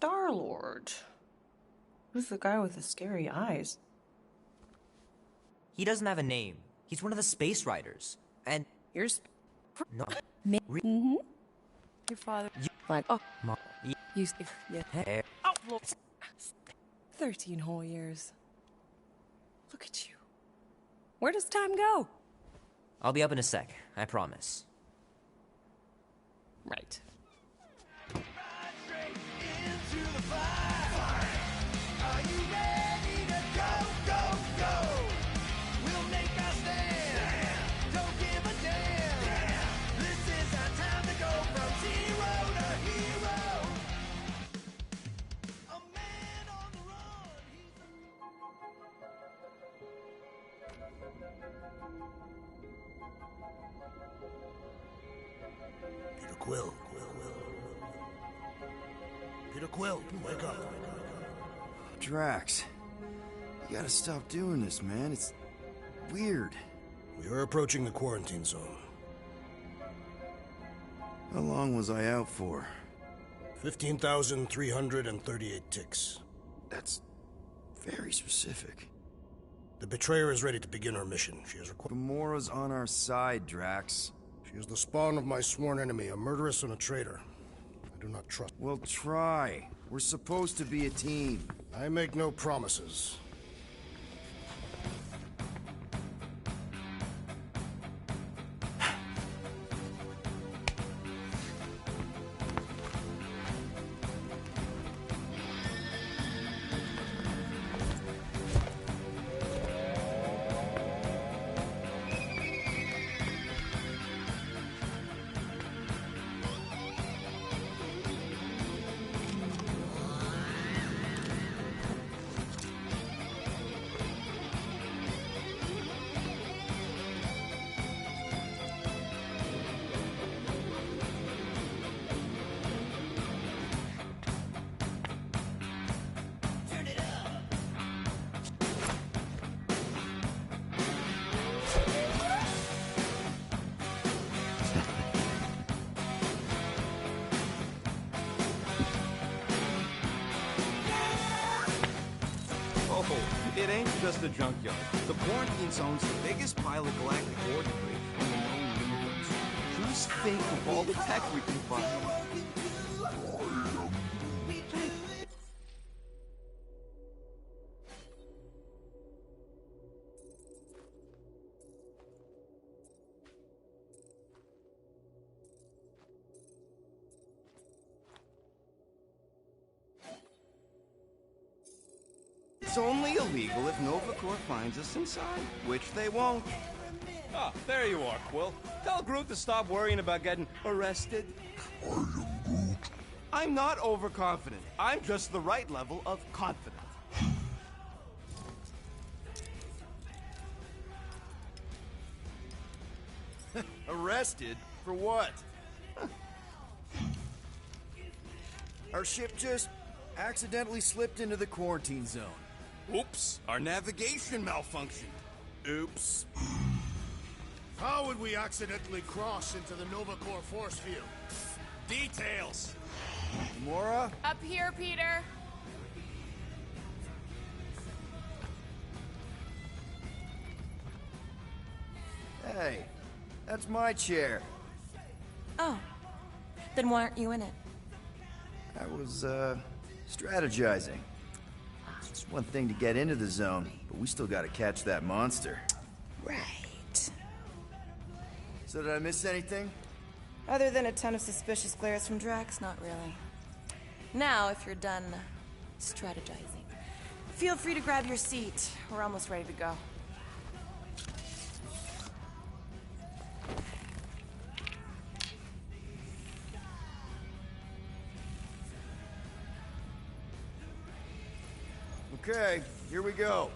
Star-Lord? Who's the guy with the scary eyes? He doesn't have a name. He's one of the space riders. And Here's... no. Mm-hmm. Your father... Fine. Oh, Mom. you... Yeah. Hey. Oh, well, 13 whole years. Look at you. Where does time go? I'll be up in a sec, I promise. Right. Peter Quill, wake up. Drax, you gotta stop doing this, man. It's weird. We are approaching the quarantine zone. How long was I out for? 15,338 ticks. That's very specific. The Betrayer is ready to begin her mission. She has Gamora's on our side, Drax. She is the spawn of my sworn enemy, a murderess and a traitor. I do not trust. Well, try. We're supposed to be a team. I make no promises. It ain't just a junkyard. The quarantine zone's the biggest pile of galactic ore debris in the known universe. Just think of all the tech we can find. It's only illegal if Nova Corps finds us inside, which they won't. Ah, there you are, Quill. Tell Groot to stop worrying about getting arrested. I am Groot. I'm not overconfident. I'm just the right level of confident. Arrested? For what? Our ship just accidentally slipped into the quarantine zone. Oops, our navigation malfunctioned. Oops. How would we accidentally cross into the Nova Corps force field? Details. Gamora? Up here, Peter. Hey, that's my chair. Oh. Then why aren't you in it? I was, strategizing. It's one thing to get into the zone, but we still gotta catch that monster. Right. So did I miss anything? Other than a ton of suspicious glares from Drax, not really. Now, if you're done strategizing, feel free to grab your seat. We're almost ready to go. Okay, here we go.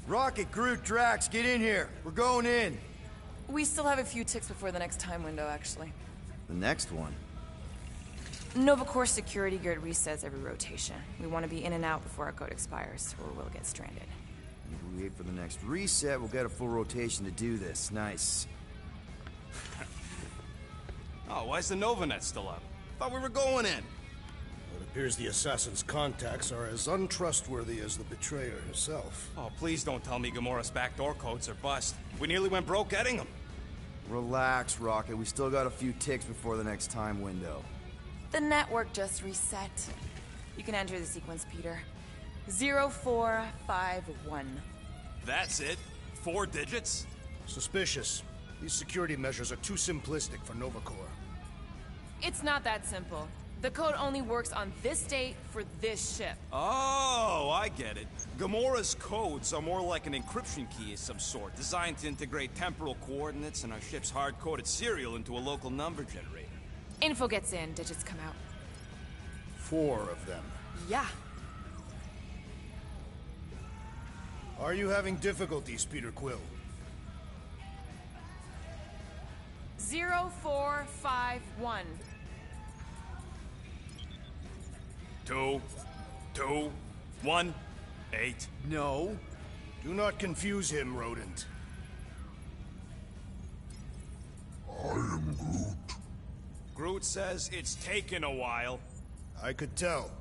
Rocket, Groot, Drax, get in here. We're going in. We still have a few ticks before the next time window, actually. The next one? Nova Corps security grid resets every rotation. We want to be in and out before our code expires, or we'll get stranded. If we wait for the next reset, we'll get a full rotation to do this. Nice. Oh, why's the Novanet still up? Thought we were going in. It appears the assassin's contacts are as untrustworthy as the betrayer herself. Oh, please don't tell me Gamora's backdoor codes are bust. We nearly went broke getting them. Relax, Rocket. We still got a few ticks before the next time window. The network just reset. You can enter the sequence, Peter. 0451. That's it? 4 digits? Suspicious. These security measures are too simplistic for Novacore. It's not that simple. The code only works on this date for this ship. Oh, I get it. Gamora's codes are more like an encryption key of some sort, designed to integrate temporal coordinates and our ship's hard-coded serial into a local number generator. Info gets in, digits come out. 4 of them. Yeah. Are you having difficulties, Peter Quill? 0451. 2, 2, 1, 8. No. Do not confuse him, rodent. Groot says it's taken a while. I could tell.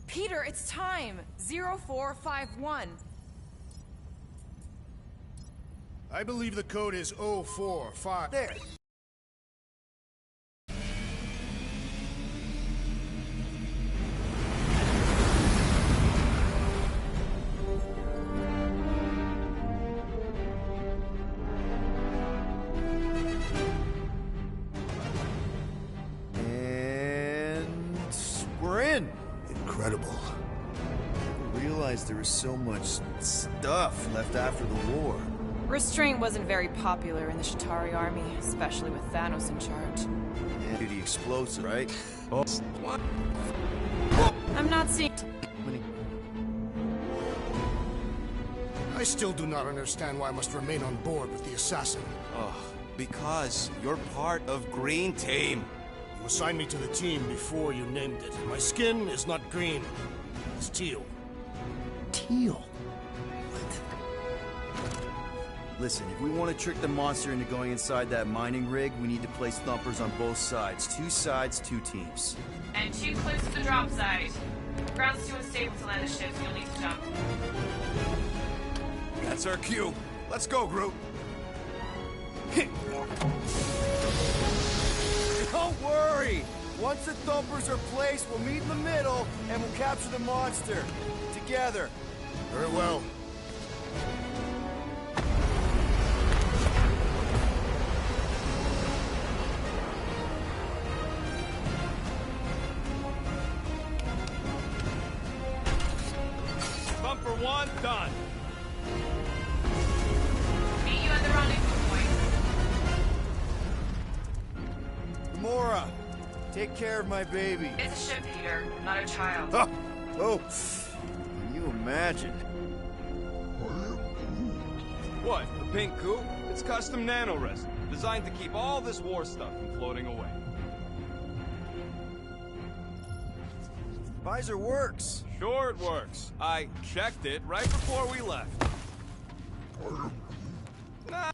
Peter, it's time. 0451. I believe the code is 045. There. And we're in. Incredible. I realized there was so much stuff left after the war. Restraint wasn't very popular in the Shatari army, especially with Thanos in charge. And duty explosive, right? Oh. What? I'm not seeing... I still do not understand why I must remain on board with the assassin. Oh, because you're part of Green Team. You assigned me to the team before you named it. My skin is not green. It's teal. Teal? Listen, if we want to trick the monster into going inside that mining rig, we need to place thumpers on both sides. 2 sides, 2 teams. And 2 close to the drop site. Ground's too unstable to land the ship, so you'll need to jump. That's our cue. Let's go, Groot. Don't worry! Once the thumpers are placed, we'll meet in the middle, and we'll capture the monster. Together. Very well. Bumper 1, done. Meet you at the rendezvous point. Gamora, take care of my baby. It's a ship, Peter, not a child. Oh, can you imagine? What, the pink coupe? It's custom nanoresin, designed to keep all this war stuff from floating away. Visor works. Sure it works. I checked it right before we left. Nah.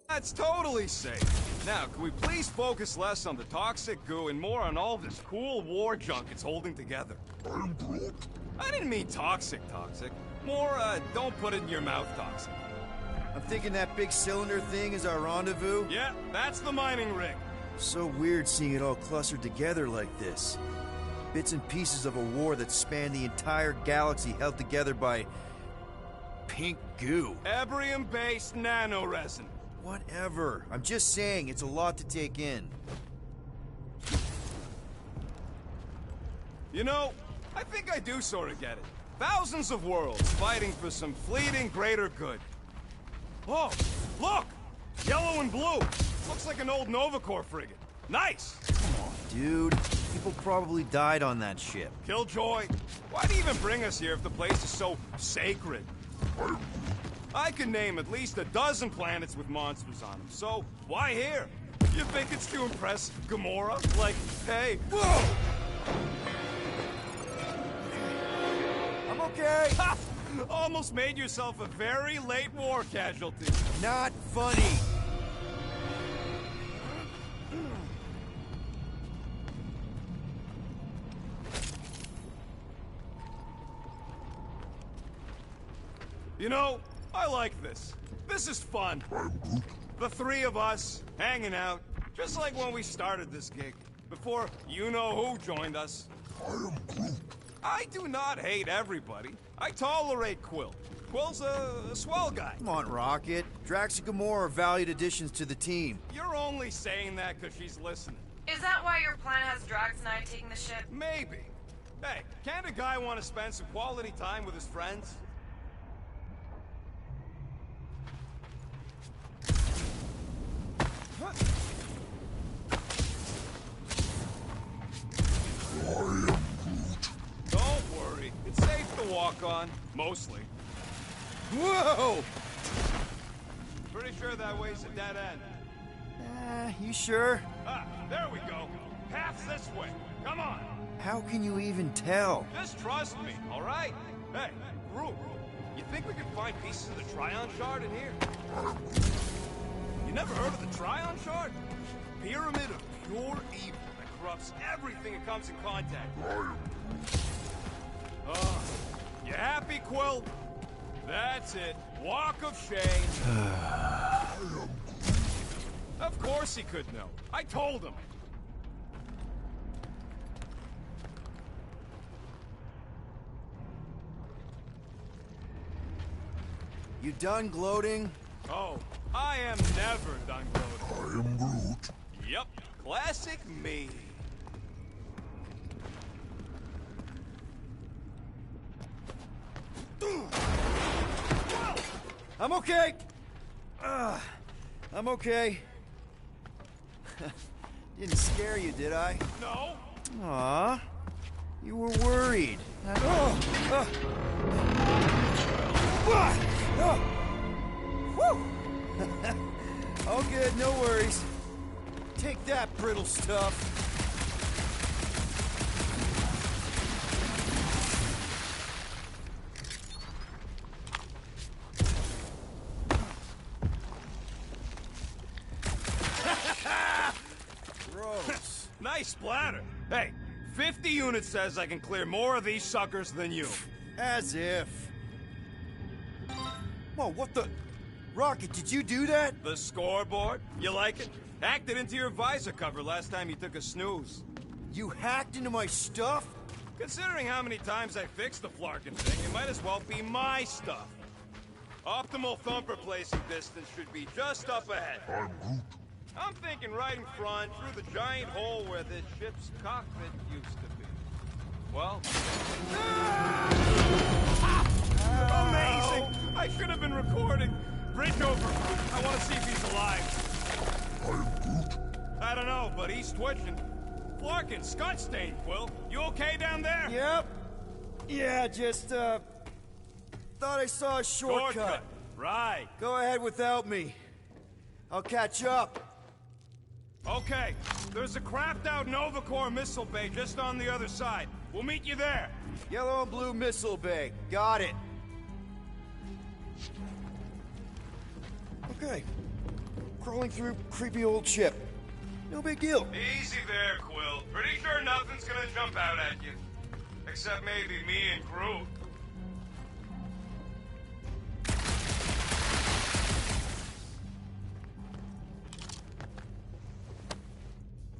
That's totally safe. Now, can we please focus less on the toxic goo and more on all this cool war junk it's holding together? I didn't mean toxic. More, don't put it in your mouth toxic. I'm thinking that big cylinder thing is our rendezvous. Yeah, that's the mining rig. So weird seeing it all clustered together like this. Bits and pieces of a war that spanned the entire galaxy held together by... pink goo. Ebrium-based nanoresin. Whatever. I'm just saying, it's a lot to take in. You know, I think I do sort of get it. Thousands of worlds fighting for some fleeting greater good. Oh, look! Yellow and blue. Looks like an old Nova Corps frigate. Nice! Come on, dude. You People probably died on that ship. Killjoy, why'd you even bring us here if the place is so sacred? I can name at least a dozen planets with monsters on them, so why here? You think it's to impress Gamora? Like, hey, whoa! I'm okay. Ha! Almost made yourself a very late war casualty. Not funny. You know, I like this. This is fun. The three of us, hanging out, just like when we started this gig, before you-know-who joined us. I do not hate everybody. I tolerate Quill. Quill's a swell guy. Come on, Rocket. Drax and Gamora are valued additions to the team. You're only saying that because she's listening. Is that why your plan has Drax and I taking the ship? Maybe. Hey, can't a guy want to spend some quality time with his friends? Don't worry, it's safe to walk on, mostly. Whoa! Pretty sure that way's a dead end. You sure? Ah, there we go. Path's this way. Come on. How can you even tell? Just trust me, all right? Hey, Groot, you think we can find pieces of the Tryon Shard in here? You never heard of the Tryon Shard? Pyramid of pure evil that corrupts everything it comes in contact with. You happy, Quill? That's it. Walk of shame. Of course he could know. I told him. You done gloating? Oh, I am never done gloating. I am Groot. Yep, classic me. I'm okay. I'm okay. Didn't scare you, did I? No. Aw, you were worried. All good, no worries. Take that, brittle stuff. Gross. Nice splatter. Hey, 50 units says I can clear more of these suckers than you. As if. Whoa, what the? Rocket, did you do that? The scoreboard? You like it? Hacked it into your visor cover last time you took a snooze. You hacked into my stuff? Considering how many times I fixed the flarkin' thing, it might as well be my stuff. Optimal thumper placing distance should be just up ahead. I'm thinking right in front, through the giant hole where this ship's cockpit used to be. Well... Amazing! I should have been recording. Bridge over. I want to see if he's alive. I don't know, but he's twitching. Flarkin, Scott stain, Quill. You okay down there? Yep. Yeah, just, thought I saw a shortcut. Right. Go ahead without me. I'll catch up. Okay, there's a crapped-out Nova Corps missile bay just on the other side. We'll meet you there. Yellow and blue missile bay. Got it. Okay. Crawling through creepy old ship. No big deal. Easy there, Quill. Pretty sure nothing's gonna jump out at you. Except maybe me and Groot.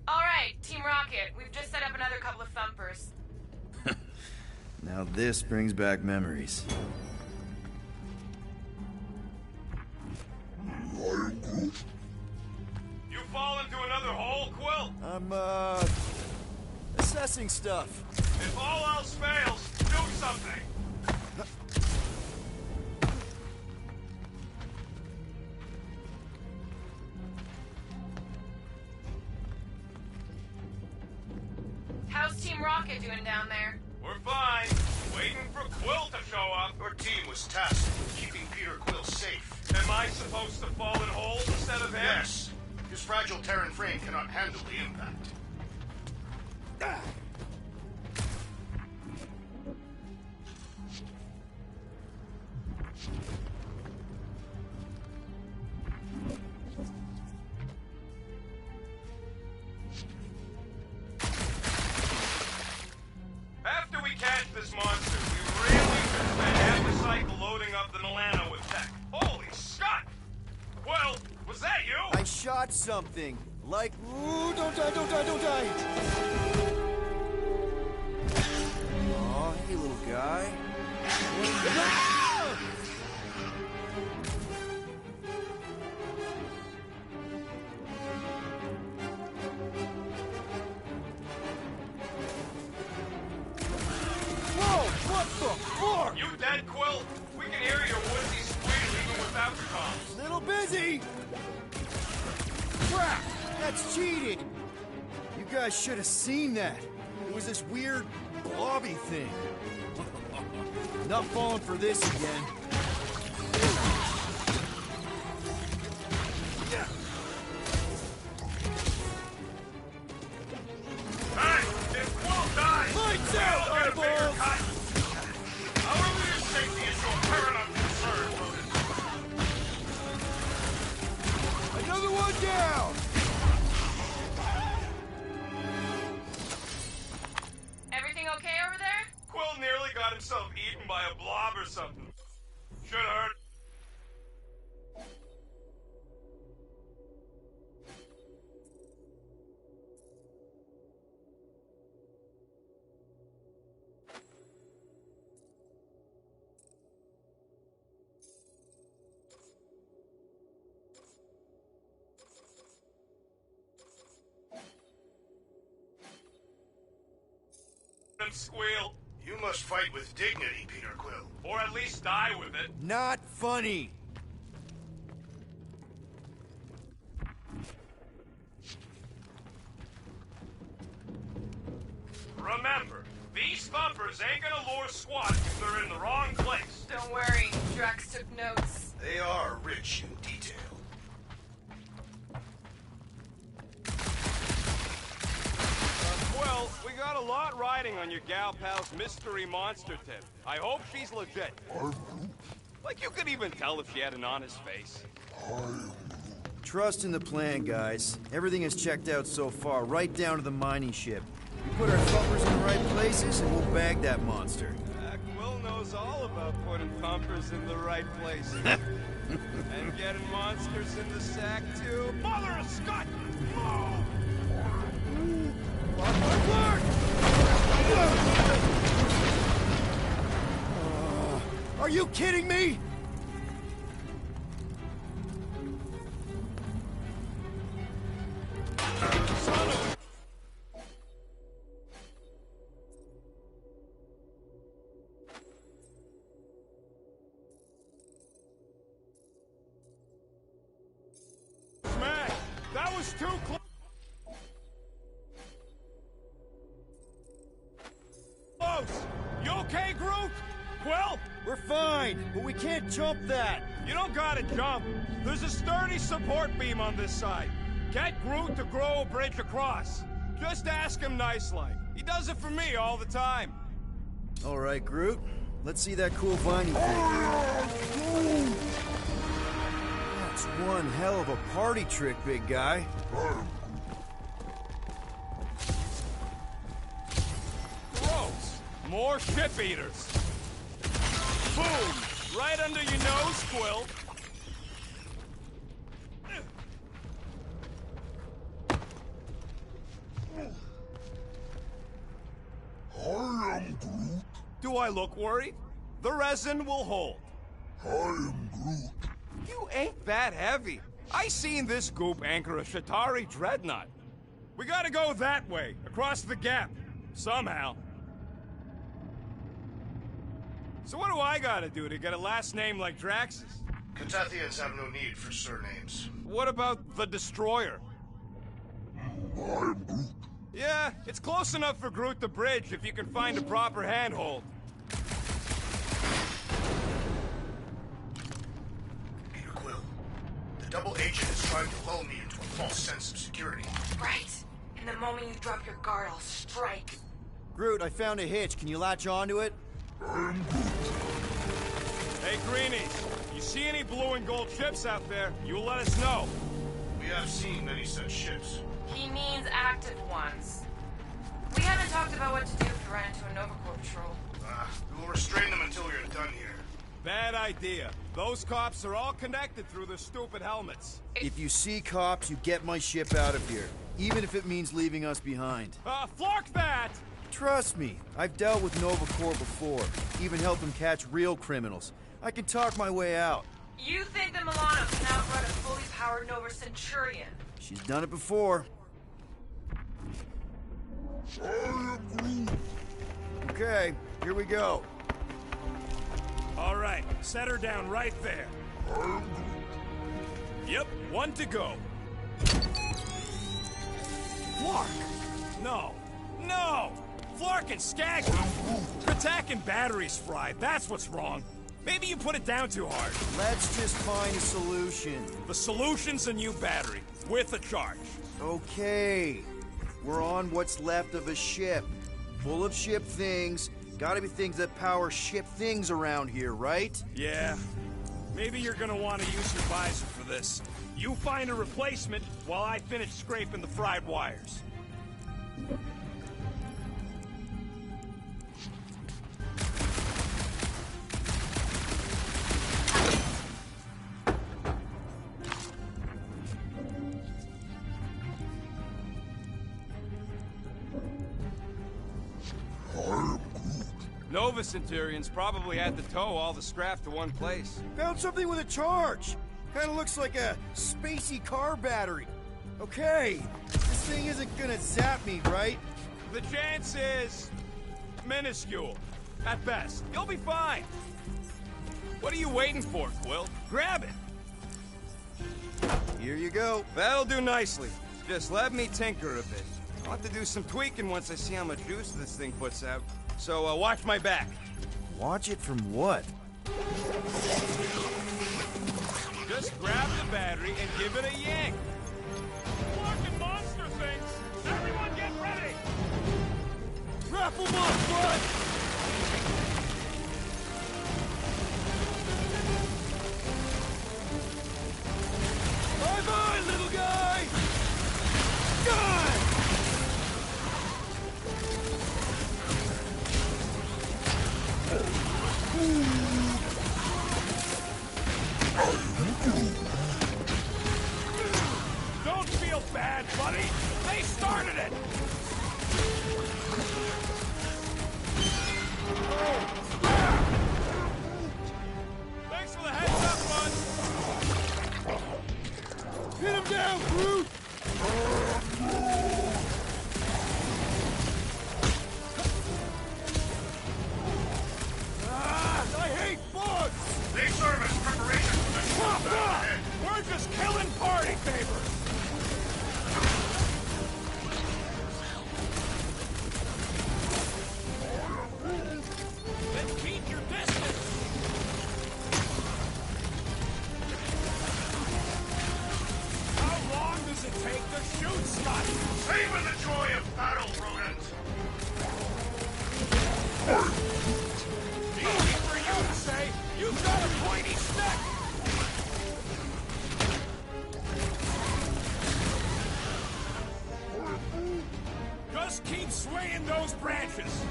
All right, Team Rocket, we've just set up another couple of thumpers. Now this brings back memories. You fall into another hole, Quill? I'm, assessing stuff. If all else fails, do something. doing down there? We're fine. Waiting for Quill to show up. Your team was tasked with keeping Peter Quill safe. Am I supposed to fall in holes instead of him? Yes. His fragile Terran frame cannot handle the impact. After we catch this monster, we really should spend half a cycle loading up the Milano with tech. Holy shit! Well, was that you? I shot something. Like, ooh, don't die, don't die, don't die! Aw, hey, little guy. Whoa, what the fuck? You dead, Quill? We can hear your woodsy squeal even without the comms. Little busy! Crap! That's cheating! You guys should have seen that. It was this weird, blobby thing. Not falling for this again. Hey, if Quill dies, Lights we out, all get a bigger eyeballs! cut. However, your safety is so paramount concern, Rodent. Another one down! Everything okay over there? Quill nearly got himself eaten by a blob or something. Should hurt. Him squeal, You must fight with dignity, Peter Quill. or at least die with it. Not funny! Remember, these thumpers ain't gonna lure squat if they're in the wrong place. Don't worry, Drax took notes. They are rich in detail. Well, we got a lot riding on your gal pal's mystery monster tip. I hope she's legit. Like you could even tell if she had an honest face. Trust in the plan, guys. Everything is checked out so far, right down to the mining ship. We put our thumpers in the right places, and we'll bag that monster. Quill knows all about putting thumpers in the right places. And getting monsters in the sack, too. Mother of Scott! Oh! Are you kidding me? Smash! That was too close! You okay, Groot? Quill? We're fine, but we can't jump that. You don't gotta jump. There's a sturdy support beam on this side. Get Groot to grow a bridge across. Just ask him nice-like. He does it for me all the time. All right, Groot. Let's see that cool viney thing. That's one hell of a party trick, big guy. Gross. More ship eaters. Boom! Right under your nose, Quill. I am Groot. Do I look worried? The resin will hold. I am Groot. You ain't that heavy. I seen this goop anchor a Shatari dreadnought. We gotta go that way, across the gap. Somehow. So what do I gotta do to get a last name like Drax's? Catathians have no need for surnames. What about the Destroyer? I am Groot. Yeah, it's close enough for Groot to bridge if you can find a proper handhold. Peter Quill, the double agent is trying to lull me into a false sense of security. Right. And the moment you drop your guard, I'll strike. Groot, I found a hitch. Can you latch onto it? Hey, Greenies, you see any blue and gold ships out there, you let us know. We have seen many such ships. He means active ones. We haven't talked about what to do if we run into a Nova Corps patrol. We will restrain them until we are done here. Bad idea. Those cops are all connected through their stupid helmets. If you see cops, you get my ship out of here. Even if it means leaving us behind. Flark that! Trust me, I've dealt with Nova Corps before. Even helped them catch real criminals. I can talk my way out. You think that Milano can outrun a fully powered Nova Centurion? She's done it before. Okay, here we go. All right, set her down right there. Yep, one to go. Flark! No! No! Flark and Skaggy! Attack and batteries fried, that's what's wrong. Maybe you put it down too hard. Let's just find a solution. The solution's a new battery, with a charge. Okay. We're on what's left of a ship. Full of ship things. Gotta be things that power ship things around here, right? Yeah. Maybe you're gonna want to use your visor for this. You find a replacement while I finish scraping the fried wires. Nova Centurions probably had to tow all the scrap to one place. Found something with a charge. Kinda looks like a spacey car battery. Okay, this thing isn't gonna zap me, right? The chance is minuscule, at best. You'll be fine. What are you waiting for, Quill? Grab it. Here you go. That'll do nicely. Just let me tinker a bit. I'll have to do some tweaking once I see how much juice this thing puts out. So watch my back. Watch it from what? Just grab the battery and give it a yank. Fucking monster things! Everyone get ready! Wrap 'em up, bud! Bye-bye, little guy! God! Don't feel bad, buddy! They started it! Thanks for the heads up, bud! Hit him down, Groot! I hate bugs! They serve as preparation for the shot ahead. We're just killing party favors! Then keep your distance! How long does it take to shoot Scott? Savor the joy of battle, rodent! Easy for you to say! You've got a pointy stick! Just keep swaying those branches!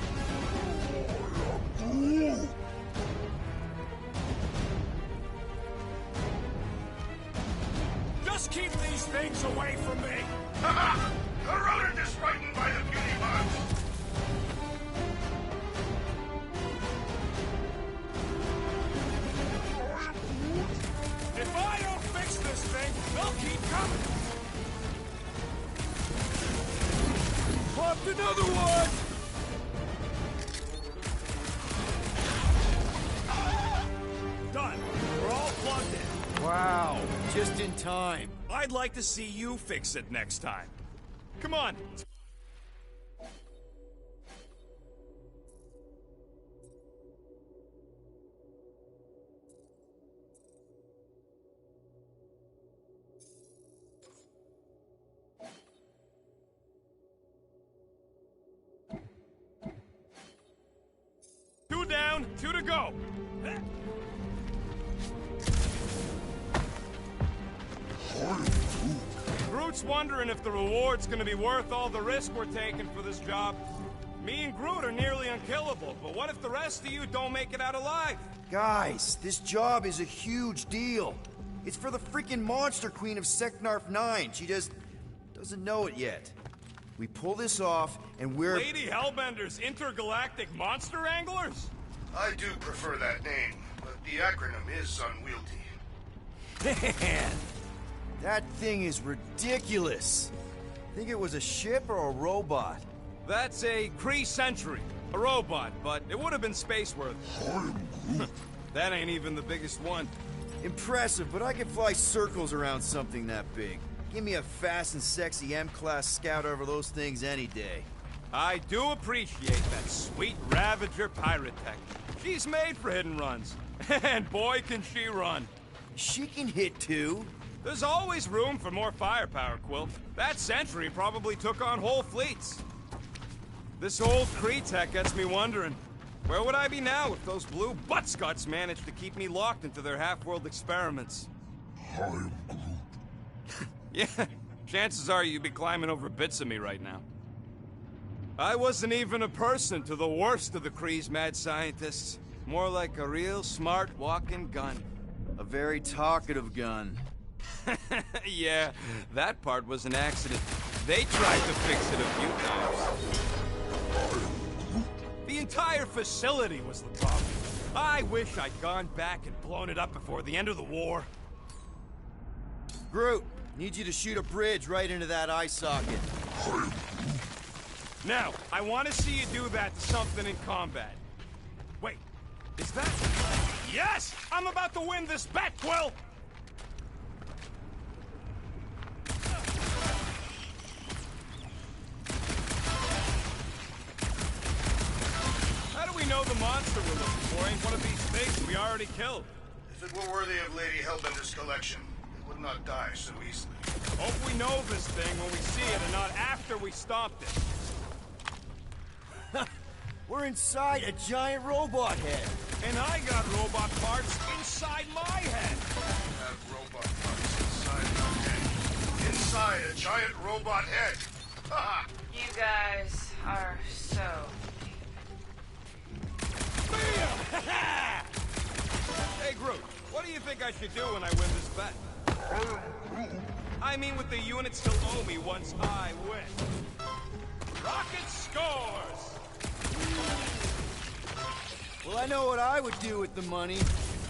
Just keep these things away from me! Haha! The rodent is frightened by the beauty bugs! If I don't fix this thing, they'll keep coming! Popped another one! Done. We're all plugged in. Wow, just in time. I'd like to see you fix it next time. Come on. 2 to go. Groot's wondering if the reward's gonna be worth all the risk we're taking for this job. Me and Groot are nearly unkillable, but what if the rest of you don't make it out alive? Guys, this job is a huge deal. It's for the freaking Monster Queen of Seknarf 9. She just doesn't know it yet. We pull this off, and we're... Lady Hellbender's Intergalactic Monster Anglers? I do prefer that name, but the acronym is unwieldy. That thing is ridiculous. Think it was a ship or a robot? That's a Kree Sentry. A robot, but it would have been space-worthy. That ain't even the biggest one. Impressive, but I can fly circles around something that big. Give me a fast and sexy M-Class Scout over those things any day. I do appreciate that sweet Ravager pirate tech. She's made for hidden runs. And boy, can she run. She can hit too. There's always room for more firepower, Quill. That Sentry probably took on whole fleets. This old Kree tech gets me wondering, where would I be now if those blue buttscots managed to keep me locked into their half-world experiments? I'm Groot. Yeah, chances are you'd be climbing over bits of me right now. I wasn't even a person to the worst of the Kree's mad scientists. More like a real smart walking gun. A very talkative gun. Yeah, that part was an accident. They tried to fix it a few times. The entire facility was the problem. I wish I'd gone back and blown it up before the end of the war. Groot, need you to shoot a bridge right into that eye socket. Now, I want to see you do that to something in combat. Wait, is that... Yes! I'm about to win this bet, Quill! How do we know the monster we're looking for ain't one of these things we already killed? If it were worthy of Lady Hellbender's collection, it would not die so easily. Hope we know this thing when we see it and not after we stomped it. We're inside a giant robot head. And I got robot parts inside my head. Have robot parts inside your head. Inside a giant robot head. Haha! You guys are so Bam! Hey, Groot, what do you think I should do when I win this bet? I mean, with the units still owe me once I win. Rocket scores! Well, I know what I would do with the money.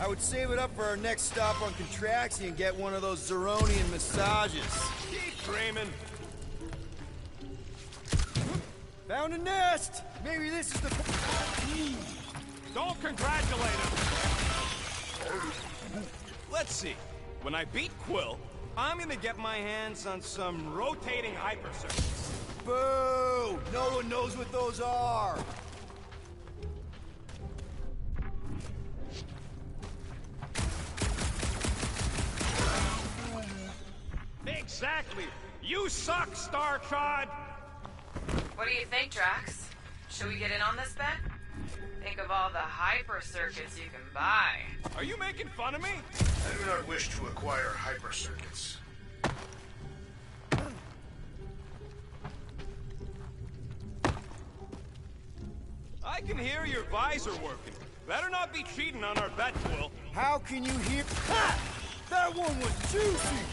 I would save it up for our next stop on Contraxia and get one of those Zeronian massages. Keep dreaming. Found a nest! Maybe this is the... Don't congratulate him. Let's see. When I beat Quill, I'm gonna get my hands on some rotating hyper circuits. Boo! No one knows what those are! Exactly. You suck, Starchod. What do you think, Drax? Should we get in on this bet? Think of all the hyper circuits you can buy. Are you making fun of me? I do not wish to acquire hyper circuits. I can hear your visor working. Better not be cheating on our bet, Quill. How can you hear... Ha! That one was juicy!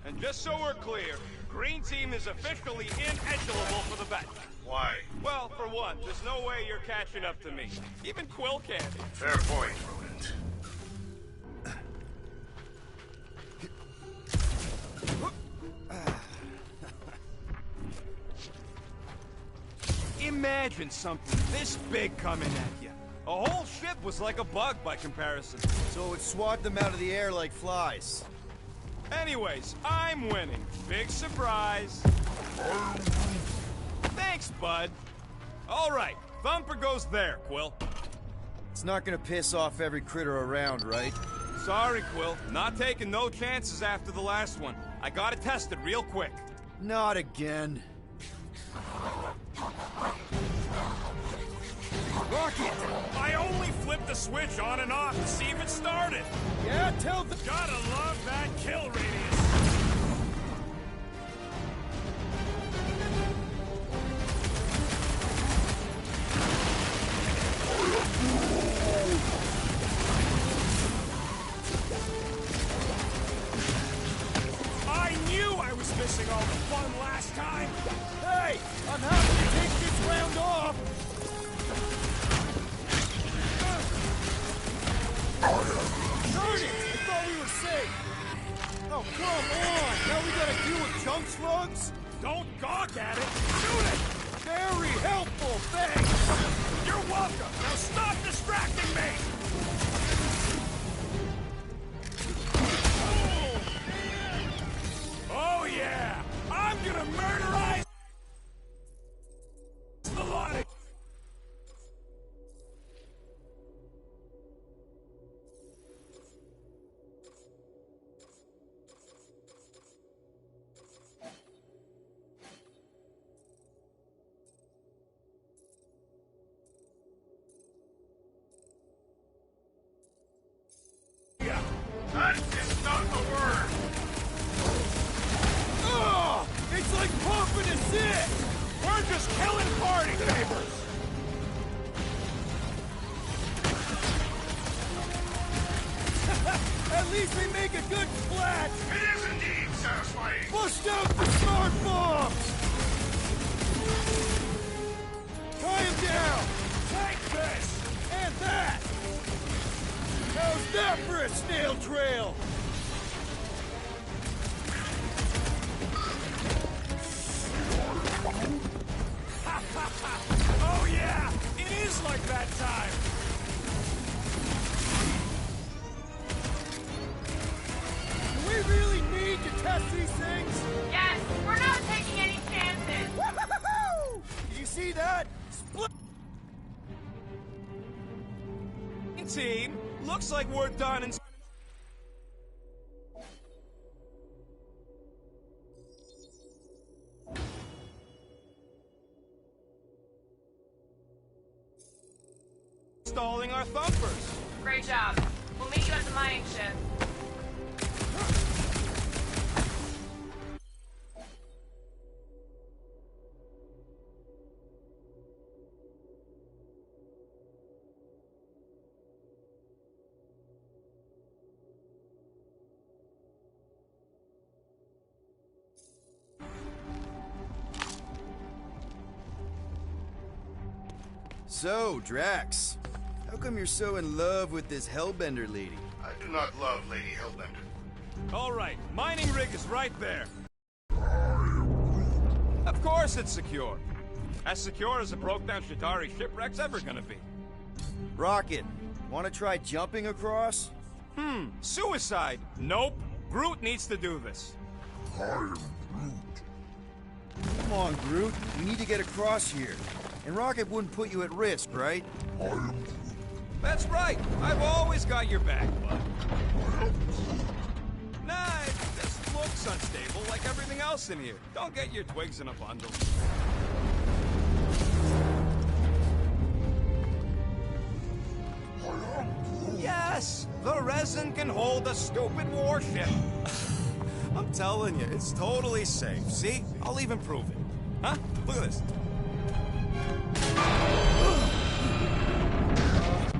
And just so we're clear, Green Team is officially ineligible for the bet. Why? Well, for one, there's no way you're catching up to me. Even Quill can't. Fair point, Rodent. Imagine something this big coming at you. A whole ship was like a bug by comparison. So it would swat them out of the air like flies. Anyways, I'm winning. Big surprise. Thanks, bud. All right, Thumper goes there, Quill. It's not gonna piss off every critter around, right? Sorry, Quill. Not taking no chances after the last one. I gotta test it real quick. Not again. Rocket! I only flipped the switch on and off to see if it started. Yeah, tell the... Gotta love that kill radius. I knew I was missing all the fun last time. Hey, I'm happy to take this round off. Darn it! I thought we were safe. Oh, come on! Now we gotta deal with junk slugs? Don't gawk at it. Shoot it. Very helpful, thanks! You're welcome. Now stop distracting me. Oh yeah! I'm gonna murderize the lot of... Yeah, that is not the word. Oh, it's like pumping a zit! We're just killing party favors. At least we make a good splat! It is indeed satisfying. Bust out the smart bombs! Tie him down! Take this. And that! How's that for a snail trail? Oh yeah, it is like that time. Do we really need to test these things? Yes, we're not taking any chances. Woo-hoo-hoo! Did you see that? Split! Team, looks like we're done and... installing our thumpers. Great job. We'll meet you at the mining ship. So, Drax, how come you're so in love with this Hellbender lady? I do not love Lady Hellbender. All right, mining rig is right there. Of course it's secure. As secure as a broke-down Shatari shipwreck's ever gonna be. Rocket, want to try jumping across? Suicide. Nope. Groot needs to do this. I am Groot. Come on, Groot. We need to get across here. And Rocket wouldn't put you at risk, right? I am Groot. That's right. I've always got your back, bud. Nah, it just looks unstable like everything else in here. Don't get your twigs in a bundle. Yes, the resin can hold a stupid warship. I'm telling you, it's totally safe. See? I'll even prove it. Huh? Look at this.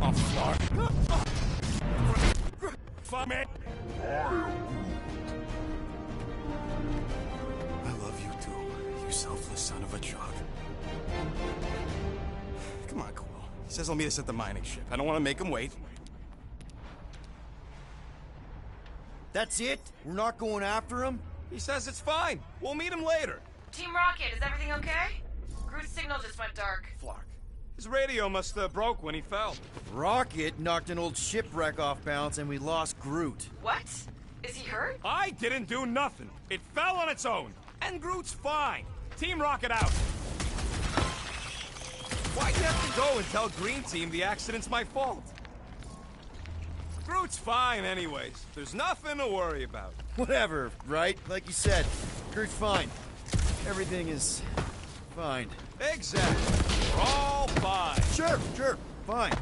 Oh, fuck. Fuck me. I love you too, you selfless son of a truck. Come on, Quill. He says he'll meet us at the mining ship. I don't want to make him wait. That's it? We're not going after him? He says it's fine. We'll meet him later. Team Rocket, is everything okay? Groot's signal just went dark. Flark. His radio must have broke when he fell. Rocket knocked an old shipwreck off balance and we lost Groot. What? Is he hurt? I didn't do nothing. It fell on its own. And Groot's fine. Team Rocket out. Why'd you have to go and tell Green Team the accident's my fault? Groot's fine anyways. There's nothing to worry about. Whatever, right? Like you said, Groot's fine. Everything is fine. Exactly. We're all fine. Sure, fine.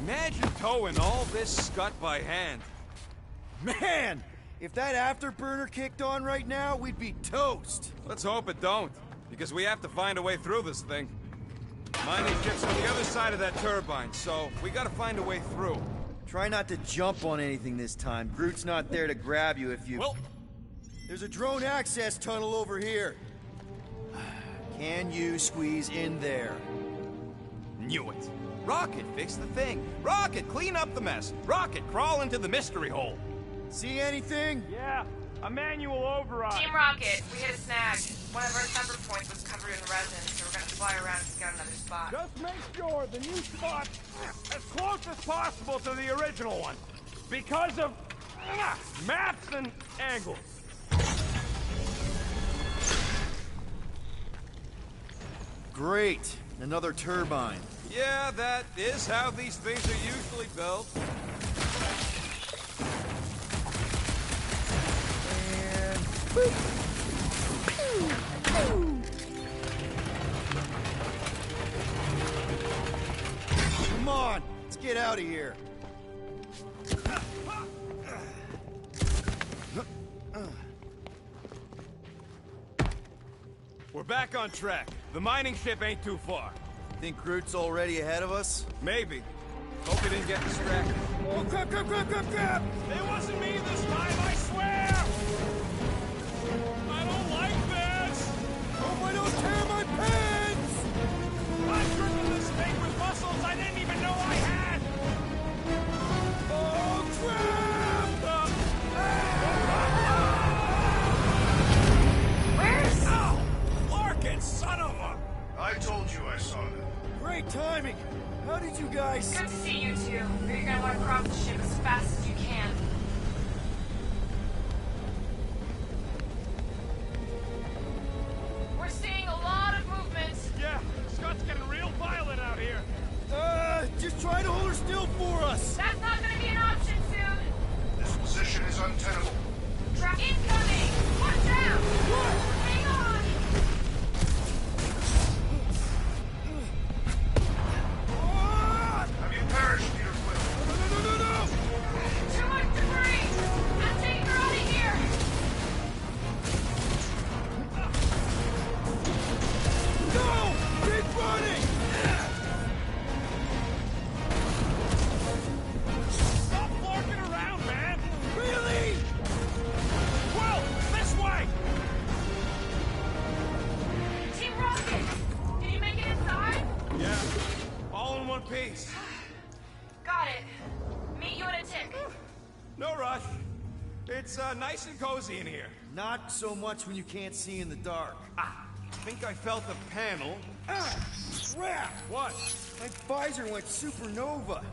Imagine towing all this scut by hand. Man! If that afterburner kicked on right now, we'd be toast. Let's hope it don't, because we have to find a way through this thing. Mining ship's on the other side of that turbine, so we gotta find a way through. Try not to jump on anything this time. Groot's not there to grab you if you... Well... There's a drone access tunnel over here. Can you squeeze in there? Knew it. Rocket, fix the thing. Rocket, clean up the mess. Rocket, crawl into the mystery hole. See anything? Yeah, a manual override. Team Rocket, we hit a snag. One of our temper points was covered in resin, so we're gonna fly around and scout another spot. Just make sure the new spot's as close as possible to the original one. Because of maps and angles. Great. Another turbine. Yeah, that is how these things are usually built. And... boop. Come on, let's get out of here. We're back on track. The mining ship ain't too far. Think Groot's already ahead of us? Maybe. Hope he didn't get distracted. Oh, crap, crap, crap, crap, crap! It wasn't me this time, I swear! I don't like this! Hope I don't tear my pants! I'm gripping this thing with muscles I didn't even know I had! Oh, crap! Where's... Ow! Larkin, son of a... I told you I saw them. Great timing! How did you guys... Good to see you two. But you're gonna want to cross the ship as fast as you can. We're seeing a lot of movement. Yeah, Scott's getting real violent out here. Just try to hold her still for us! That's not gonna be an option soon. This position is untenable. Track incoming! Watch out! Hang on! Have you perished, Peter Quill? No! Too much debris! I'm taking her out of here! No! Keep running! Stop larking around, man! Really? Well, this way! Team Rocket! Did you make it inside? Yeah, all in one piece. Got it. Meet you in a tick. No rush. It's nice and cozy in here. Not so much when you can't see in the dark. I think I felt a panel. Crap! What? My visor went supernova.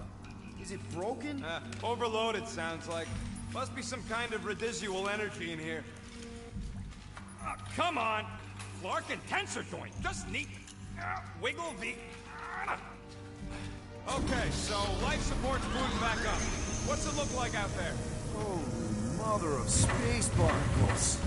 Is it broken? Overloaded, sounds like. Must be some kind of residual energy in here. Come on! Larkin tensor joint, just neat. Wiggle the... Okay, so life support's booting back up. What's it look like out there? Oh, mother of space barnacles.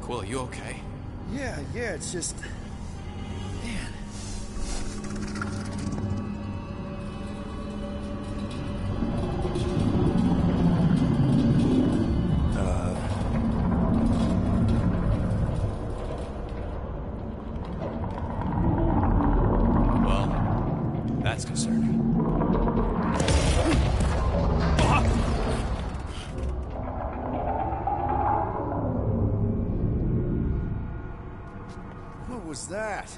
Quill, you okay? Yeah, it's just... Man. Well, that's concerning. What was that?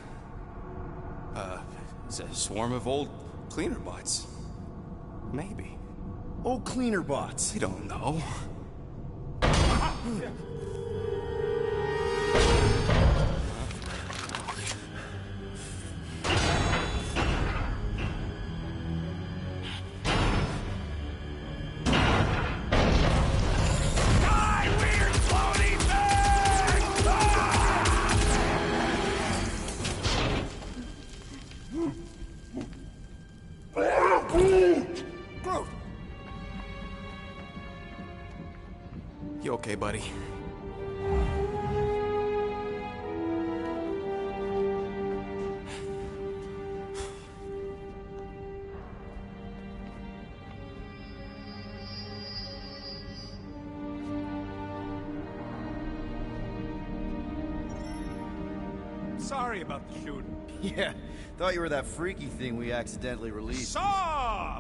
It's a swarm of old cleaner bots. Maybe. Oh, cleaner bots. I don't know. You okay, buddy? Sorry about the shooting. Yeah, thought you were that freaky thing we accidentally released.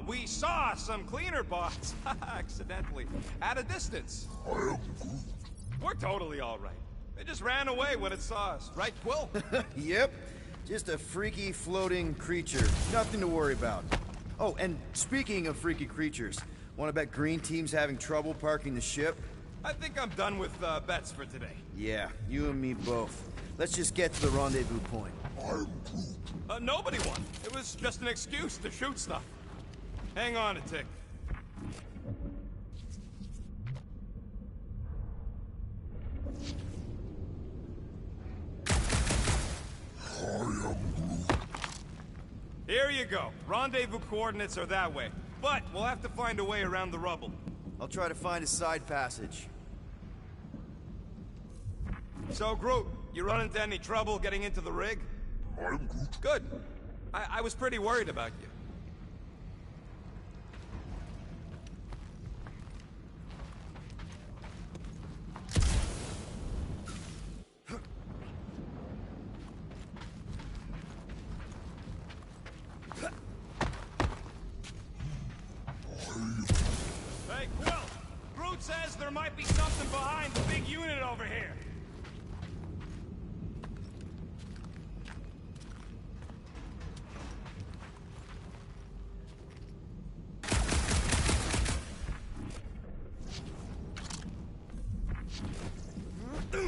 We saw some cleaner bots, accidentally, at a distance. We're totally all right. They just ran away when it saw us, right, Quill? Yep, just a freaky floating creature. Nothing to worry about. Oh, and speaking of freaky creatures, want to bet Green Team's having trouble parking the ship? I think I'm done with bets for today. Yeah, you and me both. Let's just get to the rendezvous point. Nobody won. It was just an excuse to shoot stuff. Hang on a tick. Here you go. Rendezvous coordinates are that way. But we'll have to find a way around the rubble. I'll try to find a side passage. So, Groot, you run into any trouble getting into the rig? I'm Groot. Good. I was pretty worried about you. Hey, Quill! Groot says there might be something behind the big unit over here.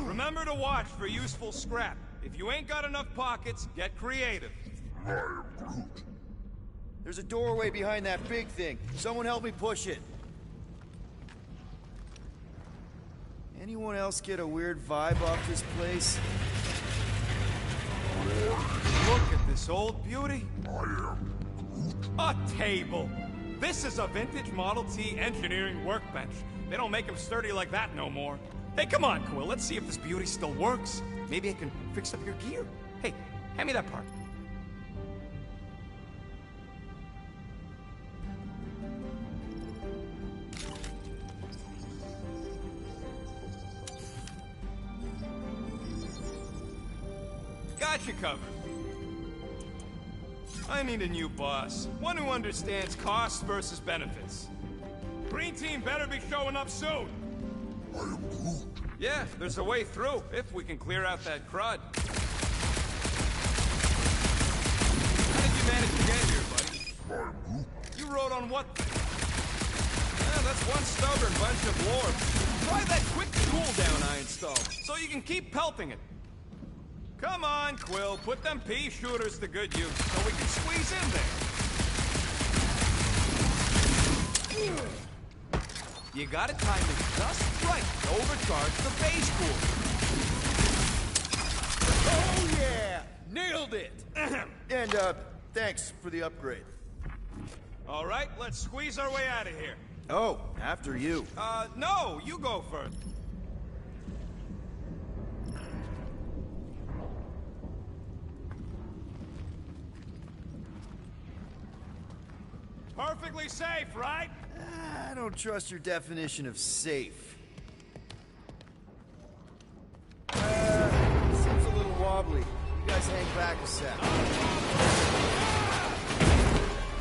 Remember to watch for useful scrap. If you ain't got enough pockets, get creative. I am Groot. There's a doorway behind that big thing. Someone help me push it. Anyone else get a weird vibe off this place? Look at this old beauty. I am Groot. A table. This is a vintage Model T engineering workbench. They don't make them sturdy like that no more. Hey, come on, Quill. Let's see if this beauty still works. Maybe I can fix up your gear. Hey, hand me that part. Got you covered. I need a new boss. One who understands costs versus benefits. Green Team better be showing up soon. I am Groot. Yeah, there's a way through, if we can clear out that crud. How did you manage to get here, buddy? I'm Groot. You rode on what thing? That's one stubborn bunch of lords. Try that quick cooldown I installed, so you can keep pelting it. Come on, Quill, put them pea shooters to good use, so we can squeeze in there. You gotta time it just right to overcharge the base cooler. Oh yeah! Nailed it! And, thanks for the upgrade. All right, let's squeeze our way out of here. Oh, after you. No, you go first. Perfectly safe, right? I don't trust your definition of safe. Seems a little wobbly. You guys hang back a sec.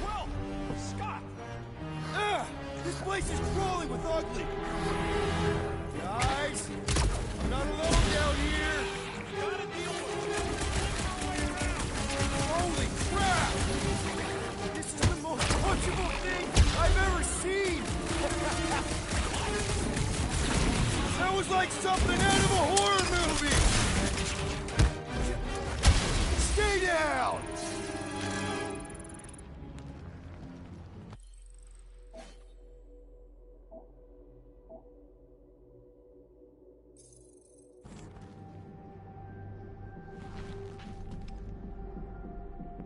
Will! Scott! This place is crawling with ugly! Guys! I'm not alone down here! Gotta deal with it. Holy crap! This is the most punchable thing I've ever seen! smells like something out of a horror movie! Stay down!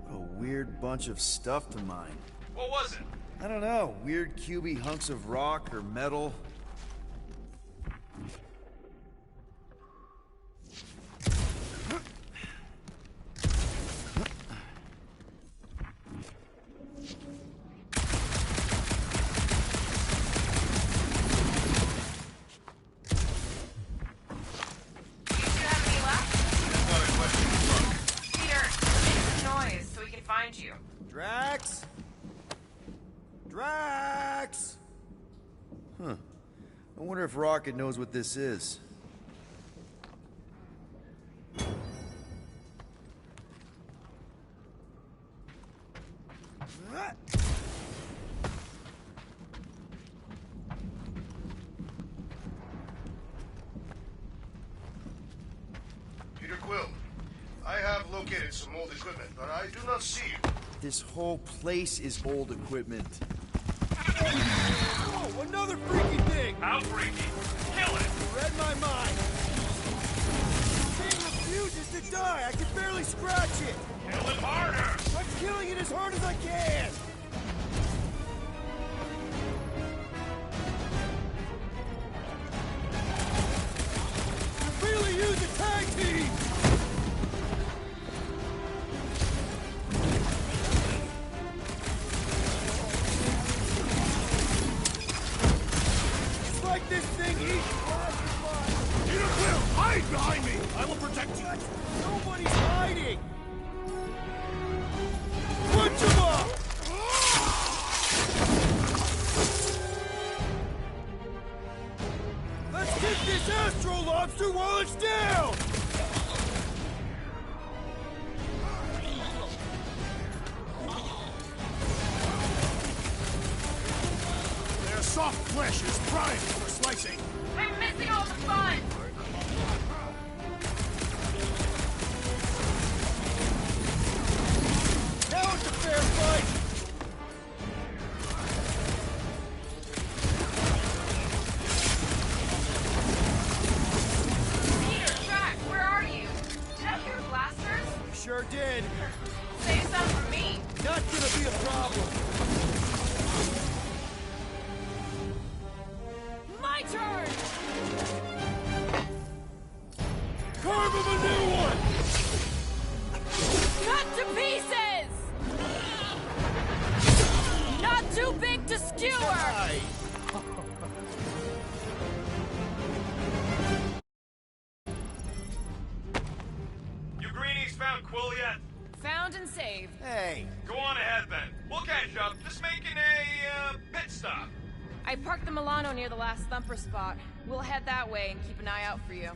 What a weird bunch of stuff to mine. What was it? I don't know, weird cubey hunks of rock or metal. Drax? Drax! Huh. I wonder if Rocket knows what this is. Peter Quill, I have located some old equipment, but I do not see you. This whole place is old equipment. Oh, another freaky thing! How freaky? Kill it! You read my mind. This thing refuses to die. I can barely scratch it. Kill it harder! I'm killing it as hard as I can. You really use a tag team. Like this thing eats plastic mine. Peter Quill, hide behind me! I will protect you. Nobody's hiding. Punch him up! Let's get this Astro Lobster while it's down! Their soft flesh is primed for slicing. I'm missing all the fun! Now it's a fair fight! Peter, Drax, where are you? Did I hear blasters? Sure did. Save some for me. Not gonna be a problem. My turn! Carve him a new one! Cut to pieces! Not too big to skewer! Die. You greenies found Quill yet? Found and saved. Hey, Go on ahead then. We'll catch up. Just making a, pit stop. I parked the Milano near the last thumper spot. We'll head that way and keep an eye out for you.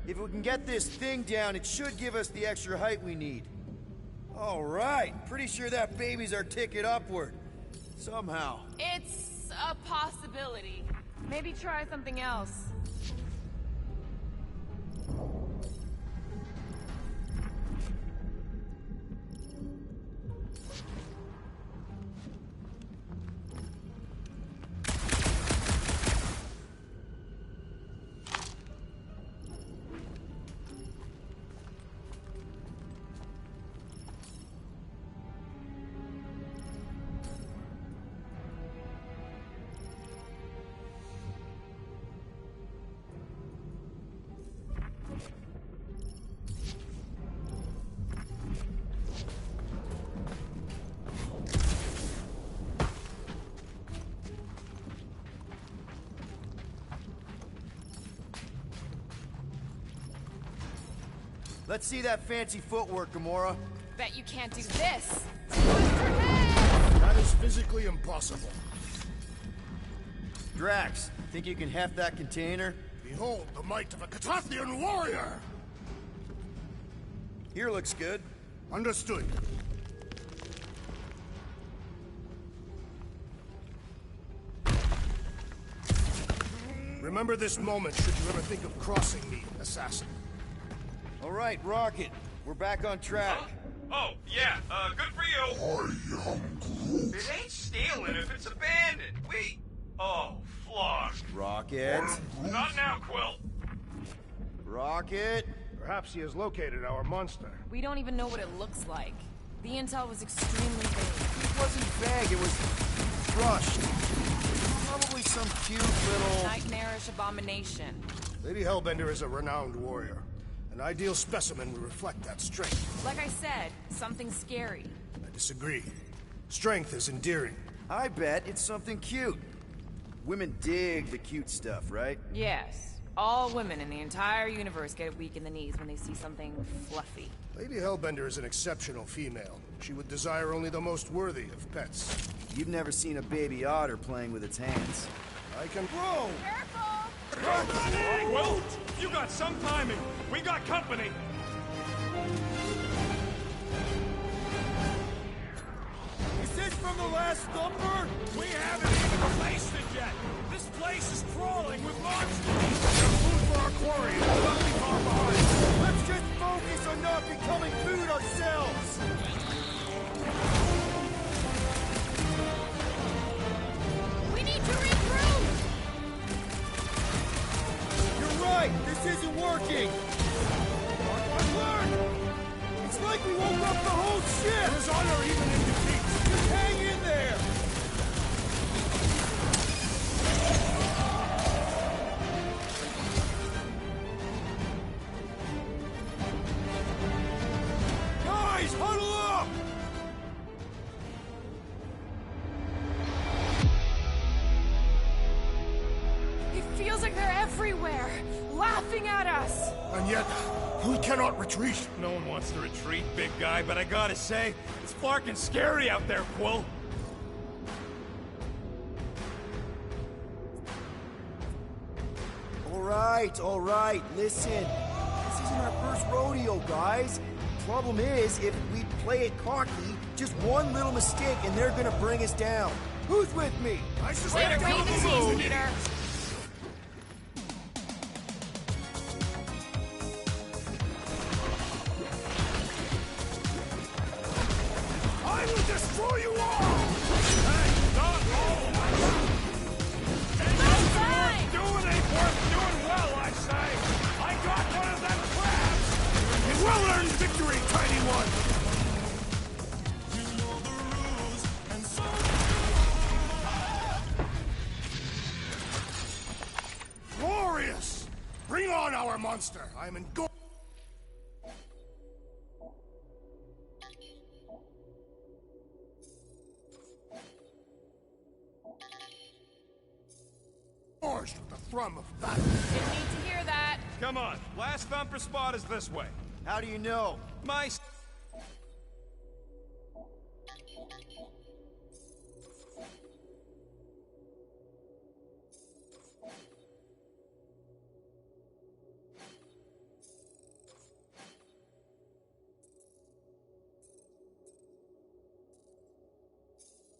if we can get this thing down, it should give us the extra height we need. All right, pretty sure that baby's our ticket upward. Somehow. It's a possibility. Maybe try something else. Let's see that fancy footwork, Gamora. Bet you can't do this. That is physically impossible. Drax, think you can heft that container? Behold the might of a Catathian warrior! Here looks good. Understood. Remember this moment should you ever think of crossing me, assassin. All right, Rocket. We're back on track. Oh, yeah, good for you. I am Groot. It ain't stealing if it's abandoned. Oh, flock. Rocket. Not now, Quill. Rocket. Perhaps he has located our monster. We don't even know what it looks like. The intel was extremely vague. It wasn't vague, it was crushed. Probably some cute little... Nightmarish abomination. Lady Hellbender is a renowned warrior. An ideal specimen would reflect that strength. Like I said, something scary. I disagree. Strength is endearing. I bet it's something cute. Women dig the cute stuff, right? Yes. All women in the entire universe get weak in the knees when they see something fluffy. Lady Hellbender is an exceptional female. She would desire only the most worthy of pets. You've never seen a baby otter playing with its hands. I can... Whoa! Careful! Quill, you got some timing. We got company. Is this from the last number? We haven't even replaced it yet. This place is crawling with monsters. Food for our quarry will not be far behind. Let's just focus on not becoming food ourselves! We need to regroup! You're right! This isn't working! It's like we woke up the whole ship! There's honor even in defeat. Just hang in there! Guys, huddle up! It feels like they're everywhere, laughing at us! And yet, we cannot retreat. No one wants to retreat, big guy, but I gotta say, it's fucking scary out there, Quill. All right, listen. This isn't our first rodeo, guys. Problem is, if we play it cocky, just one little mistake and they're gonna bring us down. Who's with me? I Way suspect to wait the season, Peter! I will destroy you all! No time! Doing ain't worth doing well, I say. I got one of them crabs. You will earn victory, tiny one! Glorious! Bring on our monster! I am in go- Forged with the thrum of battle. Didn't need to hear that. Come on, last thumper spot is this way. How do you know? My...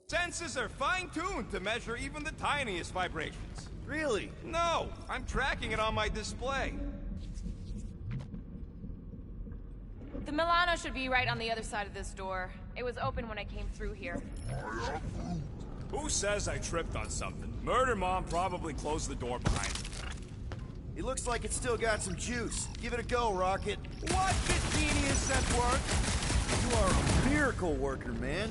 Senses are fine-tuned to measure even the tiniest vibrations. Really? No, I'm tracking it on my display. The Milano should be right on the other side of this door. It was open when I came through here. Who says I tripped on something? Murder Mom probably closed the door behind me. It looks like it's still got some juice. Give it a go, Rocket. What genius said work? You are a miracle worker, man.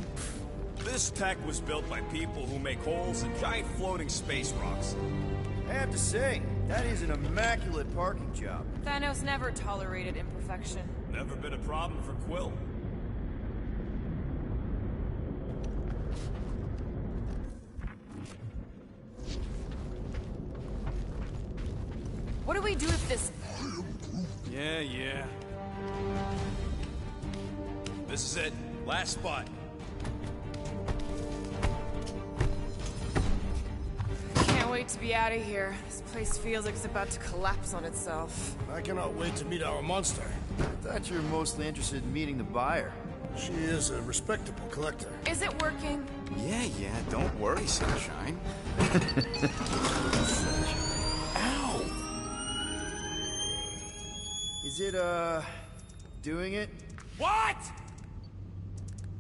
This tech was built by people who make holes in giant floating space rocks. I have to say, that is an immaculate parking job. Thanos never tolerated imperfection. Never been a problem for Quill. What do we do if this... Yeah. This is it. Last spot. Can't wait to be out of here. This place feels like it's about to collapse on itself. I cannot wait to meet our monster. I thought you were mostly interested in meeting the buyer. She is a respectable collector. Is it working? Yeah, don't worry, Sunshine. Is it, doing it? What?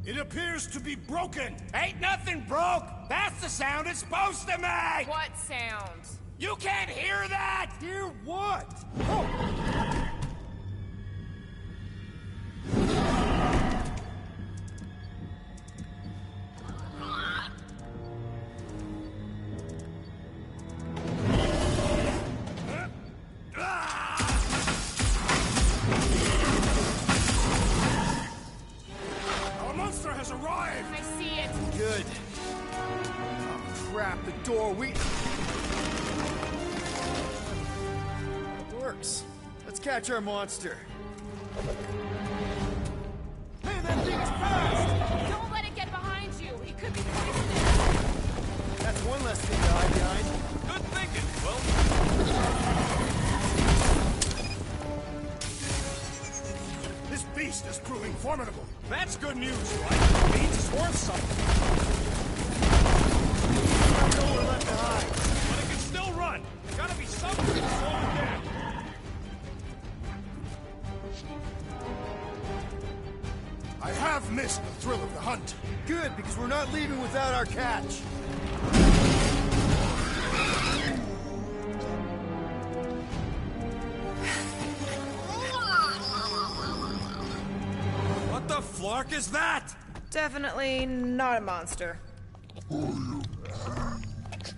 It appears to be broken. Ain't nothing broke. That's the sound it's supposed to make. What sound? You can't hear that? Hear what? Our monster has arrived. I see it. Good. Oh, crap, the door, Works. Let's catch our monster. Man, that thing is fast! Don't let it get behind you. It could be poisonous. That's one less thing to hide behind. Good thinking, Will. This beast is proving formidable. That's good news, right? It means it's worth something. Nowhere left to hide. But it can still run. Gotta be something to slow it down. I have missed the thrill of the hunt. Good, because we're not leaving without our catch. What the flark is that? Definitely not a monster.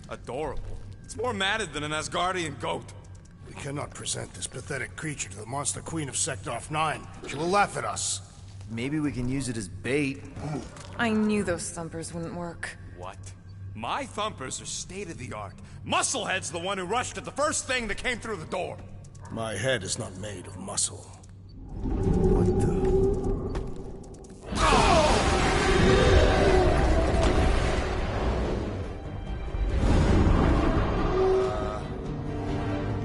Adorable. It's more matted than an Asgardian goat. We cannot present this pathetic creature to the monster queen of Sector 9. She will laugh at us. Maybe we can use it as bait. I knew those thumpers wouldn't work. What? My thumpers are state-of-the-art. Musclehead's the one who rushed at the first thing that came through the door. My head is not made of muscle. What the?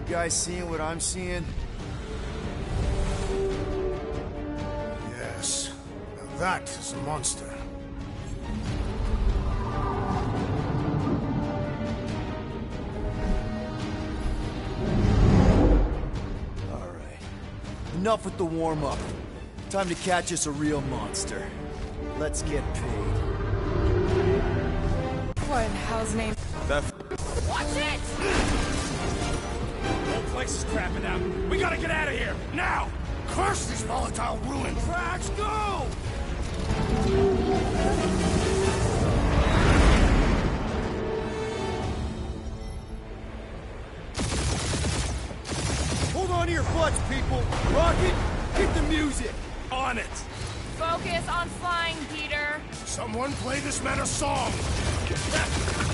You guys seeing what I'm seeing? Yes. Now that is a monster. Enough with the warm-up. Time to catch us a real monster. Let's get paid. What in hell's name? Watch it! The whole place is crapping out. We gotta get out of here, now! Curse these volatile ruins! Crash, go! Hold on to your butts, people! Rocket, hit the music! On it! Focus on flying, Peter. Someone play this man a song!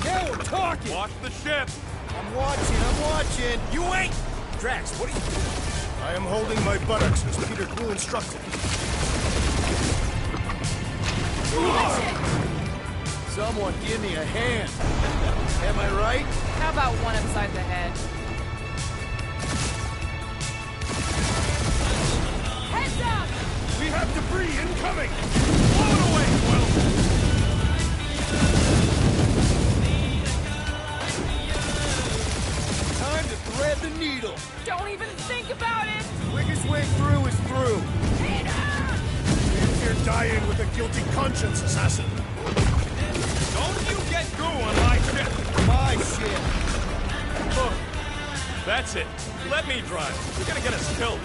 Now we're talking! Watch the ship! I'm watching! You wait! Drax, what are you doing? I am holding my buttocks as Peter Quill instructed. Someone give me a hand. Am I right? How about one upside the head? Heads up! We have debris incoming! Blow it away, Quill! Time to thread the needle. Don't even think about it! Quickest way through is through. You're dying with a guilty conscience, assassin. Don't you get goo on my ship! My shit. Look, that's it. Let me drive. You're gonna get us killed.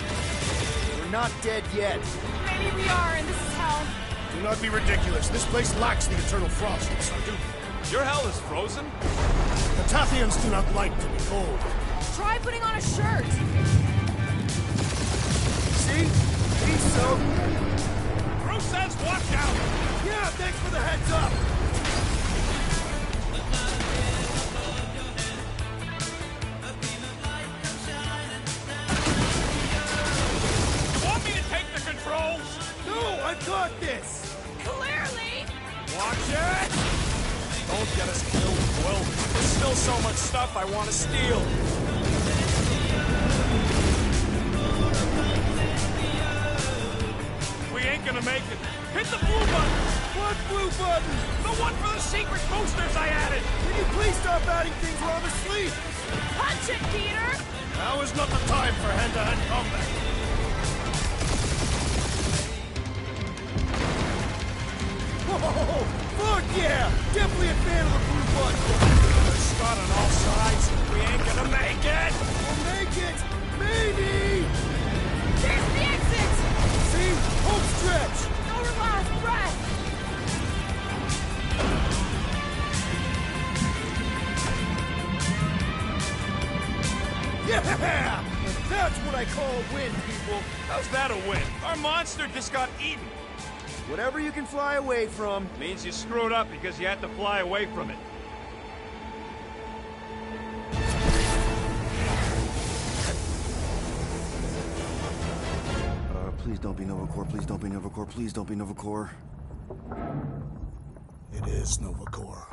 We're not dead yet. Maybe we are, and this is hell. Do not be ridiculous. This place lacks the eternal frost, Sergeant. Your hell is frozen? The Tathians do not like to be cold. Try putting on a shirt. See? He's so... Bruce says watch out! Yeah, thanks for the heads up. Want me to take the controls? No, I've got this. Clearly! Watch it! Don't get us killed, Quill. There's still so much stuff I want to steal. We ain't gonna make it. Hit the blue button! What blue button? The one for the secret boosters I added! Can you please stop adding things while I'm asleep? Punch it, Peter! Now is not the time for hand-to-hand combat. Oh, fuck yeah! Definitely a fan of the blue button. Scott on all sides. We ain't gonna make it. We'll make it! Maybe! There's the exit! See? Home stretch! Our last breath! Yeah! That's what I call a win, people. How's that a win? Our monster just got eaten. Whatever you can fly away from. Means you screwed up because you had to fly away from it. Please don't be Novacore, please don't be Novacore, please don't be Novacore. It is Novacore.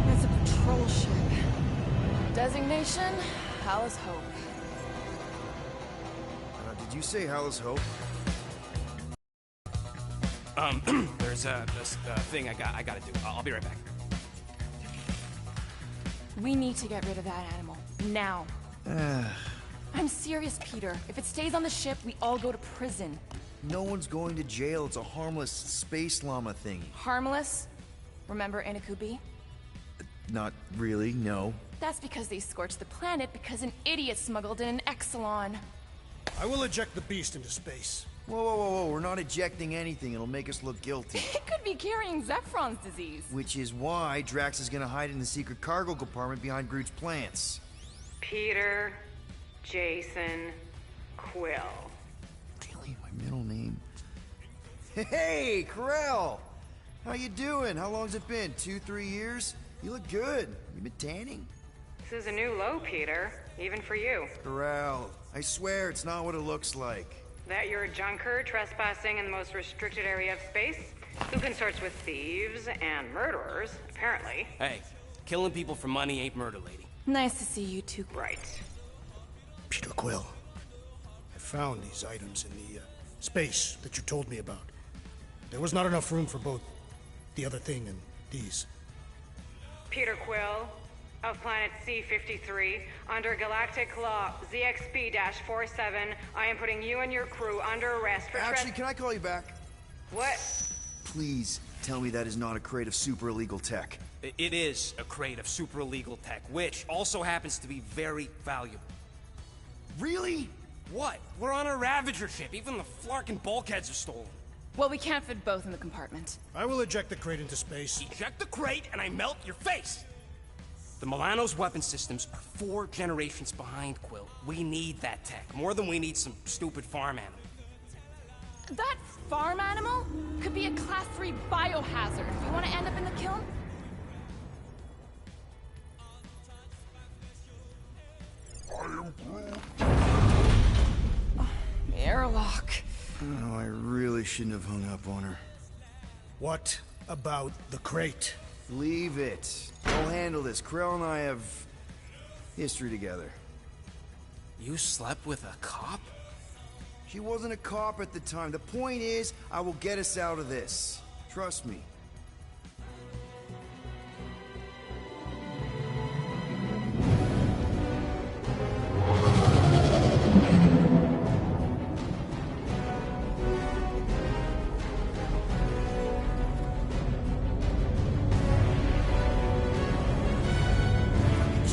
It's a patrol ship. Designation, Hal's Hope. Did you say Hal's Hope? There's this thing I gotta do. I'll be right back. We need to get rid of that animal. Now. I'm serious, Peter. If it stays on the ship, we all go to prison. No one's going to jail. It's a harmless space llama thingy. Harmless? Remember Inakubi? Not really, no. That's because they scorched the planet because an idiot smuggled in an Exelon. I will eject the beast into space. Whoa, whoa, whoa, whoa. We're not ejecting anything. It'll make us look guilty. It could be carrying Zephron's disease. Which is why Drax is gonna hide in the secret cargo compartment behind Groot's plants. Peter, Jason, Quill. Really? My middle name? Hey, Corell! How you doing? How long's it been? 2-3 years? You look good. You been tanning? This is a new low, Peter. Even for you. Corell, I swear it's not what it looks like. That you're a junker trespassing in the most restricted area of space? Who consorts with thieves and murderers, apparently. Hey, killing people for money ain't murder, lady. Nice to see you two. Right. Peter Quill. I found these items in the space that you told me about. There was not enough room for both the other thing and these. Peter Quill, of planet C-53, under Galactic Law ZXP-47, I am putting you and your crew under arrest for Actually, can I call you back? What? Please tell me that is not a crate of super illegal tech. It is a crate of super illegal tech, which also happens to be very valuable. Really? What? We're on a Ravager ship. Even the flarkin' bulkheads are stolen. Well, we can't fit both in the compartment. I will eject the crate into space. Eject the crate and I melt your face! The Milano's weapon systems are 4 generations behind, Quill. We need that tech, more than we need some stupid farm animal. That farm animal could be a Class 3 biohazard. You want to end up in the kiln? Airlock. Oh, I really shouldn't have hung up on her. What about the crate? Leave it. I'll handle this. Krell and I have history together. You slept with a cop? She wasn't a cop at the time. The point is, I will get us out of this. Trust me.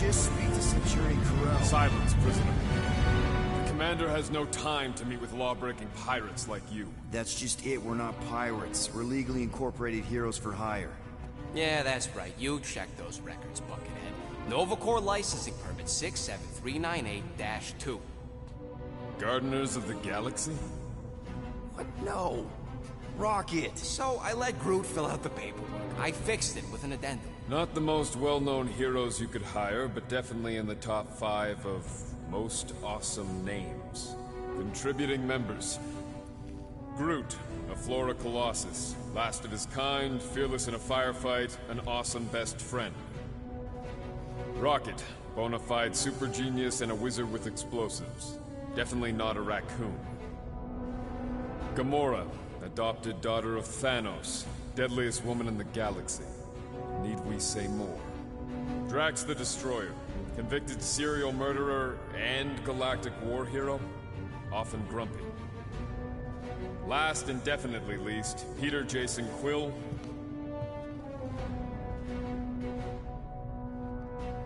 Just speak to Centurion Corell. Silence, prisoner. The commander has no time to meet with law-breaking pirates like you. That's just it. We're not pirates. We're legally incorporated heroes for hire. Yeah, that's right. You check those records, Buckethead. Novacore licensing permit 67398-2. Gardeners of the Galaxy? What? No. Rocket. So I let Groot fill out the paperwork. I fixed it with an addendum. Not the most well-known heroes you could hire, but definitely in the top 5 of most awesome names. Contributing members. Groot, a Flora Colossus. Last of his kind, fearless in a firefight, an awesome best friend. Rocket, Bona fide super genius and a wizard with explosives. Definitely not a raccoon. Gamora, adopted daughter of Thanos, deadliest woman in the galaxy. Need we say more? Drax the Destroyer, convicted serial murderer and galactic war hero, often grumpy. Last and definitely least, Peter Jason Quill.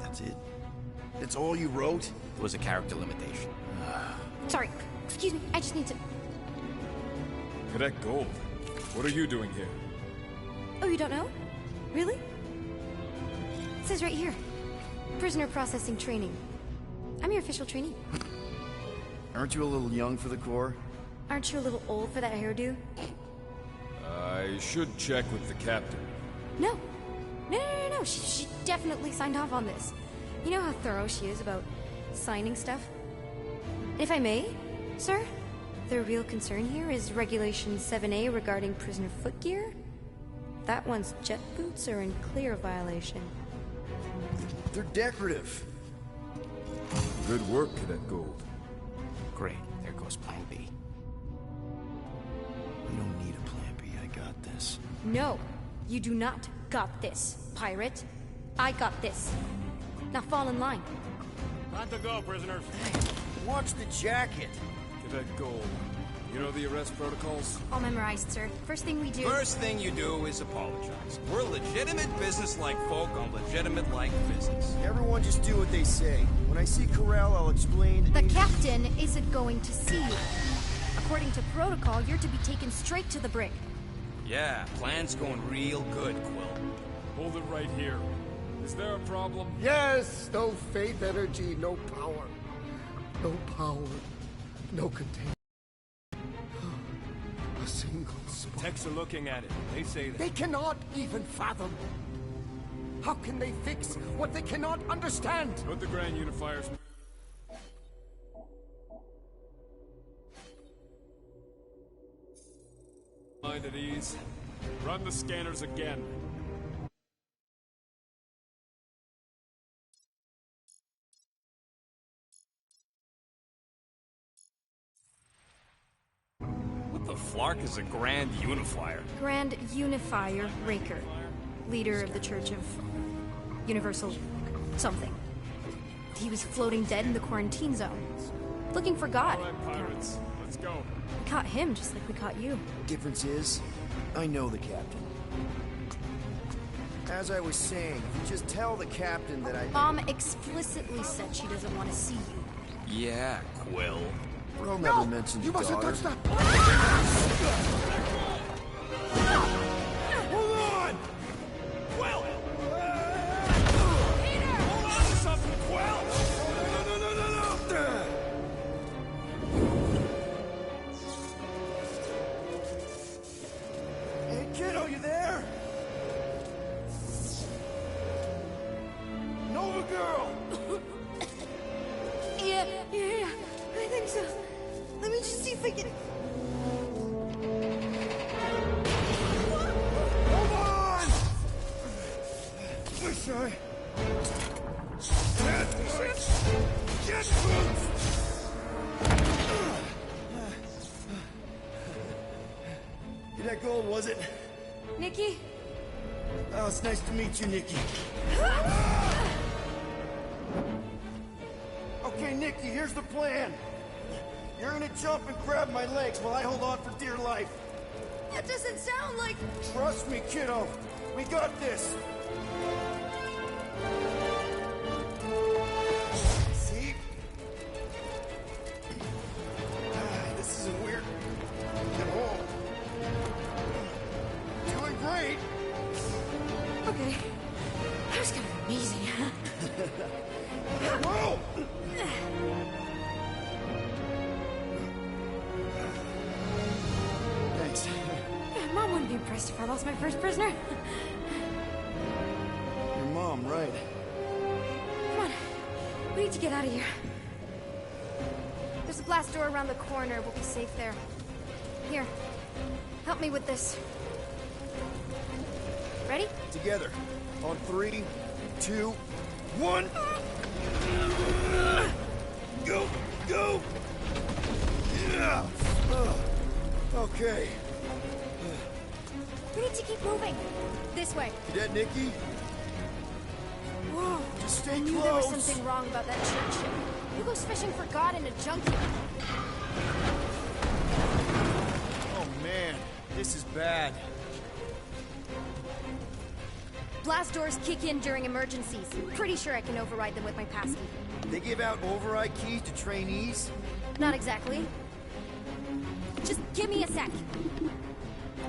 That's it? That's all you wrote? It was a character limitation. Sorry, excuse me, I just need to... Cadet Gold, what are you doing here? Oh, you don't know? Really? It says right here. Prisoner processing training. I'm your official trainee. Aren't you a little young for the Corps? Aren't you a little old for that hairdo? I should check with the captain. No. No. She definitely signed off on this. You know how thorough she is about signing stuff? And if I may, sir, the real concern here is Regulation 7A regarding prisoner footgear. That one's jet boots are in clear violation. They're decorative. Good work, Cadet Gold. Great. There goes Plan B. We don't need a Plan B. I got this. No, you do not got this, pirate. I got this. Now fall in line. Time to go, prisoners. Watch the jacket. Cadet Gold, you know the arrest protocols? All memorized, sir. First thing we do... First thing you do is apologize. We're legitimate business-like folk on legitimate-like business. Everyone just do what they say. When I see Corral, I'll explain... The captain isn't going to see you. According to protocol, you're to be taken straight to the brig. Yeah, plan's going real good, Quill. Hold it right here. Is there a problem? Yes! No faith energy, no power. No power, no containment. A single spark. Techs are looking at it. They say that. They cannot even fathom. How can they fix what they cannot understand? Put the Grand Unifiers... Mind at ease. Run the scanners again. What the flark is a Grand Unifier? Grand Unifier Raker, leader of the Church of Universal something. He was floating dead in the quarantine zone, looking for God. All right, pirates. Let's go. We caught him just like we caught you. Difference is, I know the captain. As I was saying, if you just tell the captain that I... Mom explicitly said she doesn't want to see you. Yeah, Quill. Bro never mentioned You mustn't daughter. touch that! Hold on! Quill! Peter! Hold on to something, Quill! No! Hey, kiddo, you there? Nova girl! Yeah, I think so. Let me just see if I can... Hold on! Wish I... Get boots! That gold, was it? Nikki? Oh, it's nice to meet you, Nikki. Okay, Nikki, here's the plan. You're gonna jump and grab my legs while I hold on for dear life. That doesn't sound like... Trust me, kiddo. We got this. See? This isn't weird at all. Doing great. Okay. That was kind of amazing. Whoa! Thanks. Mom wouldn't be impressed if I lost my first prisoner. Your mom, right? Come on. We need to get out of here. There's a blast door around the corner. We'll be safe there. Here. Help me with this. Ready? Together. On 3, 2, 1. Go! Go! Yeah! Okay. We need to keep moving. This way. Cadet Nikki? Whoa. Just stay I knew close. there was something wrong about that church ship. Who goes fishing for God in a junkyard? Oh man, this is bad. Blast doors kick in during emergencies. Pretty sure I can override them with my passkey. They give out override keys to trainees? Not exactly. Just give me a sec.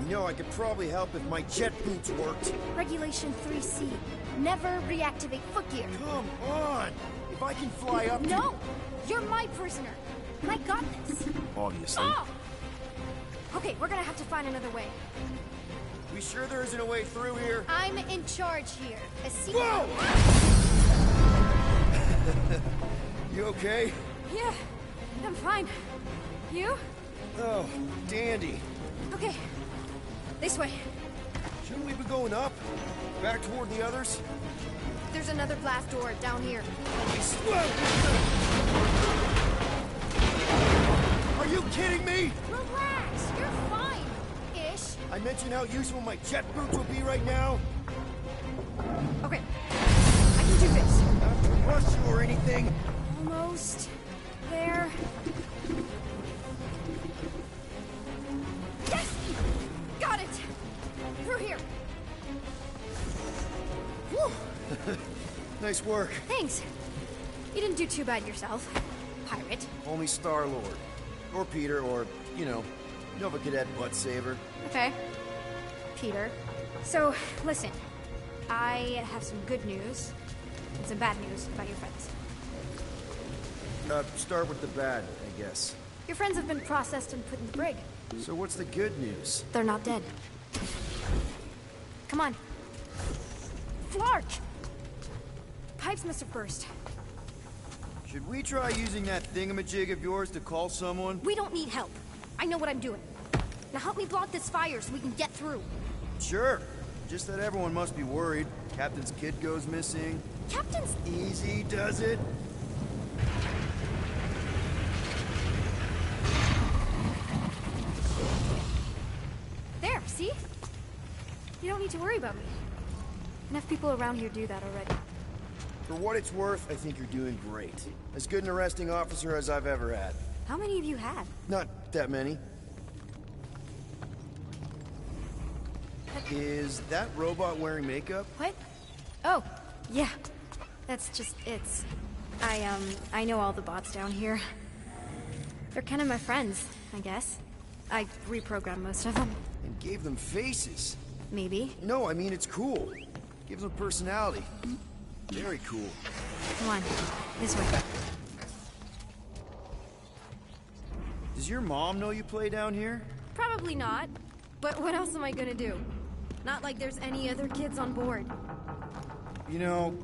You know, I could probably help if my jet boots worked. Regulation 3C. Never reactivate footgear. Come on! If I can fly up to... No! You're my prisoner. And I got this. Obviously. Oh! Okay, we're gonna have to find another way. We sure there isn't a way through here? I'm in charge here. A secret... Whoa! You okay? Yeah, I'm fine. You? Oh, dandy. Okay. This way. Shouldn't we be going up? Back toward the others? There's another blast door down here. Are you kidding me? Relax, you're fine-ish. I mentioned how useful my jet boots will be right now. Okay, I can do this. Not to rush you or anything. Almost there. Yes! Got it! Through here. Whew. Nice work. Thanks. You didn't do too bad yourself, pirate. Only Star-Lord. Or Peter, or, you know, Nova Cadet Butt Saver. Okay. Peter. So, listen. I have some good news and some bad news about your friends. Start with the bad, I guess. Your friends have been processed and put in the brig. So what's the good news? They're not dead. Come on. Flark! Pipes must have burst. Should we try using that thingamajig of yours to call someone? We don't need help. I know what I'm doing. Now help me block this fire so we can get through. Sure. Just that everyone must be worried. Captain's kid goes missing. Captain's... Easy does it. There, see? You don't need to worry about me. Enough people around here do that already. For what it's worth, I think you're doing great. As good an arresting officer as I've ever had. How many have you had? Not that many. Is that robot wearing makeup? What? Oh, yeah. That's just it's. I know all the bots down here. They're kind of my friends, I guess. I reprogrammed most of them. And gave them faces. Maybe. No, I mean it's cool. Gives them personality. Very cool. Come on, this way. Does your mom know you play down here? Probably not. But what else am I gonna do? Not like there's any other kids on board. You know,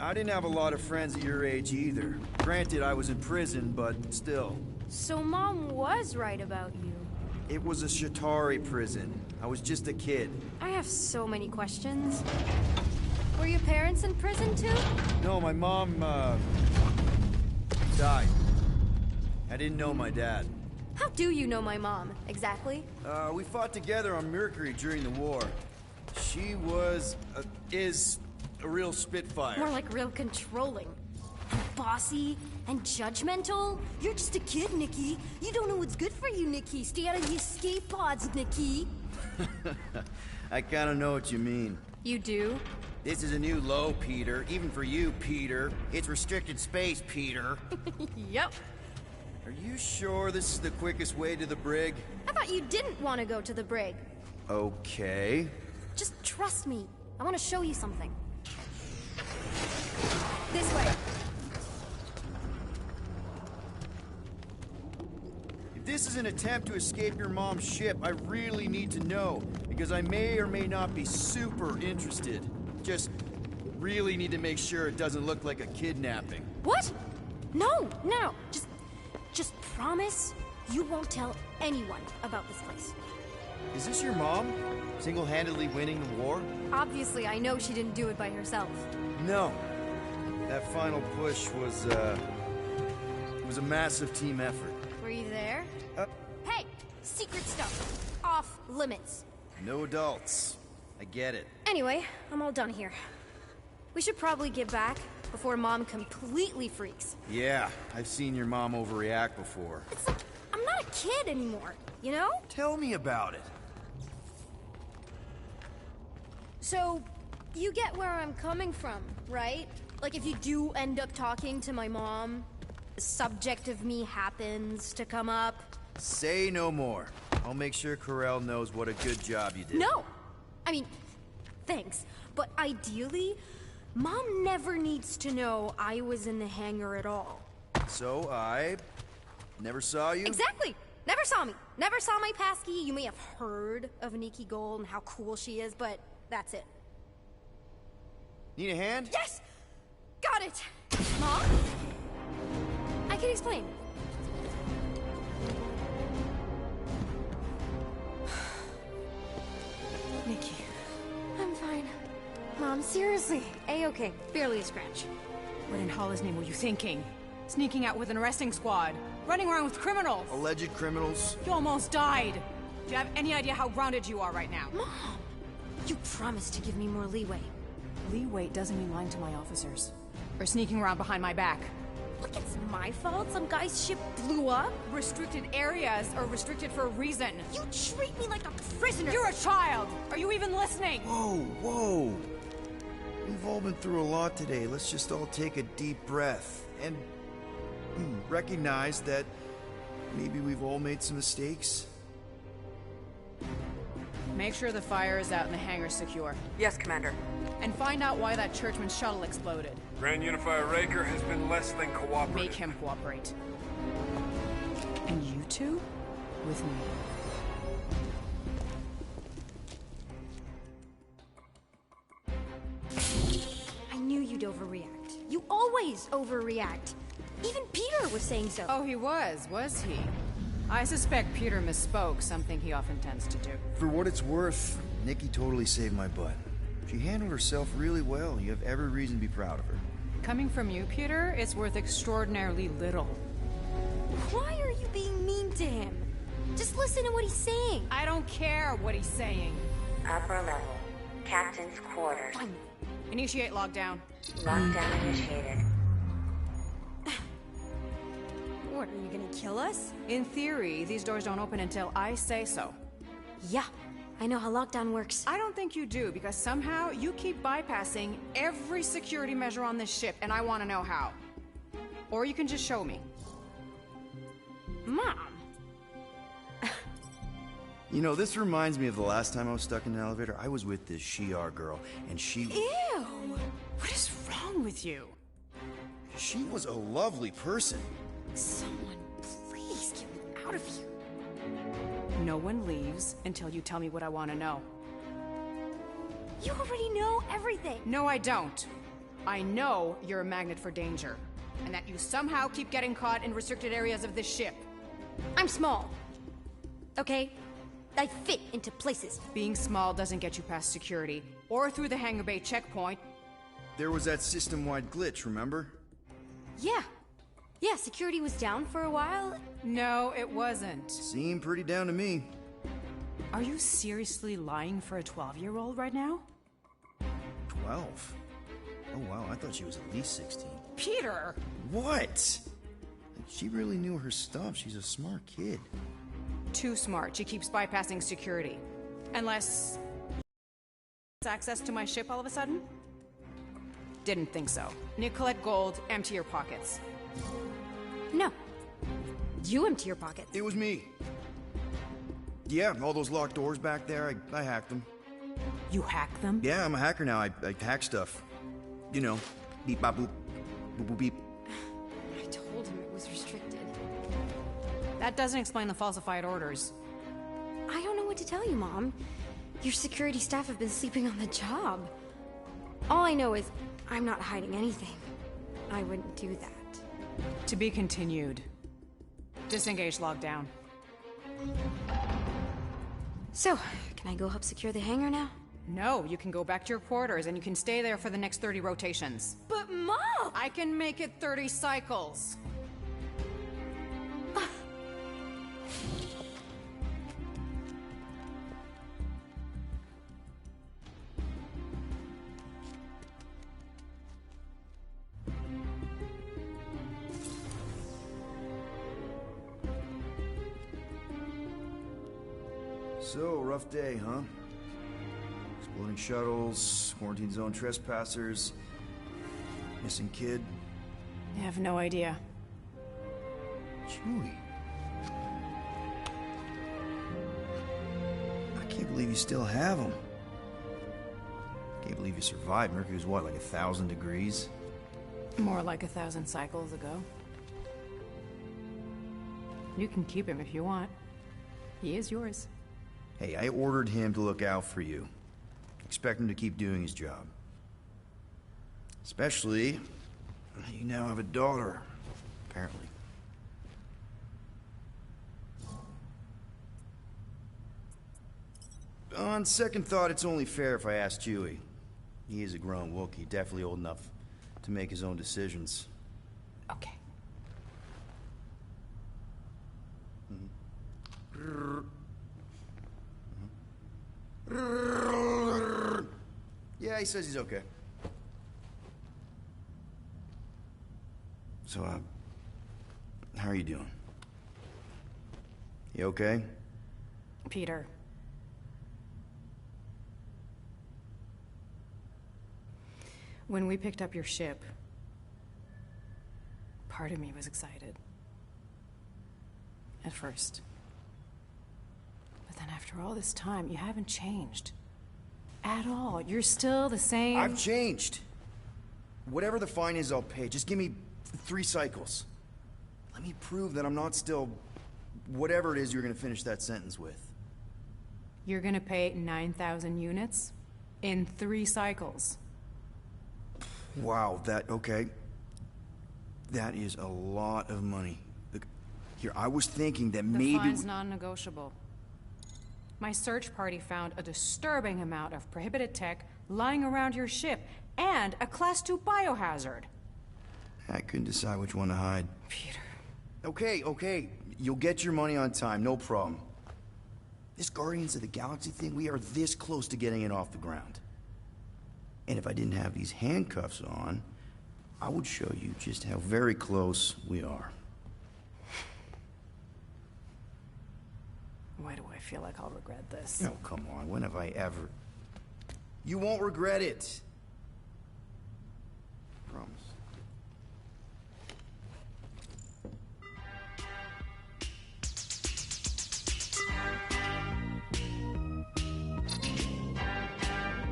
I didn't have a lot of friends at your age either. Granted, I was in prison, but still. So Mom was right about you. It was a Shatari prison. I was just a kid. I have so many questions. Were your parents in prison too? No, my mom, died. I didn't know my dad. How do you know my mom, exactly? We fought together on Mercury during the war. She was, is a real spitfire. More like real controlling. And bossy and judgmental. You're just a kid, Nikki. You don't know what's good for you, Nikki. Stay out of the escape pods, Nikki. I kinda know what you mean. You do? This is a new low, Peter. Even for you, Peter. It's restricted space, Peter. Yep. Are you sure this is the quickest way to the brig? I thought you didn't want to go to the brig. Okay. Just trust me. I want to show you something. This way. If this is an attempt to escape your mom's ship, I really need to know, because I may or may not be super interested. Just really need to make sure it doesn't look like a kidnapping. What? No, no. Just promise you won't tell anyone about this place. Is this your mom? Single-handedly winning the war? Obviously, I know she didn't do it by herself. No. That final push was was a massive team effort. Were you there? Hey! Secret stuff. Off limits. No adults. I get it. Anyway, I'm all done here. We should probably get back before Mom completely freaks. Yeah, I've seen your mom overreact before. It's like, I'm not a kid anymore, you know? Tell me about it. So, you get where I'm coming from, right? Like, if you do end up talking to my mom, the subject of me happens to come up. Say no more. I'll make sure Corell knows what a good job you did. No! I mean, thanks. But ideally, Mom never needs to know I was in the hangar at all. So I never saw you? Exactly! Never saw me. Never saw my passkey. You may have heard of Nikki Gold and how cool she is, but that's it. Need a hand? Yes! Got it! Mom? I can explain. Nikki. I'm fine. Mom, seriously. A-okay. Barely a scratch. What in Hollis' name were you thinking? Sneaking out with an arresting squad? Running around with criminals? Alleged criminals? You almost died! Do you have any idea how grounded you are right now? Mom! You promised to give me more leeway. Leeway doesn't mean lying to my officers. Or sneaking around behind my back. Look, it's my fault some guy's ship blew up. Restricted areas are restricted for a reason. You treat me like a prisoner! You're a child! Are you even listening? Whoa, whoa. We've all been through a lot today. Let's just all take a deep breath and recognize that maybe we've all made some mistakes. Make sure the fire is out and the hangar's secure. Yes, Commander. And find out why that churchman's shuttle exploded. Grand Unifier Raker has been less than cooperative. Make him cooperate. And you two? With me. I knew you'd overreact. You always overreact. Even Peter was saying so. Oh, he was he? I suspect Peter misspoke, something he often tends to do. For what it's worth, Nikki totally saved my butt. She handled herself really well. You have every reason to be proud of her. Coming from you, Peter, it's worth extraordinarily little. Why are you being mean to him? Just listen to what he's saying. I don't care what he's saying. Upper level. Captain's quarters. Initiate lockdown. Lockdown initiated. What, are you gonna kill us? In theory, these doors don't open until I say so. Yeah, I know how lockdown works. I don't think you do, because somehow you keep bypassing every security measure on this ship, and I want to know how. Or you can just show me. Mom! You know, this reminds me of the last time I was stuck in an elevator. I was with this Shi'ar girl, and she... Ew! What is wrong with you? She was a lovely person. Someone, please get me out of here. No one leaves until you tell me what I want to know. You already know everything. No, I don't. I know you're a magnet for danger, and that you somehow keep getting caught in restricted areas of this ship. I'm small. Okay? I fit into places. Being small doesn't get you past security, or through the hangar bay checkpoint. There was that system-wide glitch, remember? Yeah. Yeah, security was down for a while. No, it wasn't. Seemed pretty down to me. Are you seriously lying for a 12-year-old right now? 12? Oh wow, I thought she was at least 16. Peter! What? She really knew her stuff. She's a smart kid. Too smart. She keeps bypassing security. Unless... access to my ship all of a sudden? Didn't think so. Nicolette Gold, empty your pockets. No. You empty your pockets. It was me. Yeah, all those locked doors back there, I hacked them. You hack them? Yeah, I'm a hacker now. I hack stuff. You know, beep bop boop, boop boop beep. I told him it was restricted. That doesn't explain the falsified orders. I don't know what to tell you, Mom. Your security staff have been sleeping on the job. All I know is I'm not hiding anything. I wouldn't do that. To be continued. Disengage lockdown. So, can I go help secure the hangar now? No, you can go back to your quarters and you can stay there for the next 30 rotations. But Mom! I can make it 30 cycles. So, rough day, huh? Exploding shuttles, quarantine zone trespassers, missing kid. I have no idea. Chewie. I can't believe you still have him. Can't believe you survived. Mercury was what, like 1,000 degrees? More like 1,000 cycles ago. You can keep him if you want. He is yours. Hey, I ordered him to look out for you. Expect him to keep doing his job. Especially, you now have a daughter, apparently. On second thought, it's only fair if I ask Chewie. He is a grown Wookiee, definitely old enough to make his own decisions. Okay. Yeah, he says he's okay. So, how are you doing? You okay? Peter. When we picked up your ship, part of me was excited. At first. But then after all this time, you haven't changed. At all. You're still the same. I've changed. Whatever the fine is, I'll pay. Just give me 3 cycles. Let me prove that I'm not still... whatever it is you're gonna finish that sentence with. You're gonna pay 9,000 units in 3 cycles. Wow, okay. That is a lot of money. Look, here, I was thinking that maybe... The fine's non-negotiable. My search party found a disturbing amount of prohibited tech lying around your ship, and a Class 2 biohazard. I couldn't decide which one to hide. Peter. Okay. You'll get your money on time, no problem. This Guardians of the Galaxy thing, we are this close to getting it off the ground. And if I didn't have these handcuffs on, I would show you just how very close we are. Why do I feel like I'll regret this? Oh, come on. When have I ever... You won't regret it. Promise.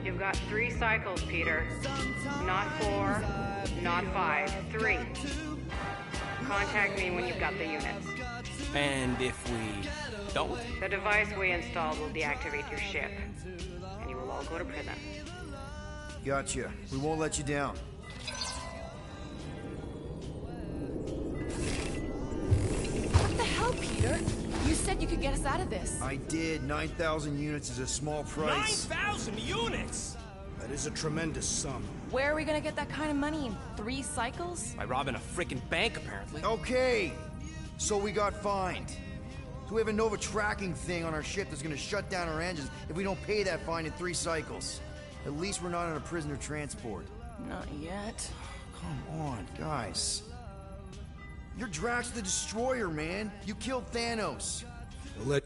You've got 3 cycles, Peter. Not 4, not 5, 3. Contact me when you've got the units. And if we don't? The device we installed will deactivate your ship, and you will all go to prison. Gotcha. We won't let you down. What the hell, Peter? You said you could get us out of this. I did. 9,000 units is a small price. 9,000 units?! That is a tremendous sum. Where are we gonna get that kind of money in 3 cycles? By robbing a freaking bank, apparently. Okay, so we got fined. So we have a Nova tracking thing on our ship that's gonna shut down our engines if we don't pay that fine in 3 cycles. At least we're not on a prisoner transport. Not yet. Come on, guys. You're Drax the Destroyer, man. You killed Thanos. Let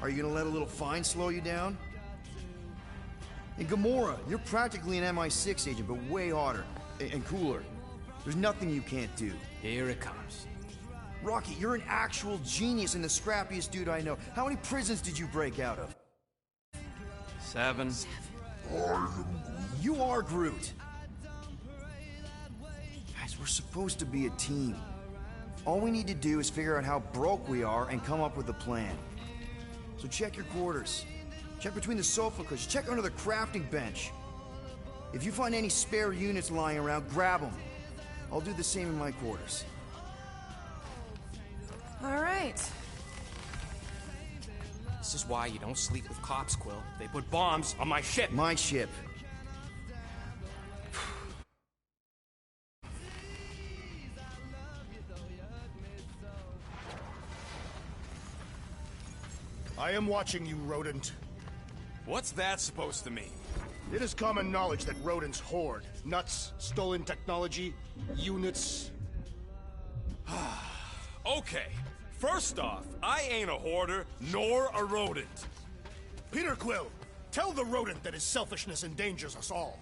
Are you gonna let a little fine slow you down? And Gamora, you're practically an MI6 agent, but way hotter and cooler. There's nothing you can't do. Here it comes. Rocky, you're an actual genius and the scrappiest dude I know. How many prisons did you break out of? 7. You are Groot. Guys, we're supposed to be a team. All we need to do is figure out how broke we are and come up with a plan. So check your quarters. Check between the sofa cushions. Check under the crafting bench. If you find any spare units lying around, grab them. I'll do the same in my quarters. All right. This is why you don't sleep with cops, Quill. They put bombs on my ship. My ship. I am watching you, rodent. What's that supposed to mean? It is common knowledge that rodents hoard nuts, stolen technology, units. Okay, first off, I ain't a hoarder nor a rodent. Peter Quill, tell the rodent that his selfishness endangers us all.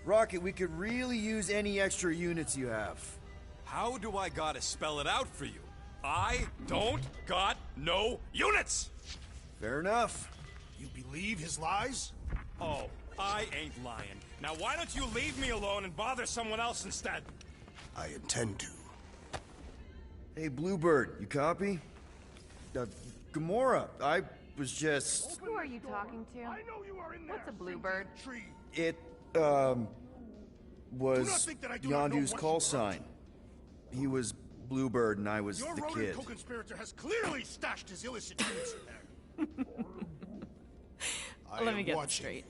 Rocket, we could really use any extra units you have. How do I gotta spell it out for you? I don't got no units! Fair enough. You believe his lies? Oh, I ain't lying. Now why don't you leave me alone and bother someone else instead? I intend to. Hey, Bluebird, you copy? Gamora, I was just... Who are you talking to? I know you are in there. What's a bluebird? It, was Yondu's call sign. He was Bluebird and I was Your the rodent kid. co-conspirator has clearly stashed his illicit units in there. Let me get this straight.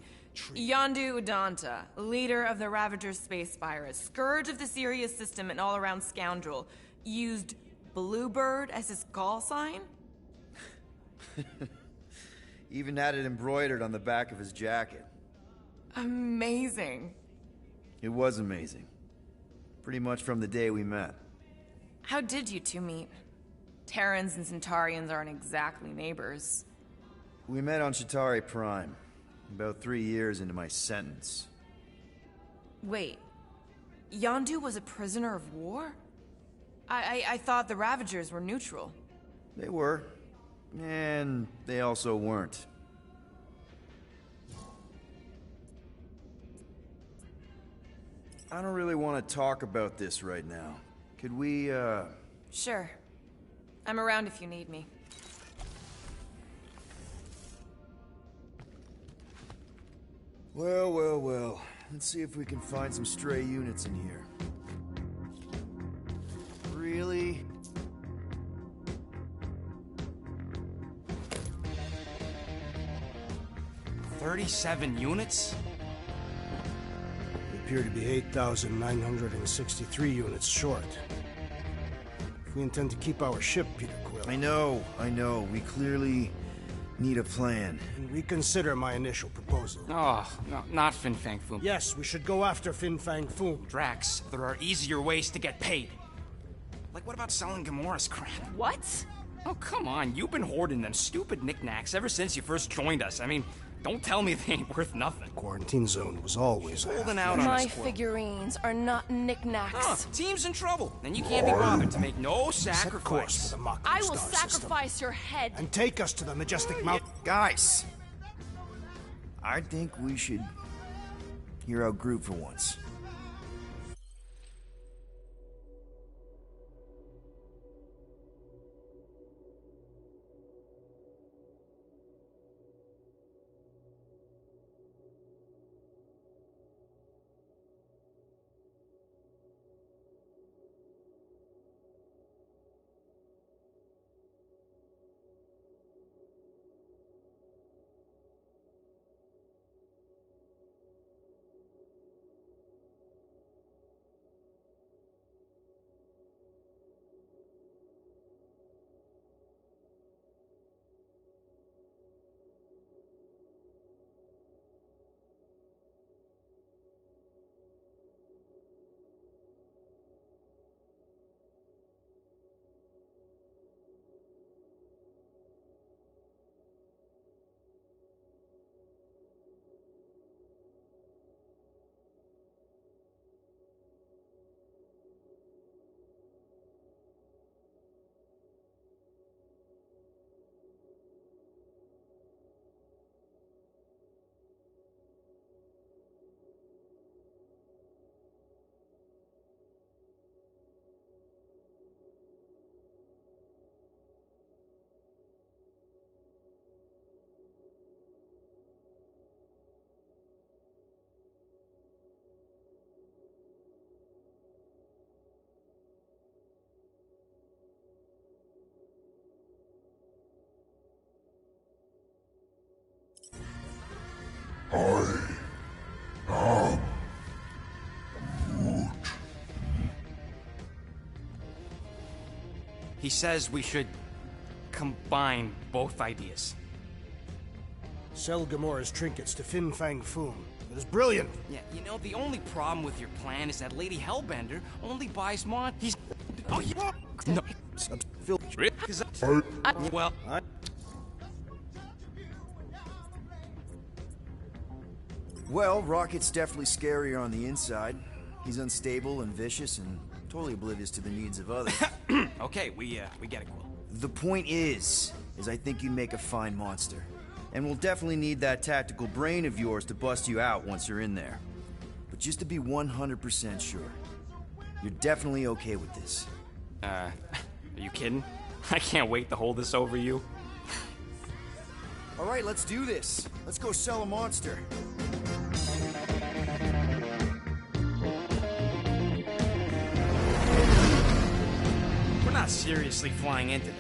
Yondu Udanta, leader of the Ravager space virus, scourge of the Sirius system and all-around scoundrel, used Bluebird as his call sign? Even had it embroidered on the back of his jacket. Amazing. It was amazing. Pretty much from the day we met. How did you two meet? Terrans and Centaurians aren't exactly neighbors. We met on Chitauri Prime, about 3 years into my sentence. Wait, Yondu was a prisoner of war? I thought the Ravagers were neutral. They were, and they also weren't. I don't really want to talk about this right now. Could we, Sure. I'm around if you need me. Well. Let's see if we can find some stray units in here. Really? $37 units? We appear to be 8,963 units short. If we intend to keep our ship, Peter Quill... I know. We clearly need a plan. And reconsider my initial proposal. Oh, no, not Fin Fang Foom. Yes, we should go after Fin Fang Foom. Drax, there are easier ways to get paid. Like, what about selling Gamora's crap? What? Oh, come on. You've been hoarding them stupid knickknacks ever since you first joined us. I mean, don't tell me they ain't worth nothing. Quarantine zone was always holding out on My us, Quill. figurines are not knickknacks. Team's in trouble, and you can't be bothered to make no sacrifice. For the Mako I will Star sacrifice your head. system. And take us to the majestic mount... Guys! I think we should hear out Groot for once. He says we should combine both ideas. Sell Gamora's trinkets to Fin Fang Foom. It is brilliant. Yeah, you know, the only problem with your plan is that Lady Hellbender only buys He's... Oh, yeah. No. Well... Well, Rocket's definitely scarier on the inside. He's unstable and vicious and totally oblivious to the needs of others. Okay, we get it, Quill. The point is I think you'd make a fine monster. And we'll definitely need that tactical brain of yours to bust you out once you're in there. But just to be 100% sure, you're definitely okay with this. Are you kidding? I can't wait to hold this over you. All right, let's do this. Let's go sell a monster. We're not seriously flying into that.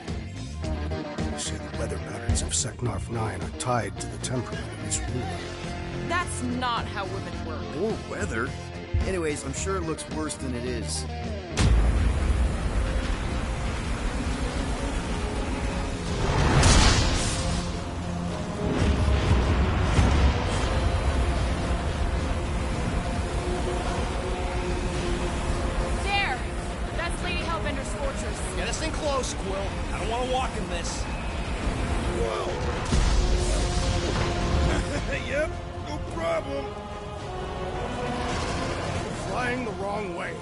You say the weather patterns of Seknarf 9 are tied to the temperament of this ruler. That's not how women work. Or weather. Anyways, I'm sure it looks worse than it is. There! That's Lady Hellbender's fortress. Get us in close, Quill. I don't want to walk in this. Whoa! Yep, no problem. We're flying the wrong way.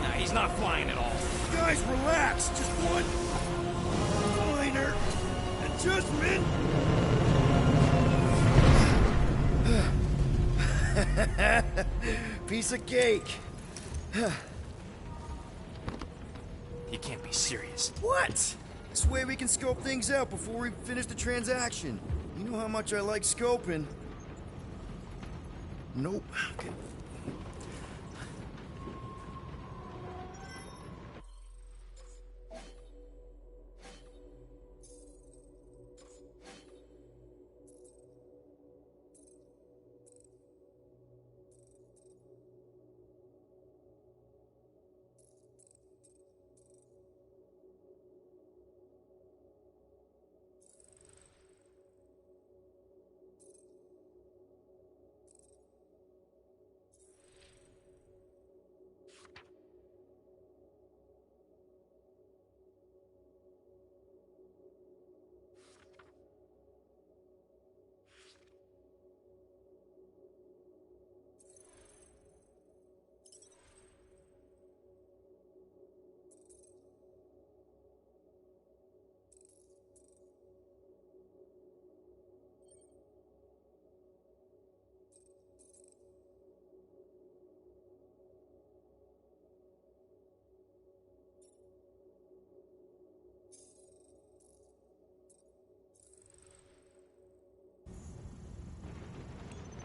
Nah, he's not flying at all. Guys, relax. Just one minor adjustment. Piece of cake. You can't be serious. What? This way we can scope things out before we finish the transaction. You know how much I like scoping. Nope. Okay.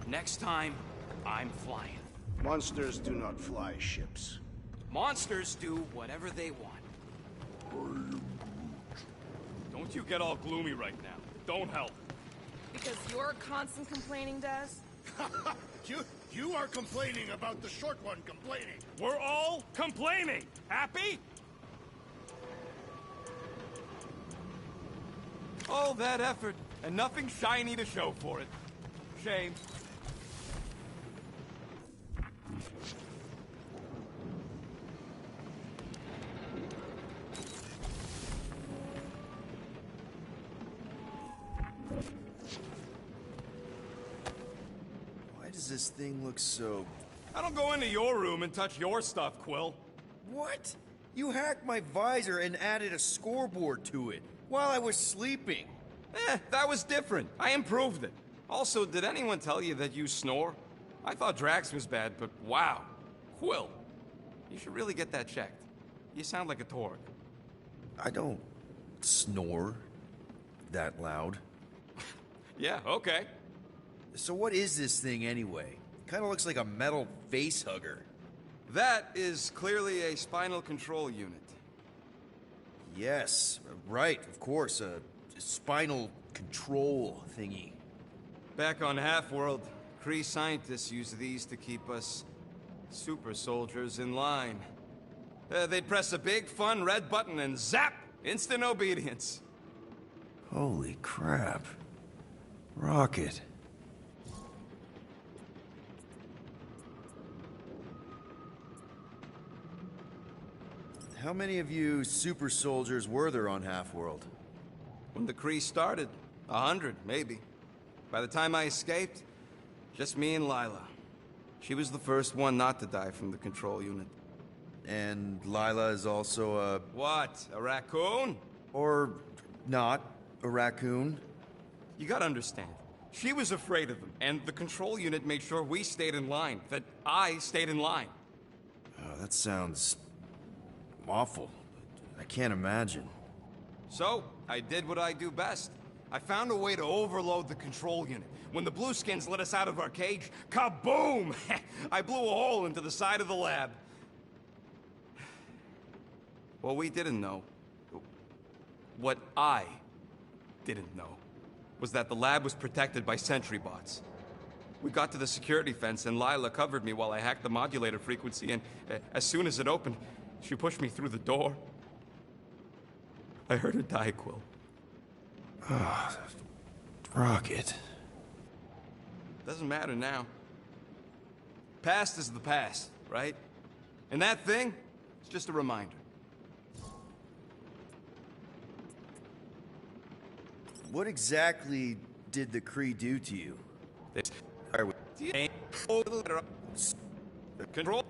Next time, I'm flying. Monsters do not fly ships. Monsters do whatever they want. Don't you get all gloomy right now. Don't help. Because you're constant complaining, Des? You are complaining about the short one complaining. We're all complaining. Happy? All that effort, and nothing shiny to show for it. Shame. Why does this thing look so... I don't go into your room and touch your stuff, Quill. What? You hacked my visor and added a scoreboard to it while I was sleeping. That was different. I improved it. Also, did anyone tell you that you snore? I thought Drax was bad, but wow. Quill, you should really get that checked. You sound like a Torg. I don't snore that loud. Yeah, okay. So what is this thing anyway? Kinda looks like a metal face hugger. That is clearly a spinal control unit. Yes, right, of course, a spinal control thingy. Back on Half-World, Kree scientists use these to keep us super soldiers in line. They'd press a big, fun red button and zap! Instant obedience. Holy crap. Rocket. How many of you super soldiers were there on Half-World? When the Kree started, 100, maybe. By the time I escaped, just me and Lila. She was the first one not to die from the control unit. And Lila is also a... What? A raccoon? Or not a raccoon? You gotta understand. She was afraid of them, and the control unit made sure we stayed in line. That I stayed in line. Oh, that sounds... awful. I can't imagine. So, I did what I do best. I found a way to overload the control unit. When the Blueskins let us out of our cage, kaboom! I blew a hole into the side of the lab. What we didn't know, what I didn't know, was that the lab was protected by sentry bots. We got to the security fence and Lila covered me while I hacked the modulator frequency, and as soon as it opened, she pushed me through the door. I heard her die, Quill. Oh, Rocket. Doesn't matter now. Past is the past, right? And that thing, it's just a reminder. What exactly did the Kree do to you? Control.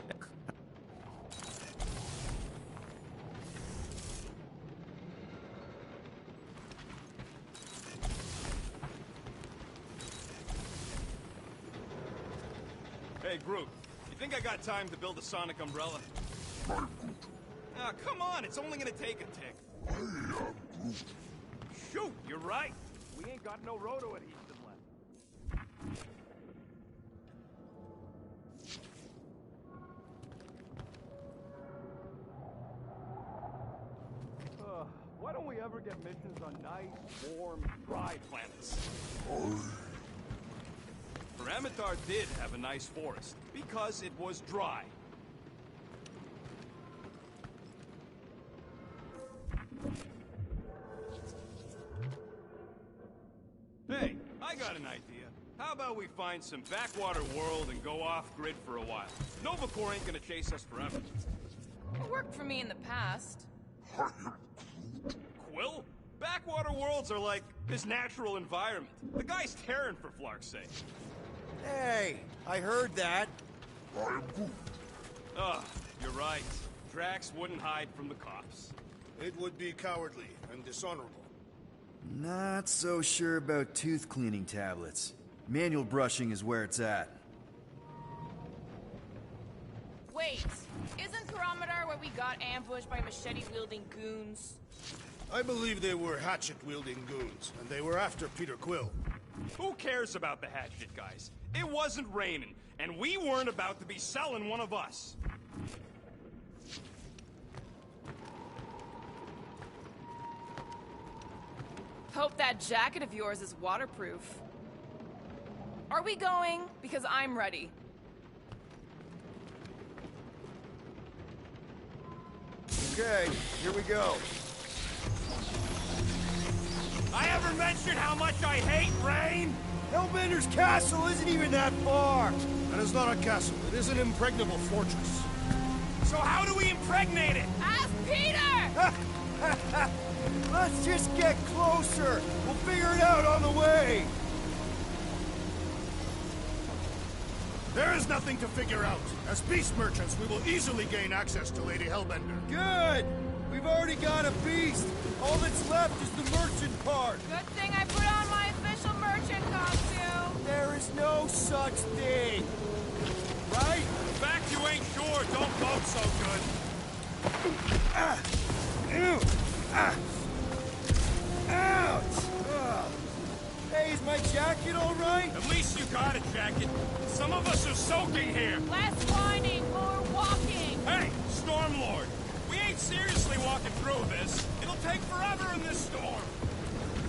Hey, Groot. You think I got time to build a sonic umbrella? Ah, come on. It's only gonna take a tick. Shoot, you're right. We ain't got no roto adhesive left. Why don't we ever get missions on nice, warm, dry planets? Paramitar did have a nice forest, because it was dry. Hey, I got an idea. How about we find some backwater world and go off-grid for a while? Nova Corps ain't gonna chase us forever. It worked for me in the past. Quill? Backwater worlds are like his natural environment. The guy's tearing for Flark's sake. Hey, I heard that. Ugh, you're right. Drax wouldn't hide from the cops. It would be cowardly and dishonorable. Not so sure about tooth cleaning tablets. Manual brushing is where it's at. Wait, isn't Parameter where we got ambushed by machete-wielding goons? I believe they were hatchet-wielding goons, and they were after Peter Quill. Who cares about the hatchet guys? It wasn't raining, and we weren't about to be selling one of us. Hope that jacket of yours is waterproof. Are we going? Because I'm ready. Okay, here we go. I ever mentioned how much I hate rain? Hellbender's castle isn't even that far. That is not a castle. It is an impregnable fortress. So how do we impregnate it? Ask Peter! Let's just get closer. We'll figure it out on the way. There is nothing to figure out. As beast merchants, we will easily gain access to Lady Hellbender. Good! We've already got a beast. All that's left is the merchant part. Good thing I put on my official merchant costume. There is no such thing. Right? In fact, you ain't sure. Don't vote so good. Ouch! Hey, is my jacket all right? At least you got a jacket. Some of us are soaking here. Less whining, more walking. Hey, Stormlord. We ain't seriously walking through this. It'll take forever in this storm.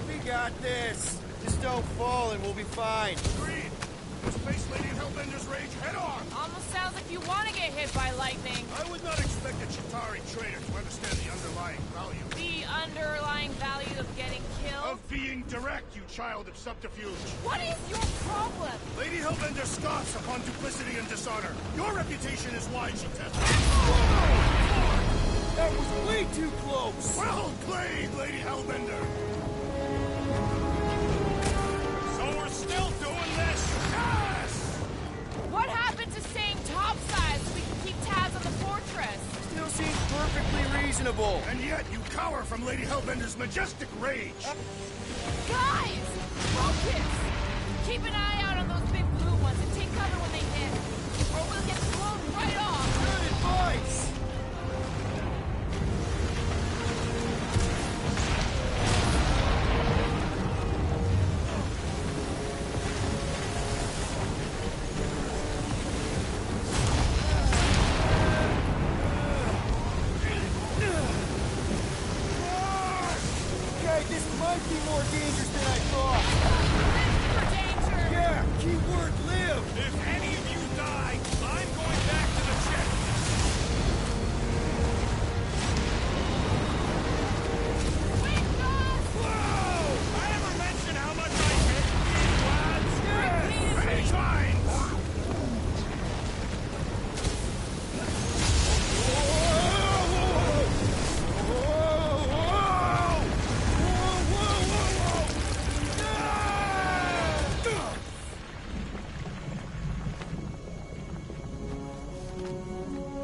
We got this. Just don't fall and we'll be fine. Agreed. Face Lady Hellbender's rage head on! Almost sounds like you want to get hit by lightning. I would not expect a Chitauri traitor to understand the underlying value. The underlying value of getting killed? Of being direct, you child of subterfuge. What is your problem? Lady Hellbender scoffs upon duplicity and dishonor. Your reputation is why she tests. That was way too close! Well played, Lady Hellbender! So we're still doing this? Yes! What happened to staying topside so we can keep tabs on the fortress? Still seems perfectly reasonable. And yet you cower from Lady Hellbender's majestic rage. Guys! Focus! Keep an eye out on those big blue ones and take cover when they hit. Or we'll get blown right off. Good advice! This might be more dangerous than I thought. For danger! Yeah, keyword live! If any of you die, I'm going back to the ship. Quick, guys! Whoa! I ever mention how much I hate these lads? Yes! Many times!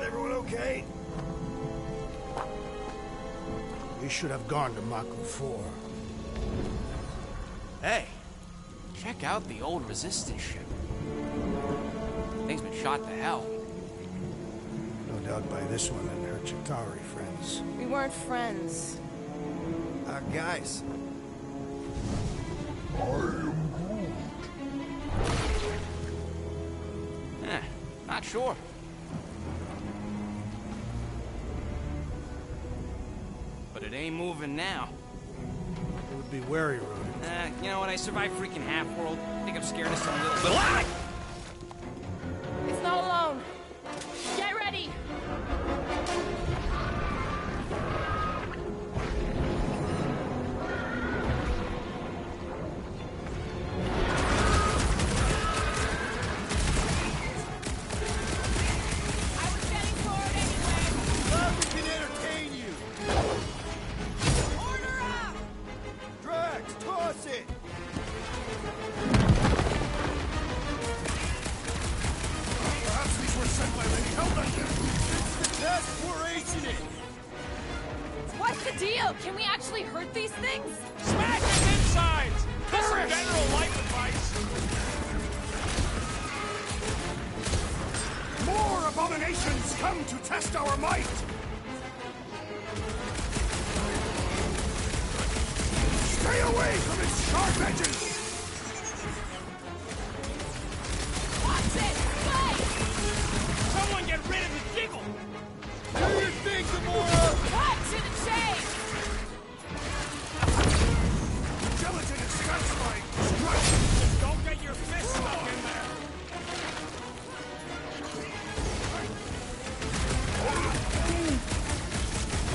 Everyone okay? We should have gone to Mako 4. Hey, check out the old resistance ship. Thing's been shot to hell. No doubt by this one and her Chitauri friends. We weren't friends. Guys. Not sure. But it ain't moving now. It would be wary, Rodent. You know what? I survived freaking Half-World. I think I'm scared of some little... Ah! It's not alone. Get ready! I was getting forward anyway. Glad we can entertain you. Order up! Drax, toss it! Perhaps these were sent by Lady Hellbender. That's we're acing it! What's the deal? Can we actually hurt these things? Smash his insides! This is general life advice. More abominations come to test our might! Stay away from its sharp edges! Watch it! Play! Someone get rid of the jiggle! Do your thing, Gamora! Cut to the chase! Gelatin is satisfying! Strike! Just don't get your fist stuck in there.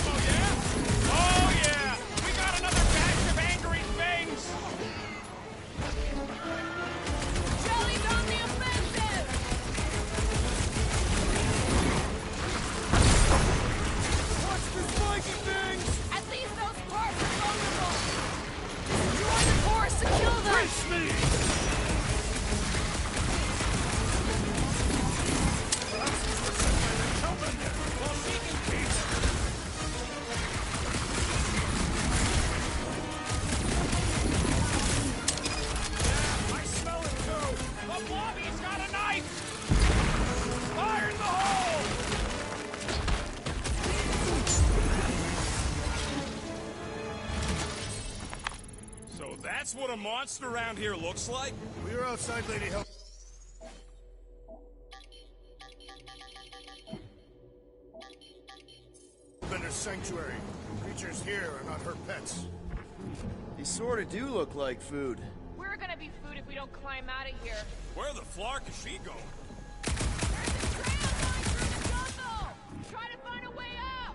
Oh yeah? Oh yeah! We got another batch of angry things! Jelly's on the offensive! Watch the spiky things! At least those parts are vulnerable! Join the force to kill them! Face me! Perhaps these were sent by Lady Hellbender. Well, she can keep it. Yeah, I smell it too. The Blobby's got a knife! Fire in the hole! So that's what a monster around here looks like? We are outside Lady Hellbender's sanctuary. Creatures here are not her pets. They sort of do look like food. We're gonna be food if we don't don't climb out of here. Where the flark is she going? There's a trail going through the jungle! Try to find a way up!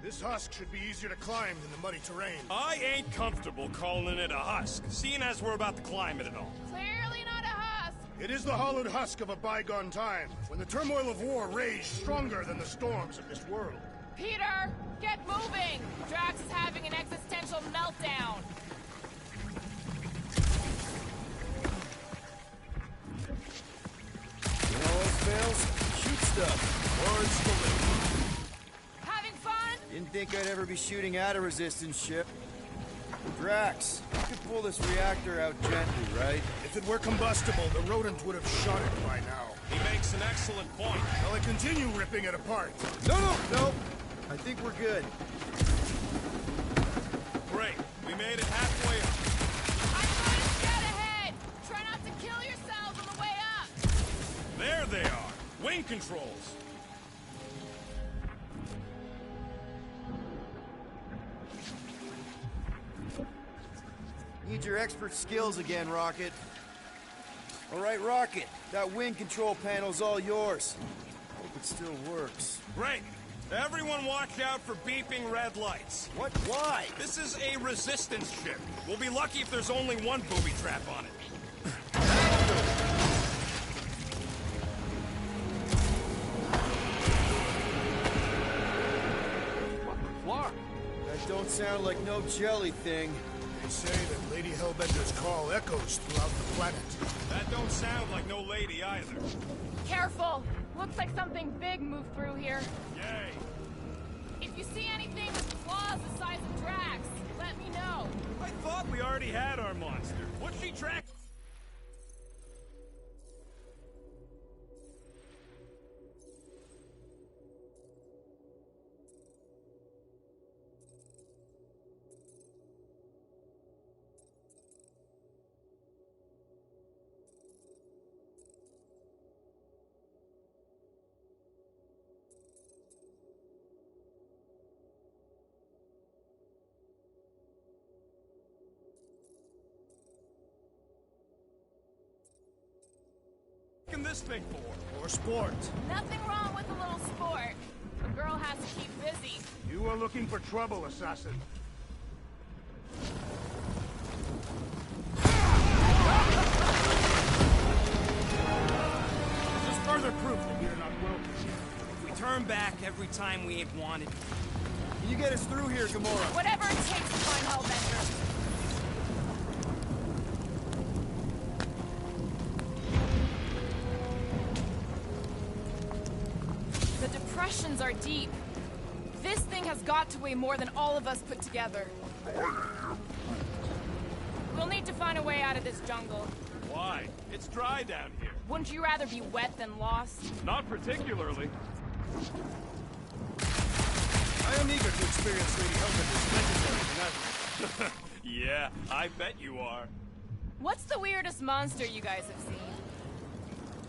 This husk should be easier to climb than the muddy terrain. I ain't comfortable calling it a husk, seeing as we're about to climb it and all. Clearly not a husk! It is the hollowed husk of a bygone time, when the turmoil of war raged stronger than the storms of this world. Peter, get moving! Drax is having an existential meltdown. When all else fails, shoot stuff. Words to live. Having fun? Didn't think I'd ever be shooting at a resistance ship. Drax, you could pull this reactor out gently, right? If it were combustible, the rodent would have shot it by now. He makes an excellent point. Shall I continue ripping it apart? No. I think we're good. Great. We made it halfway up. I'm going straight ahead! Try not to kill yourselves on the way up! There they are. Wing controls. Need your expert skills again, Rocket. All right, Rocket. That wing control panel's all yours. Hope it still works. Great. Everyone watch out for beeping red lights. What? Why? This is a resistance ship. We'll be lucky if there's only one booby trap on it. Flark. That don't sound like no jelly thing. They say that Lady Hellbender's call echoes throughout the planet. That don't sound like no lady either. Careful! Looks like something big moved through here. Yay. If you see anything with claws the size of Drax, let me know. I thought we already had our monster. What's she track? This thing for sport. Nothing wrong with a little sport. A girl has to keep busy. You are looking for trouble, assassin. Just further proof that we are not welcome. If we turn back every time we ain't wanted. Can you get us through here, Gamora? Whatever it takes to find Hellbender. The depressions are deep. This thing has got to weigh more than all of us put together. We'll need to find a way out of this jungle. Why? It's dry down here. Wouldn't you rather be wet than lost? Not particularly. I am eager to experience Lady Hellbender's legendary benevolence. Yeah, I bet you are. What's the weirdest monster you guys have seen?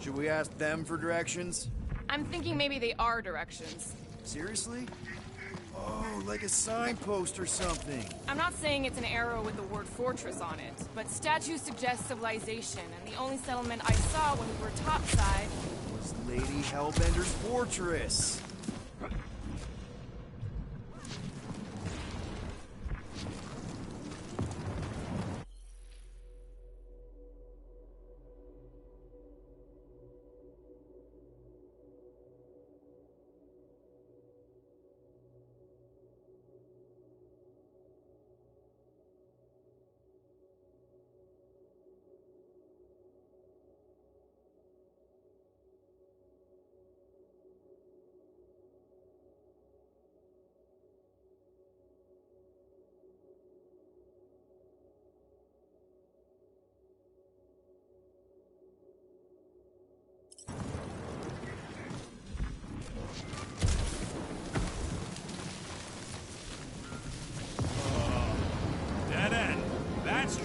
Should we ask them for directions? I'm thinking maybe they are directions. Seriously? Oh, like a signpost or something. I'm not saying it's an arrow with the word fortress on it, but statues suggest civilization, and the only settlement I saw when we were topside was Lady Hellbender's fortress.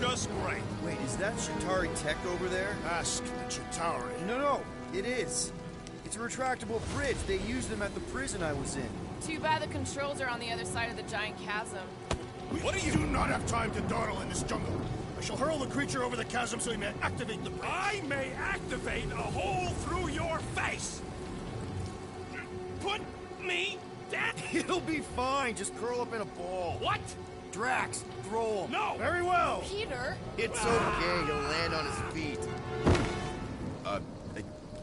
Just great. Wait, is that Chitauri tech over there? Ask the Chitauri. No, it is. It's a retractable bridge. They used them at the prison I was in. Too bad the controls are on the other side of the giant chasm. What are you... do not have time to dawdle in this jungle. I shall hurl the creature over the chasm so he may activate the bridge. I may activate a hole through your face! Put me down! It'll be fine. Just curl up in a ball. What? Drax, throw him. No! Very well. Peter? It's okay. He'll land on his feet. I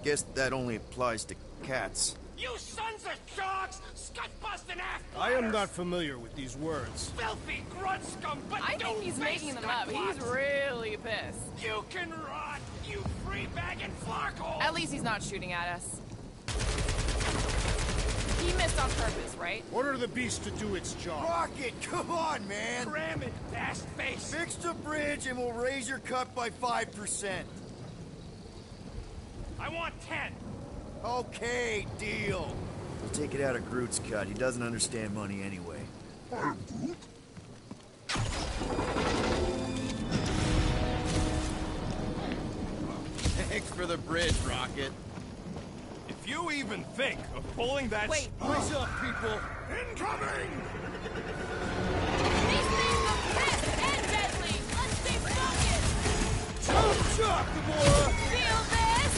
guess that only applies to cats. You sons of dogs! Scut-busting ass! I am not familiar with these words. Filthy grunt scum, but I think he's making them up. He's really pissed. You can rot, you free-bagging flarkhole! At least he's not shooting at us. He missed on purpose, right? Order the beast to do its job. Rocket, come on, man! Ram it, ass face! Fix the bridge and we'll raise your cut by 5%. I want 10. Okay, deal. We'll take it out of Groot's cut. He doesn't understand money anyway. Thanks for the bridge, Rocket. If you even think of pulling that... Wait. Brace up, people. Incoming! These things are fast and deadly! Let's stay focused! Chop, chop, Gamora! Feel this?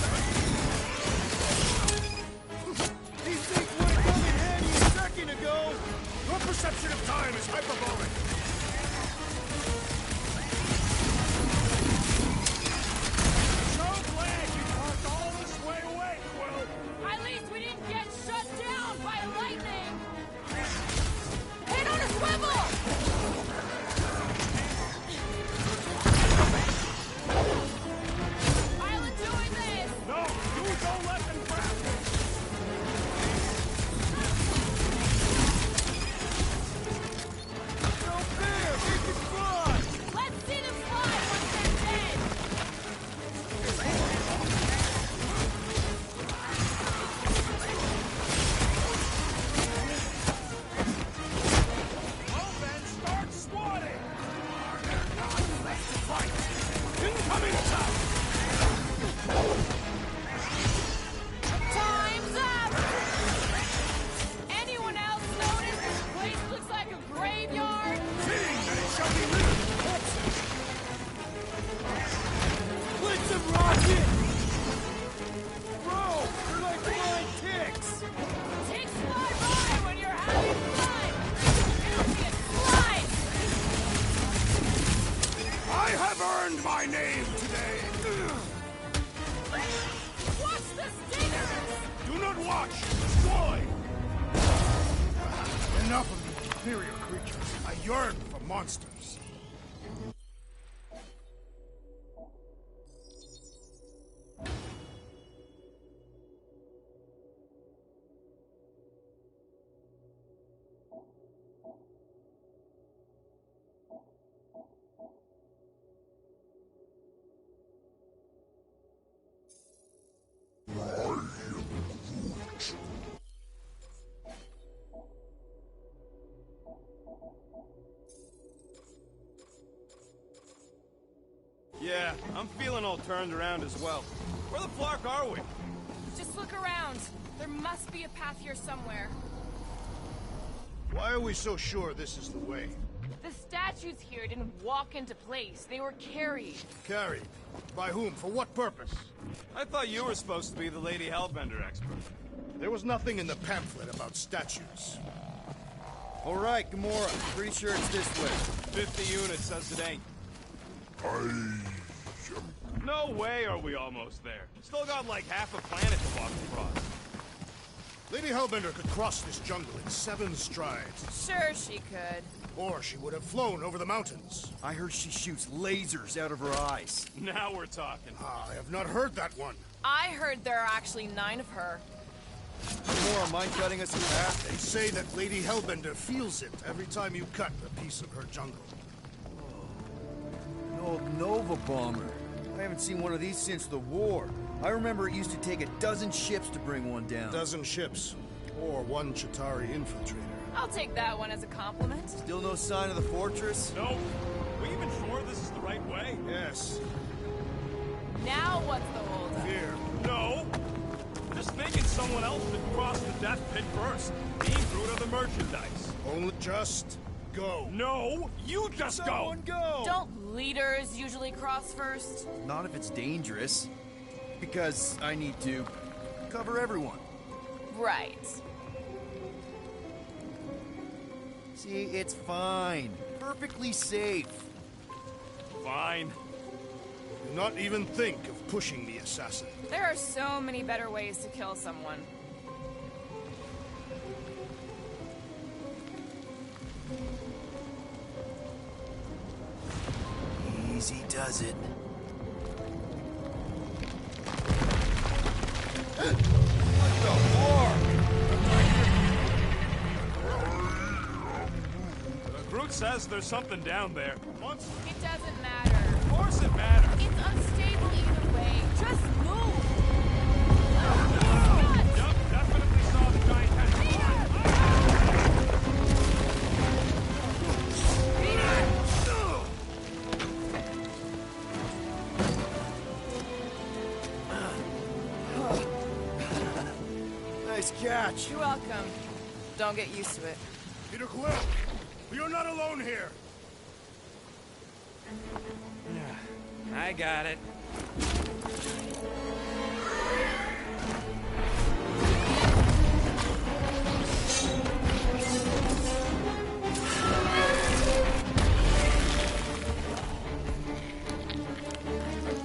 These things would have come in handy a second ago! Your perception of time is hyperbolic. So glad you parked all this way away, Quill! At least we didn't get shut down by lightning! Head on a swivel! I'll enjoy this! No, you don't let them grab me! No fair! They can fly! Let's see them fly once they're dead! Well then, start swatting! Incoming attack! Time's up! Anyone else notice this place looks like a graveyard? Fitting that it shall be littered with corpses. Blitz him, Rocket! Bro, they're like flying ticks! Ticks fly by when you're having fun! Get flies! I have earned my name today. Watch the stingers! Do not watch. Destroy. Enough of these inferior creatures. I yearn for monsters. Yeah, I'm feeling all turned around as well. Where the flark are we? Just look around. There must be a path here somewhere. Why are we so sure this is the way? The statues here didn't walk into place. They were carried. Carried. By whom? For what purpose? I thought you were supposed to be the Lady Hellbender expert. There was nothing in the pamphlet about statues. All right, Gamora. Pretty sure it's this way. 50 units says it ain't. No way are we almost there. Still got like half a planet to walk across. Lady Hellbender could cross this jungle in 7 strides. Sure she could. Or she would have flown over the mountains. I heard she shoots lasers out of her eyes. Now we're talking. I have not heard that one. I heard there are actually 9 of her. Gamora, mind cutting us in half? They say that Lady Hellbender feels it every time you cut a piece of her jungle. An old Nova bomber. I haven't seen one of these since the war. I remember it used to take a dozen ships to bring one down. A dozen ships. Or 1 Chitauri infiltrator. I'll take that one as a compliment. Still no sign of the fortress? Nope. Are we even sure this is the right way? Yes. Now what's the holdup? Fear. No. Just thinking someone else should cross the death pit first. Being through to the merchandise. Only just go. No, you just Someone go! Don't leaders usually cross first? Not if it's dangerous. Because I need to cover everyone. Right. See, it's fine. Perfectly safe. Fine. Do not even think of pushing the assassin. There are so many better ways to kill someone. Easy does it. Groot says there's something down there. It doesn't matter. Of course it matters. It's unstable either way. Just move. Yup, definitely saw the giant Nice catch. You're welcome. Don't get used to it. Peter Quill, you're not alone here. I got it.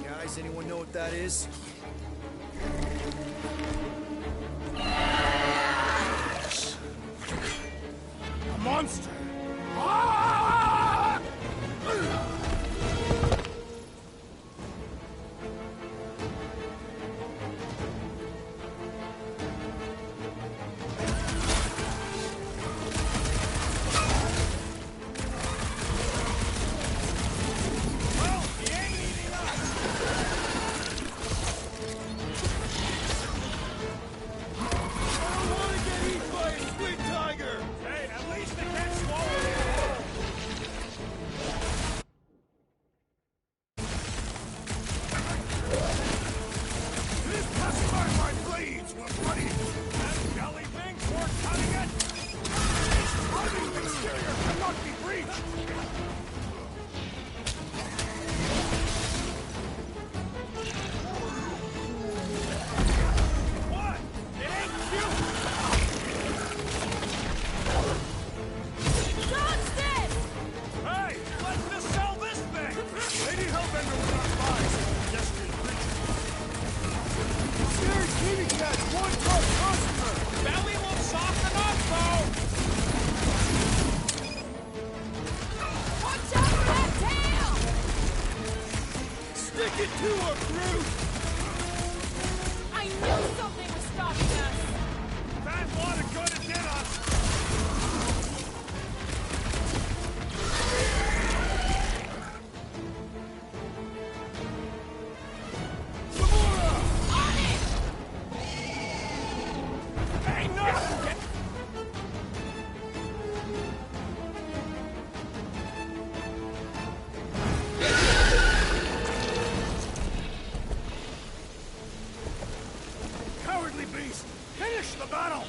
Guys, anyone know what that is? A monster. I knew something was stopping us. That water gonna get us. Cowardly beast! Finish the battle!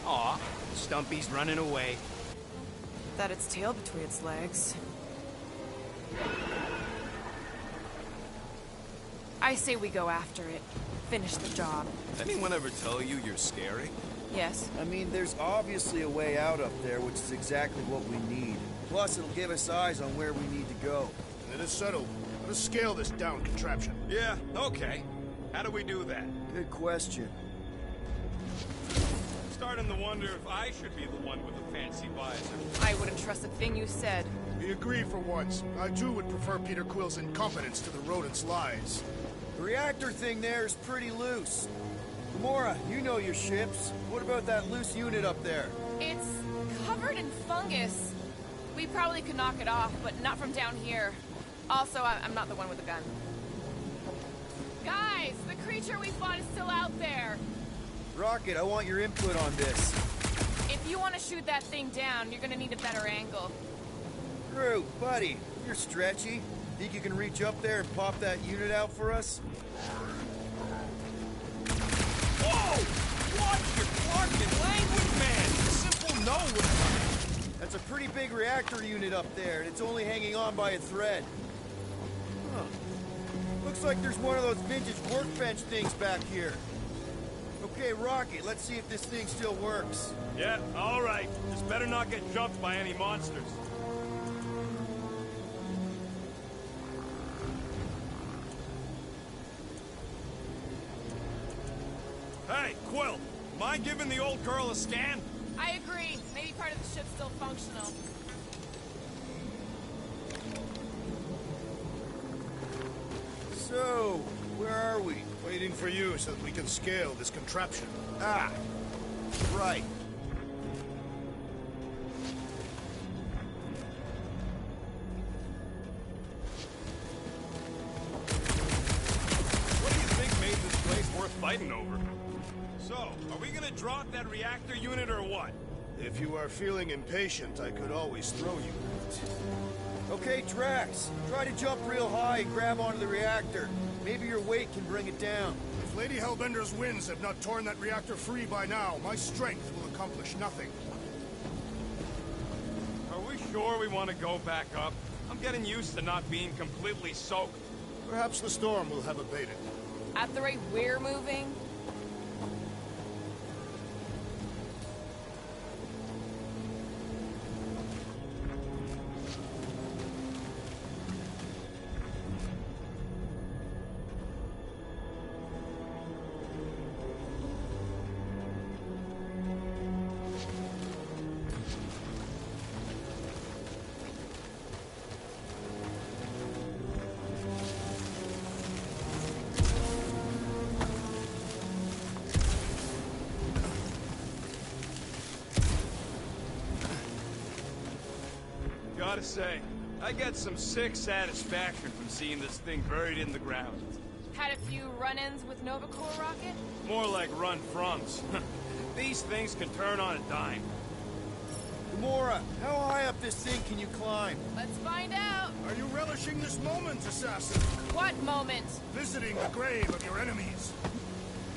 Aw, Stumpy's running away. That its tail between its legs. I say we go after it. Finish the job. Does anyone ever tell you you're scary? Yes. I mean, there's obviously a way out up there, which is exactly what we need. Plus, it'll give us eyes on where we need to go. It is settled. Let us scale this down contraption. Yeah, okay. How do we do that? Good question. Starting to wonder if I should be the one with the fancy visor. I wouldn't trust a thing you said. We agree for once. I too would prefer Peter Quill's incompetence to the rodent's lies. The reactor thing there is pretty loose. Gamora, you know your ships. What about that loose unit up there? It's covered in fungus. We probably could knock it off, but not from down here. Also, I'm not the one with the gun. Guys, the creature we fought is still out there. Rocket, I want your input on this. If you want to shoot that thing down, you're gonna need a better angle. Groot, buddy, you're stretchy. Think you can reach up there and pop that unit out for us? Whoa! Watch your Fucking language, man! A simple no would have. That's a pretty big reactor unit up there, and it's only hanging on by a thread. Huh. Looks like there's one of those vintage workbench things back here. Okay, Rocky, let's see if this thing still works. Yeah, all right. Just better not get jumped by any monsters. Hey, Quill, mind giving the old girl a scan? I agree. Maybe part of the ship's still functional. So, where are we? Waiting for you so that we can scale this contraption. Ah, right. What do you think made this place worth fighting over? So, are we gonna drop that reactor unit or what? If you are feeling impatient, I could always throw you it. Okay, Drax, try to jump real high and grab onto the reactor. Maybe your weight can bring it down. If Lady Hellbender's winds have not torn that reactor free by now, my strength will accomplish nothing. Are we sure we want to go back up? I'm getting used to not being completely soaked. Perhaps the storm will have abated. At the rate we're moving, Gotta say, I get some sick satisfaction from seeing this thing buried in the ground. had a few run-ins with Nova Corps rocket. More like run-froms. These things can turn on a dime. Gamora, how high up this thing can you climb? Let's find out. Are you relishing this moment, assassin? What moment? Visiting the grave of your enemies.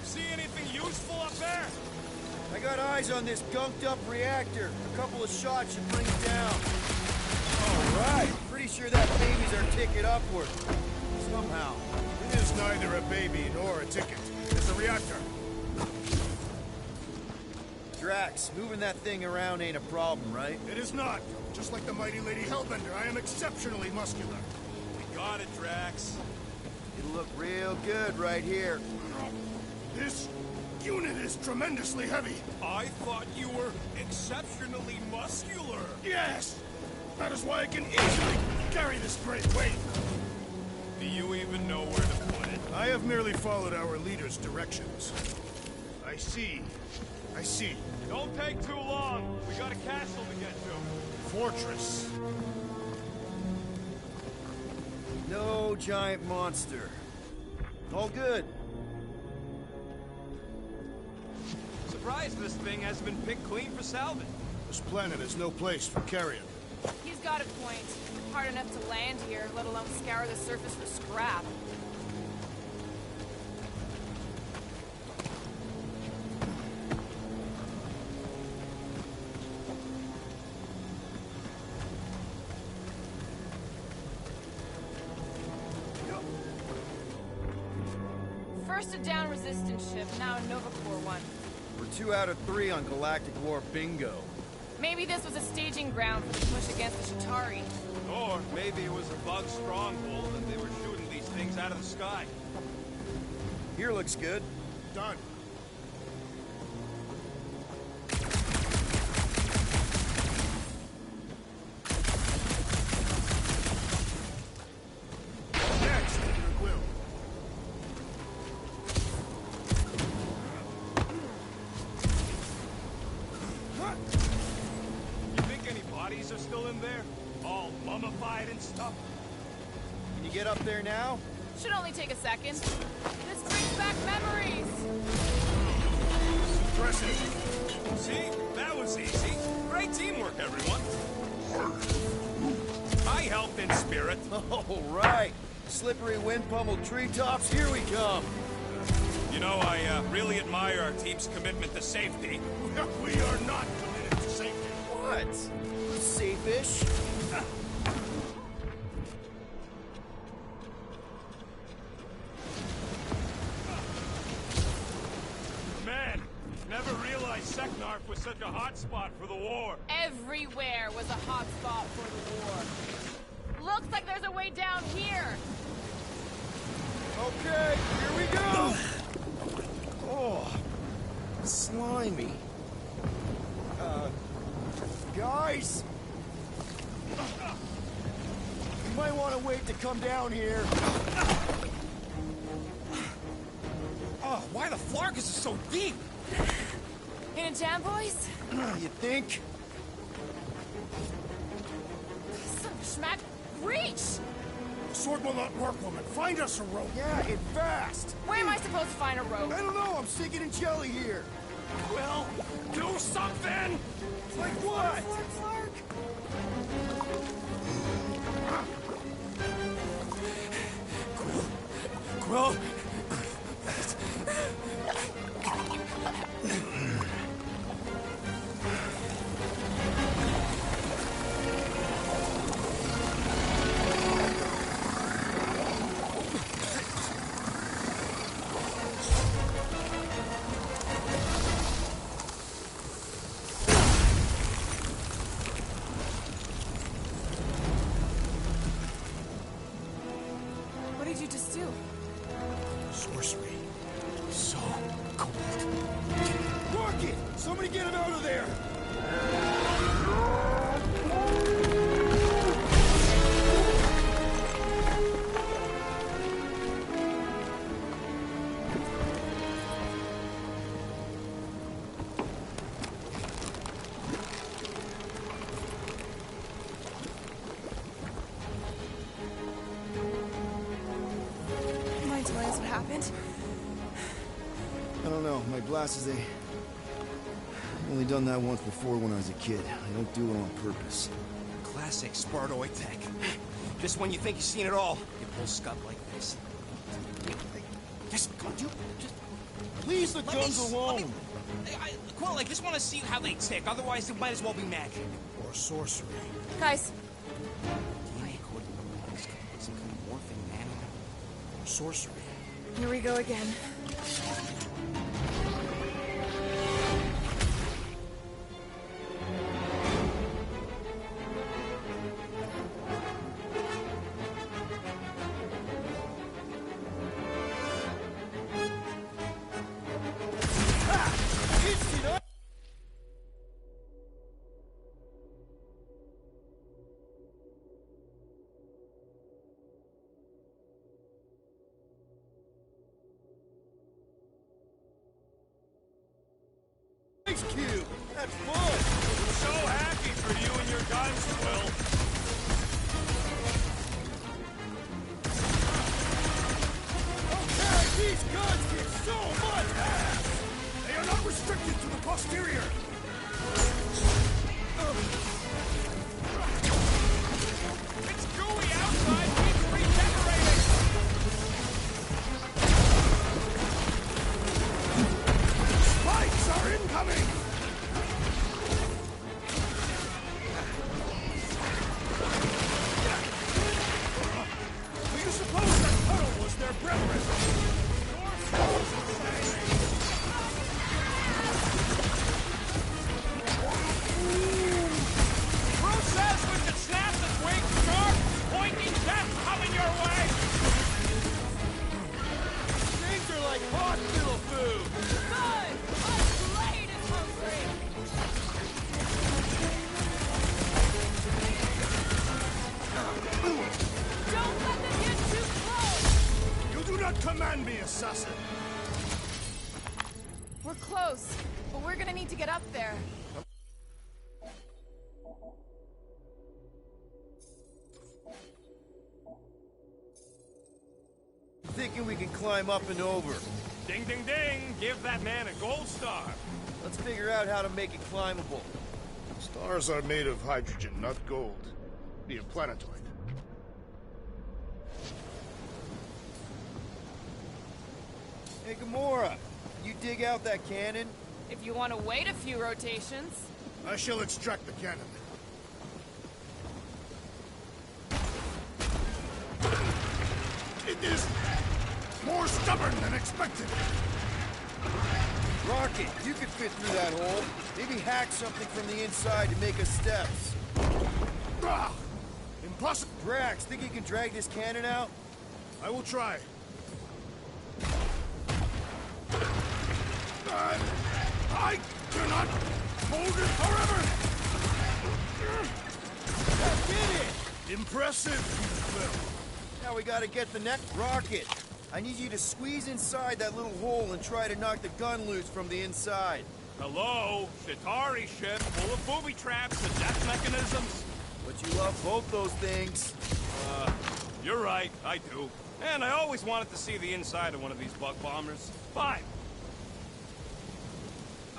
See anything useful up there? I got eyes on this gunked-up reactor. A couple of shots should bring it down. All right, pretty sure that baby's our ticket upward. Somehow. It is neither a baby nor a ticket. It's a reactor. Drax, moving that thing around ain't a problem, right? It is not. Just like the mighty Lady Hellbender, I am exceptionally muscular. We got it, Drax. It'll look real good right here. This unit is tremendously heavy. I thought you were exceptionally muscular. Yes! That is why I can easily carry this great weight. Do you even know where to put it? I have merely followed our leader's directions. I see. I see. Don't take too long. We got a castle to get to. Fortress. No giant monster. All good. Surprised this thing hasn't been picked clean for salvage. This planet is no place for carrion. He's got a point. Hard enough to land here, let alone scour the surface for scrap. First a down resistance ship, now a Nova Corps one. We're 2 out of 3 on Galactic War bingo. Maybe this was a staging ground for the push against the Chitauri. Or maybe it was a bug stronghold and they were shooting these things out of the sky. Here looks good. Done. Next, Peter Quill. You think any bodies are still in there? All mummified and stuff? Can you get up there now? Should only take a second. This brings back memories. Impressive. See? That was easy. Great teamwork, everyone. I helped in spirit. All right. Slippery wind-pummeled treetops, here we come. You know, I really admire our team's commitment to safety. We are not committed to safety. What? Safe-ish? Man, never realized Seknarf was such a hot spot for the war. Everywhere was a hot spot for the war. Looks like there's a way down here. Okay, here we go! Oh, slimy. Guys! You might want to wait to come down here. Oh, why the Flarkus is so deep? In a jam, boys? You think? Son of a schmack, reach! Sword will not work, woman. Find us a rope. Yeah, and fast! Where am I supposed to find a rope? I don't know, I'm sinking in jelly here. Well, do something! Like what? Flark. Quill? What did you just do? Sorcery. So cold. Rocket! Somebody get him out of there! Mind telling us what happened? I don't know, my glasses, I've only done that once before when I was a kid. I don't do it on purpose. Classic Spartoid tech. Just when you think you've seen it all, you pull scud like this. Just, come on, dude. Just Leave the guns alone! Quill, I just want to see how they tick. Otherwise, it might as well be magic. Or sorcery. Guys, DNA coded neurons, some kind of morphing animal. Or sorcery. here we go again. Ice cube! That's fun! I'm so happy for you and your guns, Quill. Okay, these guns get so much ass! They are not restricted to the posterior! It's gooey outside, keeps regenerating! Spikes are incoming! Do you suppose that tunnel was their brethren? Bruce says we can snap this wing sharp, pointing death coming your way! Things are like hospital food! Good! My blade is hungry! Don't let them get too close! You do not command me, assassin! We're close, but we're gonna need to get up there. Thinking we can climb up and over. Ding, ding, ding! Give that man a gold star! Let's figure out how to make it climbable. Stars are made of hydrogen, not gold. Be a planetoid. Hey, Hey, Gamora, can you dig out that cannon? If you want to wait a few rotations. I shall extract the cannon. It is more stubborn than expected. Rocket, you could fit through that hole. Maybe hack something from the inside to make us steps. Ah, impossible. Drax, think you can drag this cannon out? I will try. I cannot hold it forever. I did it! Impressive, Will. Now we gotta get the next rocket. I need you to squeeze inside that little hole and try to knock the gun loose from the inside. Hello? Chitauri ship full of booby traps and death mechanisms? But you love both those things. You're right, I do. And I always wanted to see the inside of one of these bug bombers. Fine.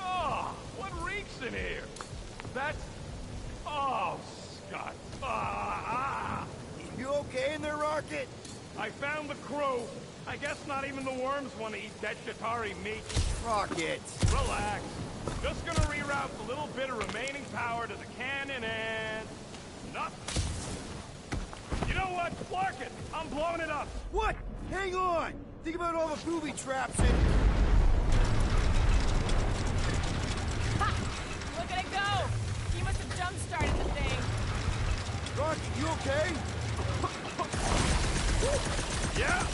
Oh, what reeks in here? That's... Oh, Scott. You okay in there, Rocket? I found the crew. I guess not even the worms want to eat dead Chitauri meat. Rocket. Relax. Just gonna reroute the little bit of remaining power to the cannon and... nothing. You know what? Clark it. I'm blowing it up. What? Hang on. Think about all the booby traps and... Ha! Look at it go! He must have jump-started the thing. Rocket, you okay? Yeah.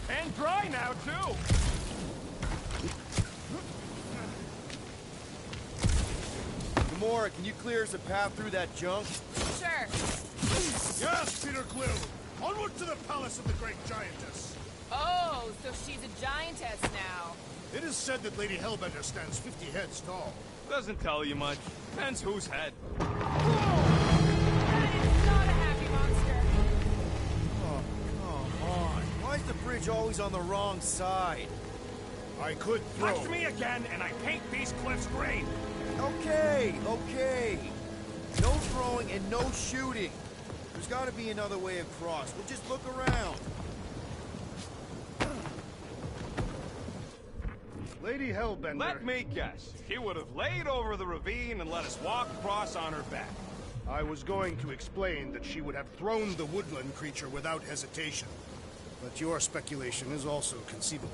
And dry now, too. Gamora, can you clear us a path through that junk? Sure. Yes, Peter Quill. Onward to the palace of the great giantess. Oh, so she's a giantess now. It is said that Lady Hellbender stands 50 heads tall. Doesn't tell you much. Depends whose head. That is not a happy monster. Oh, come on. Why is the bridge always on the wrong side? I could throw... Touch me again, and I paint these cliffs green. Okay, okay. No throwing and no shooting. There's gotta be another way across. We'll just look around. Lady Hellbender... Let me guess. She would have laid over the ravine and let us walk across on her back. I was going to explain that she would have thrown the woodland creature without hesitation. But your speculation is also conceivable.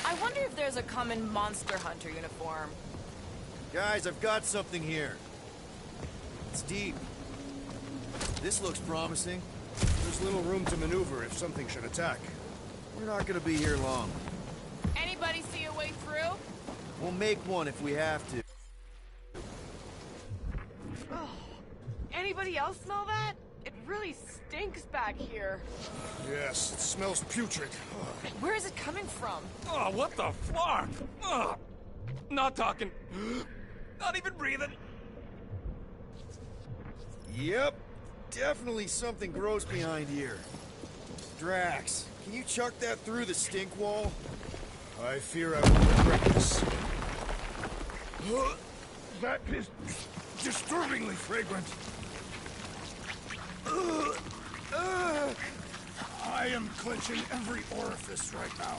I wonder if there's a common monster hunter uniform. Guys, I've got something here. It's deep. This looks promising. There's little room to maneuver if something should attack. We're not gonna be here long. Anybody see a way through? We'll make one if we have to. Oh, anybody else smell that? It really stinks back here. Yes, it smells putrid. Where is it coming from? Oh, what the flark? Oh, not talking. Not even breathing. Yep. Definitely something gross behind here. Drax, can you chuck that through the stink wall? I fear I will regret this. That is disturbingly fragrant. I am clenching every orifice right now.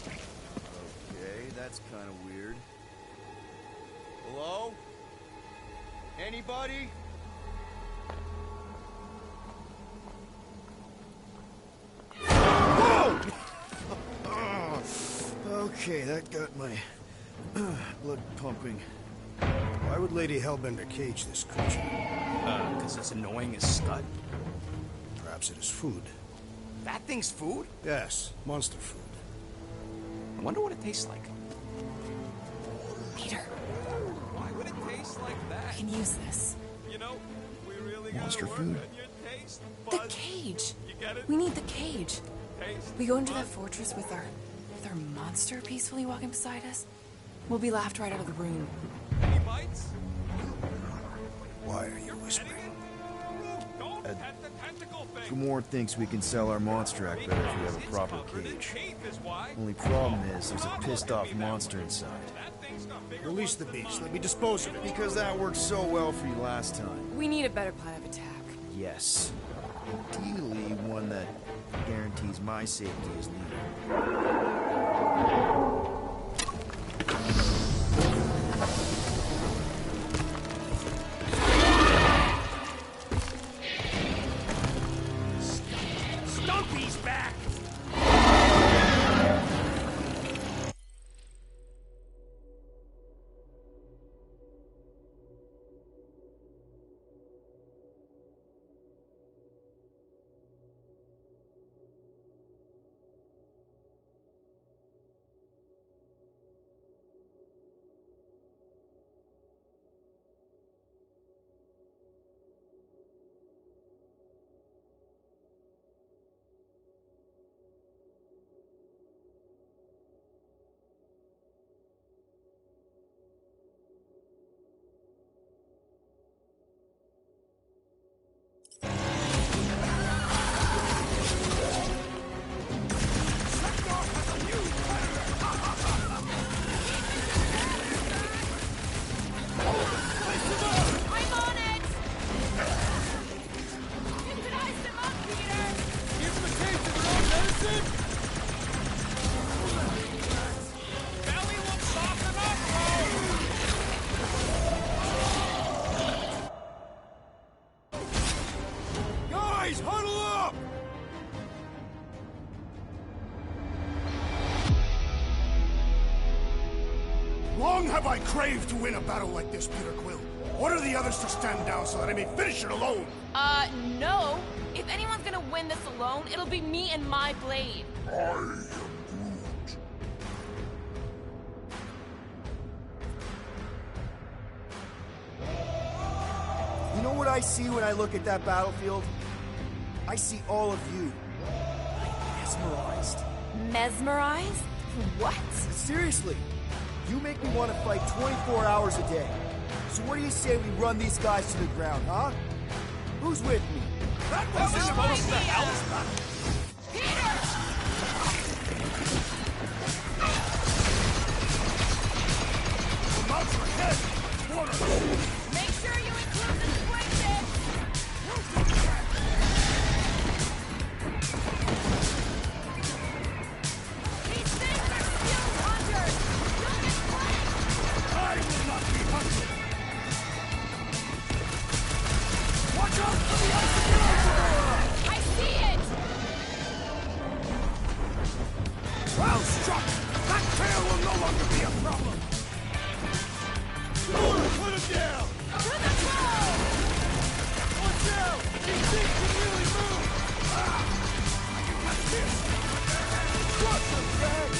Okay, that's kind of weird. Hello? Anybody? Whoa! Okay, that got my blood pumping. Why would Lady Hellbender cage this creature? Because it's annoying as Scud. Perhaps it is food. That thing's food? Yes, monster food. I wonder what it tastes like. Peter. Why would it taste like that? I can use this. You know, we really Monster gotta work food? on your taste The buds. cage. You get it? We need the cage. Taste We go into that buds. fortress with our monster peacefully walking beside us. We'll be laughed right out of the room. Any bites? Why are you whispering? Don't pet the tentacle thing. Gamora thinks we can sell our monster act better if we have a It's proper covered in cage. teeth is why. Only problem is there's a pissed off monster inside. That Release the beast. Let me dispose of it. Because that worked so well for you last time. We need a better plan of attack. Yes. Ideally, one that guarantees my safety as leader. Stumpy's back! Guys, huddle up! Long have I craved to win a battle like this, Peter Quill. Order the others to stand down so that I may finish it alone. No. If anyone's gonna win this alone, it'll be me and my blade. You know what I see when I look at that battlefield? I see all of you. I'm mesmerized. Mesmerized? What? Seriously, you make me want to fight 24 hours a day. So what do you say we run these guys to the ground, huh? Who's with me? That wasn't supposed to help! Peter! Mount your head! Quarter! Make sure you include the swing bit! These things are skilled hunters! Don't get flanked! I will not be hunted! Watch out for the ice! I see it! Well struck! That tail will no longer be a problem! Put him down! To the wall! Watch out! These things can really move! I can catch this! Watch them, Rex!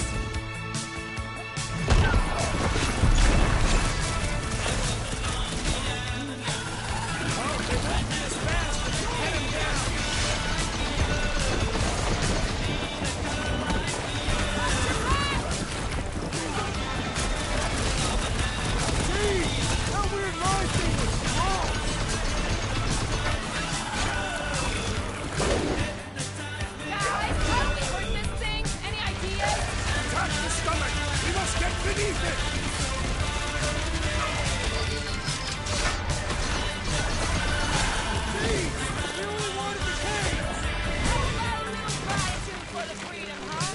That weird line thing was wrong! Guys, how do we hurt this thing? Any ideas? Attack the stomach! We must get beneath it! Jeez! We only wanted the cage! How about a little gratitude for the freedom, huh?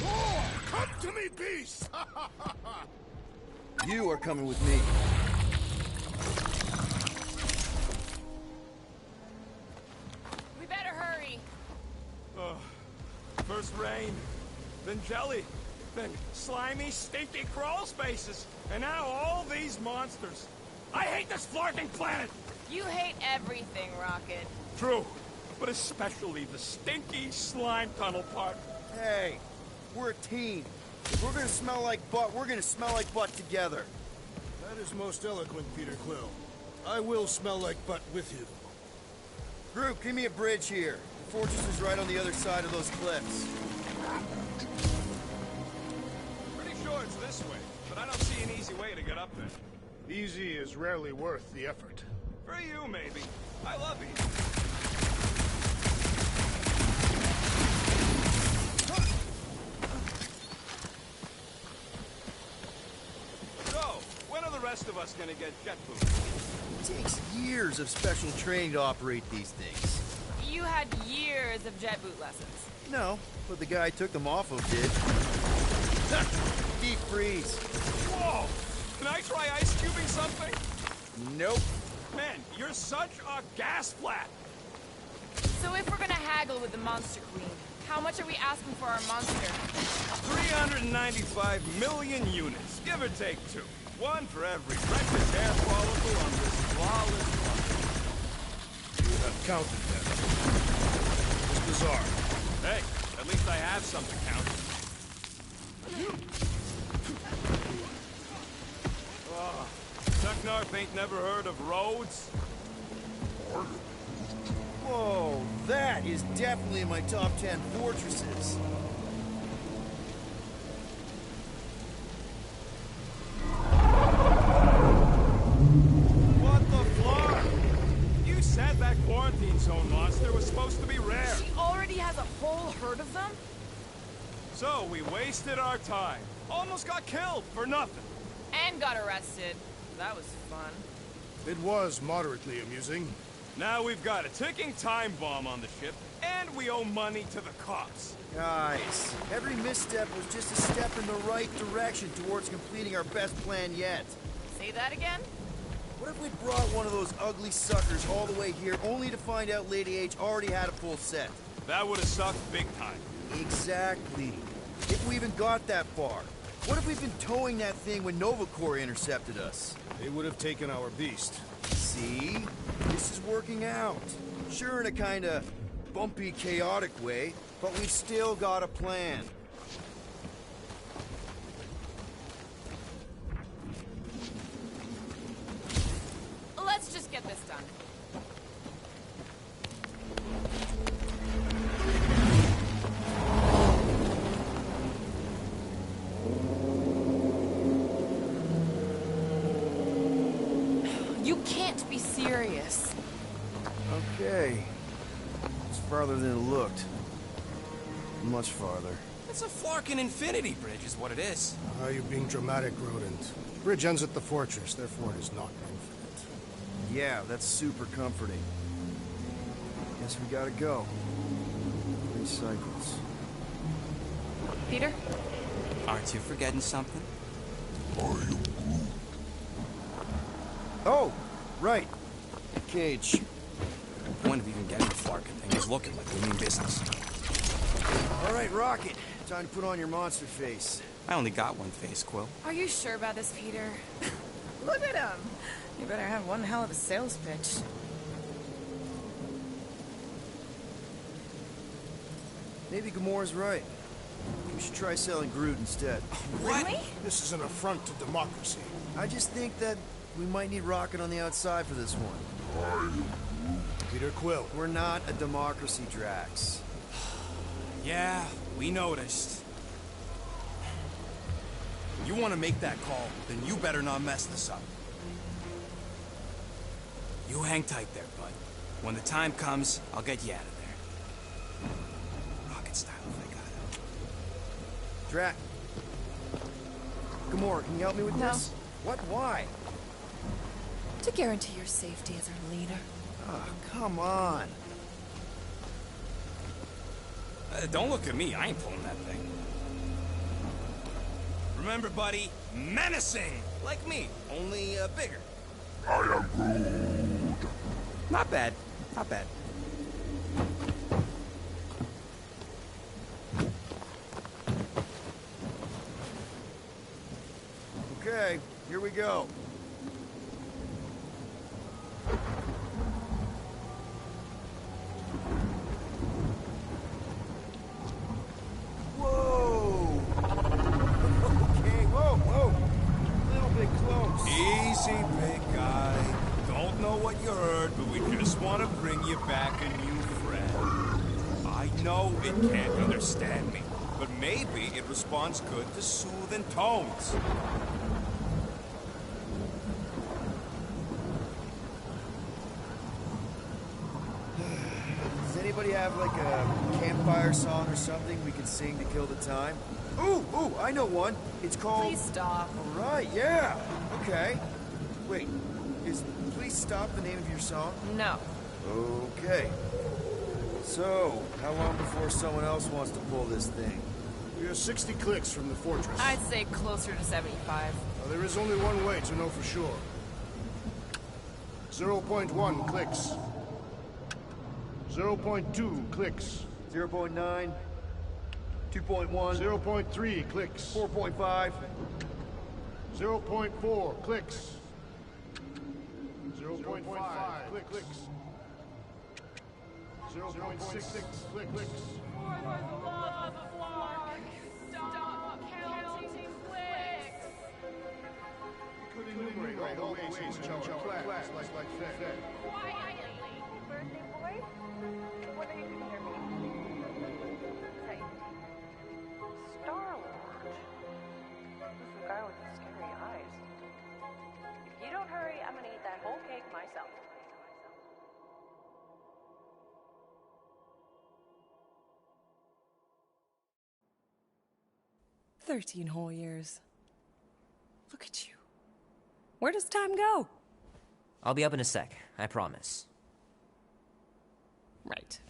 Oh, come to me, beast! You are coming with me. We better hurry. First rain, then jelly, then slimy, stinky crawl spaces, and now all these monsters. I hate this flarting planet! You hate everything, Rocket. True, but especially the stinky slime tunnel part. Hey, we're a team. If we're gonna smell like butt, we're gonna smell like butt together. That is most eloquent, Peter Quill. I will smell like butt with you. Group, give me a bridge here. The fortress is right on the other side of those cliffs. Pretty sure it's this way, but I don't see an easy way to get up there. Easy is rarely worth the effort. For you, maybe. I love you. rest of us gonna get jet boots? It takes years of special training to operate these things. You had years of jet boot lessons. No, but the guy I took them off of did. Deep freeze. Whoa! Can I try ice cubing something? Nope. Man, you're such a gas flat! So if we're gonna haggle with the Monster Queen, how much are we asking for our monster? 395 million units, give or take 2. 1 for every precious hair follicle on this flawless planet. You have counted them. It's bizarre. Hey, at least I have something counted. Oh, Tucknarf ain't never heard of roads? Whoa, that is definitely in my top 10 fortresses. What the fuck? You said that quarantine zone monster was supposed to be rare. She already has a whole herd of them? So we wasted our time. Almost got killed for nothing. And got arrested. That was fun. It was moderately amusing. Now we've got a ticking time bomb on the ship, and we owe money to the cops. Guys, every misstep was just a step in the right direction towards completing our best plan yet. Say that again? What if we brought one of those ugly suckers all the way here only to find out Lady H already had a full set? That would have sucked big time. Exactly. If we even got that far. What if we'd been towing that thing when Nova Corps intercepted us? They would have taken our beast. See? This is working out. Sure, in a kinda bumpy, chaotic way, but we've still got a plan. Let's just get this done. You can't be serious. Okay. It's farther than it looked. Much farther. It's a Flarkin Infinity Bridge is what it is. You're being dramatic, Rodent. Bridge ends at the fortress, therefore it is not infinite. Yeah, that's super comforting. Guess we gotta go. 3 cycles. Peter? Aren't you forgetting something? Oh, right. The cage. The point of even getting the Flarkin thing is looking like we mean business. All right, Rocket. Time to put on your monster face. I only got one face, Quill. Are you sure about this, Peter? Look at him. You better have one hell of a sales pitch. Maybe Gamora's right. We should try selling Groot instead. Really? This is an affront to democracy. I just think that we might need Rocket on the outside for this one. Peter Quill. We're not a democracy, Drax. Yeah, we noticed. You want to make that call, then you better not mess this up. You hang tight there, bud. When the time comes, I'll get you out of there. Rocket style if I got it. Drax. Gamora, can you help me with No. this? What? Why? To guarantee your safety as our leader. Oh, come on. Don't look at me. I ain't pulling that thing. Remember, buddy, menacing! Like me, only bigger. Not bad. Not bad. Okay, here we go. Whoa! Okay, whoa! A little bit close. Easy, big guy. Don't know what you heard, but we just want to bring you back a new friend. I know it can't understand me, but maybe it responds good to soothing tones. Does anybody have like a campfire song or something we can sing to kill the time? Ooh, I know one. It's called... Please stop. All right, yeah. Okay. Wait, is Please Stop the name of your song? No. Okay. So, how long before someone else wants to pull this thing? We are 60 clicks from the fortress. I'd say closer to 75. Well, there is only one way to know for sure. 0.1 clicks. 0.2 clicks. 0.9. 2.1. 0.3 clicks. 4.5. 0.4 clicks. 0.5 clicks. 0.6 clicks. Stop counting clicks! We could enumerate all the ways in which our class like that. Quietly! Birthday boy? What are you consider me? Say, Star-Lord. Who's the guy with the scary eyes? If you don't hurry, I'm gonna eat that whole cake myself. "13 whole years. Look at you. Where does time go?" I'll be up in a sec, I promise. Right.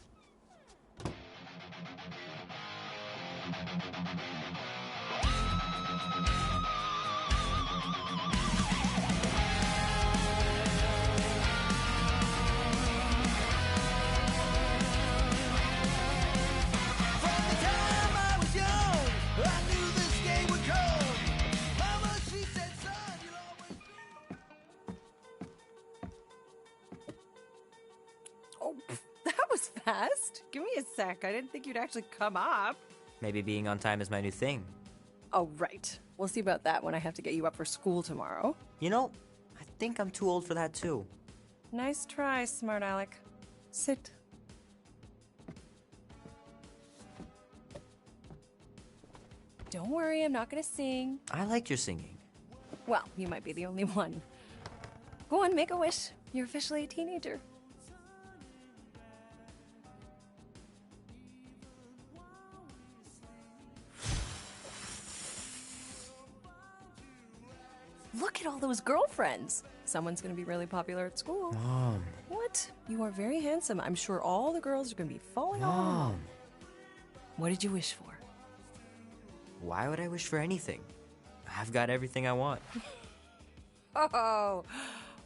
Oh, that was fast. Give me a sec. I didn't think you'd actually come up. Maybe being on time is my new thing. Oh, right. We'll see about that when I have to get you up for school tomorrow. You know, I think I'm too old for that too. Nice try, smart Alec. Sit. Don't worry, I'm not gonna sing. I like your singing. Well, you might be the only one. Go on, make a wish. You're officially a teenager. Look at all those girlfriends. Someone's gonna be really popular at school. Mom. What? You are very handsome. I'm sure all the girls are gonna be falling on. Mom. What did you wish for? Why would I wish for anything? I've got everything I want. Oh,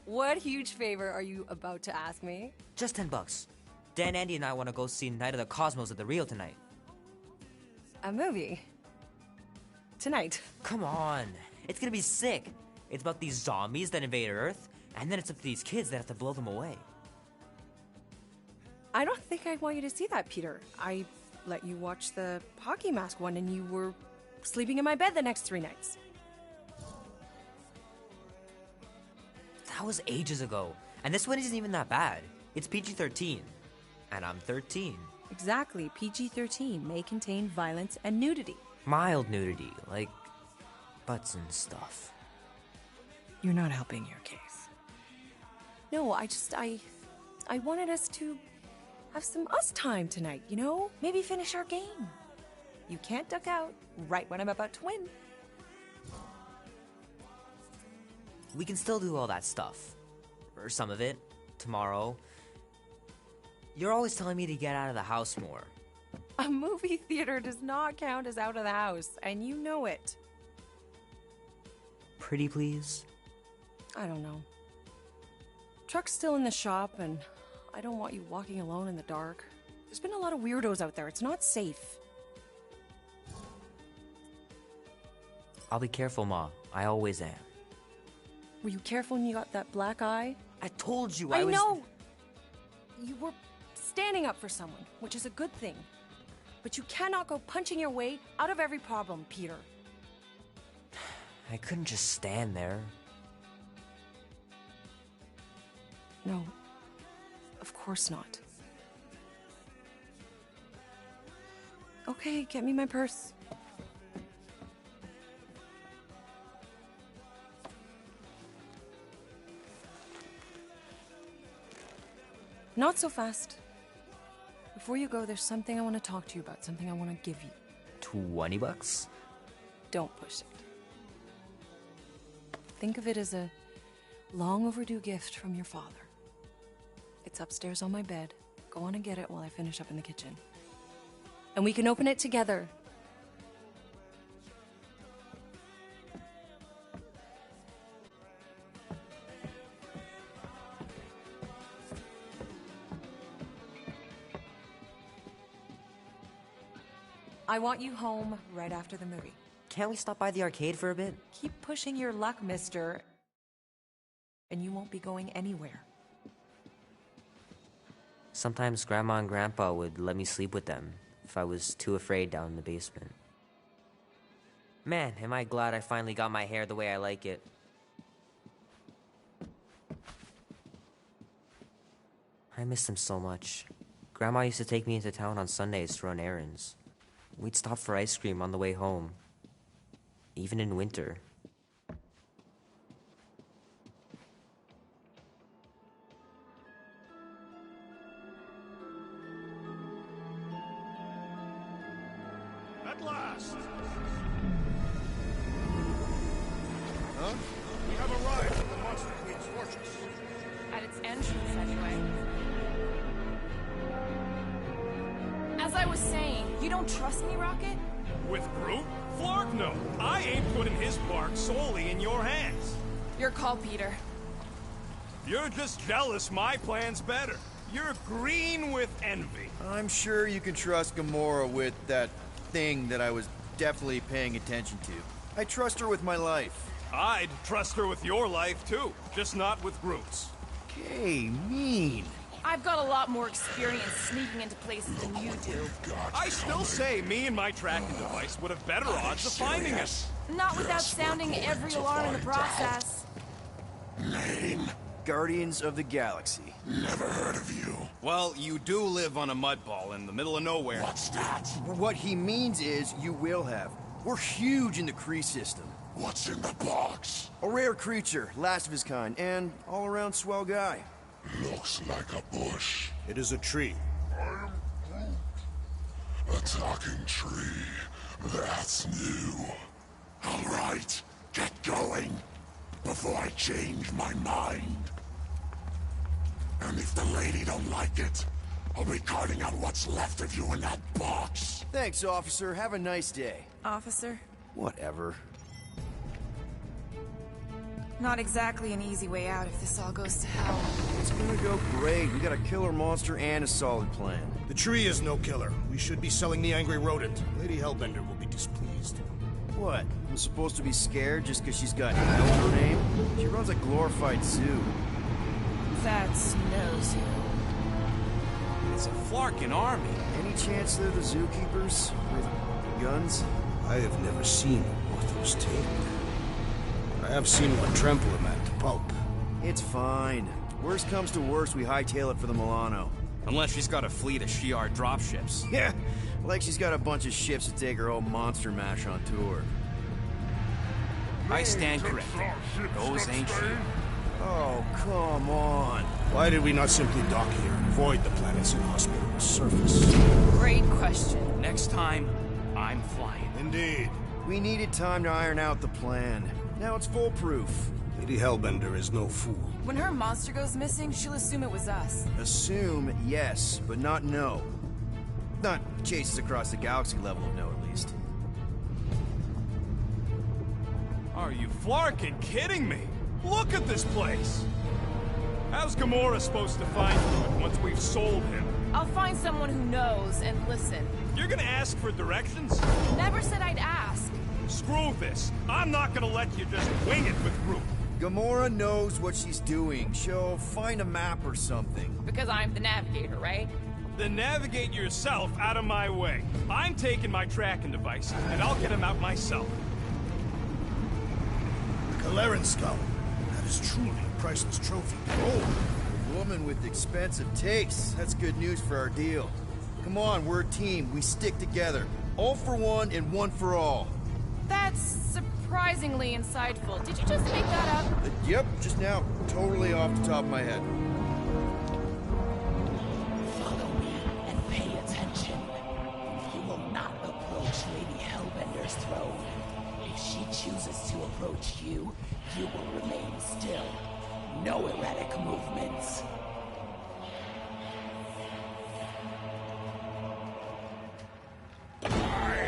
what huge favor are you about to ask me? Just $10. Dan, Andy, and I want to go see Night of the Cosmos at the Rio tonight. A movie? Tonight? Come on. It's gonna be sick. It's about these zombies that invade Earth, and then it's up to these kids that have to blow them away. I don't think I want you to see that, Peter. I let you watch the hockey mask one and you were sleeping in my bed the next 3 nights. That was ages ago. And this one isn't even that bad. It's PG-13. And I'm 13. Exactly. PG-13 may contain violence and nudity. Mild nudity, like butts and stuff. You're not helping your case. No, I wanted us to have some us time tonight, you know? Maybe finish our game. You can't duck out right when I'm about to win. We can still do all that stuff. Or some of it. Tomorrow. You're always telling me to get out of the house more. A movie theater does not count as out of the house, and you know it. Pretty please? I don't know. Truck's still in the shop, and I don't want you walking alone in the dark. There's been a lot of weirdos out there. It's not safe. I'll be careful, Ma. I always am. Were you careful when you got that black eye? I told you I was... know! You were standing up for someone, which is a good thing. But you cannot go punching your way out of every problem, Peter. I couldn't just stand there. No. Of course not. Okay, get me my purse. Not so fast. Before you go, there's something I want to talk to you about, something I want to give you. $20? Don't push it. Think of it as a long overdue gift from your father. It's upstairs on my bed. Go on and get it while I finish up in the kitchen. And we can open it together. I want you home right after the movie. Can't we stop by the arcade for a bit? Keep pushing your luck, mister, and you won't be going anywhere. Sometimes Grandma and Grandpa would let me sleep with them if I was too afraid down in the basement. Man, am I glad I finally got my hair the way I like it. I miss them so much. Grandma used to take me into town on Sundays to run errands. We'd stop for ice cream on the way home, even in winter. At last! Huh? We have arrived at the Monster Queen's fortress. At its entrance, anyway. As I was saying, you don't trust me, Rocket? With Groot? Flark, no. I ain't putting his bark solely in your hands. Your call, Peter. You're just jealous my plan's better. You're green with envy. I'm sure you can trust Gamora with that thing that I was definitely paying attention to. I trust her with my life. I'd trust her with your life, too. Just not with Groot's. Okay, mean. I've got a lot more experience sneaking into places than you do. I still say me and my tracking device would have better odds of finding us. Not without sounding every alarm in the process. Name? Guardians of the Galaxy. Never heard of you. Well, you do live on a mud ball in the middle of nowhere. What's that? What he means is you will have. We're huge in the Kree system. What's in the box? A rare creature, last of his kind, and all-around swell guy. Looks like a bush. It is a tree. A talking tree. That's new. All right, get going before I change my mind. And if the lady don't like it, I'll be carting out what's left of you in that box. Thanks, officer. Have a nice day. Officer? Whatever. Not exactly an easy way out if this all goes to hell. It's gonna go great. We got a killer monster and a solid plan. The tree is no killer. We should be selling the angry rodent. Lady Hellbender will be displeased. What? I'm supposed to be scared just because she's got hell in her name? She runs a glorified zoo. That's no zoo. It's a Flarkin army. Any chance they're the zookeepers? With guns? I have never seen Ortho's tail. I have seen what trample him at to pulp. It's fine. Worst comes to worst, we hightail it for the Milano. Unless she's got a fleet of Shi'ar dropships. Yeah, like she's got a bunch of ships to take her whole monster mash on tour. I stand corrected. Those ain't Shi'ar. Oh, come on. Why did we not simply dock here and avoid the planet's inhospitable surface? Great question. Next time, I'm flying. Indeed. We needed time to iron out the plan. Now it's foolproof. Lady Hellbender is no fool. When her monster goes missing, she'll assume it was us. Assume, yes, but not know. Not chases across the galaxy level of no, at least. Are you Flarkin kidding me? Look at this place! How's Gamora supposed to find Groot once we've sold him? I'll find someone who knows and listen. You're gonna ask for directions? Never said I'd ask. Screw this. I'm not gonna let you just wing it with Groot. Gamora knows what she's doing. She'll find a map or something. Because I'm the navigator, right? Then navigate yourself out of my way. I'm taking my tracking device, and I'll get him out myself. Kaleran skull. That is truly a priceless trophy. Oh, a woman with expensive tastes. That's good news for our deal. Come on, we're a team. We stick together. All for one and one for all. That's surprisingly insightful. Did you just make that up? Yep, just now. Totally off the top of my head. Follow me and pay attention. You will not approach Lady Hellbender's throne. If she chooses to approach you, you will remain still. No erratic movements. I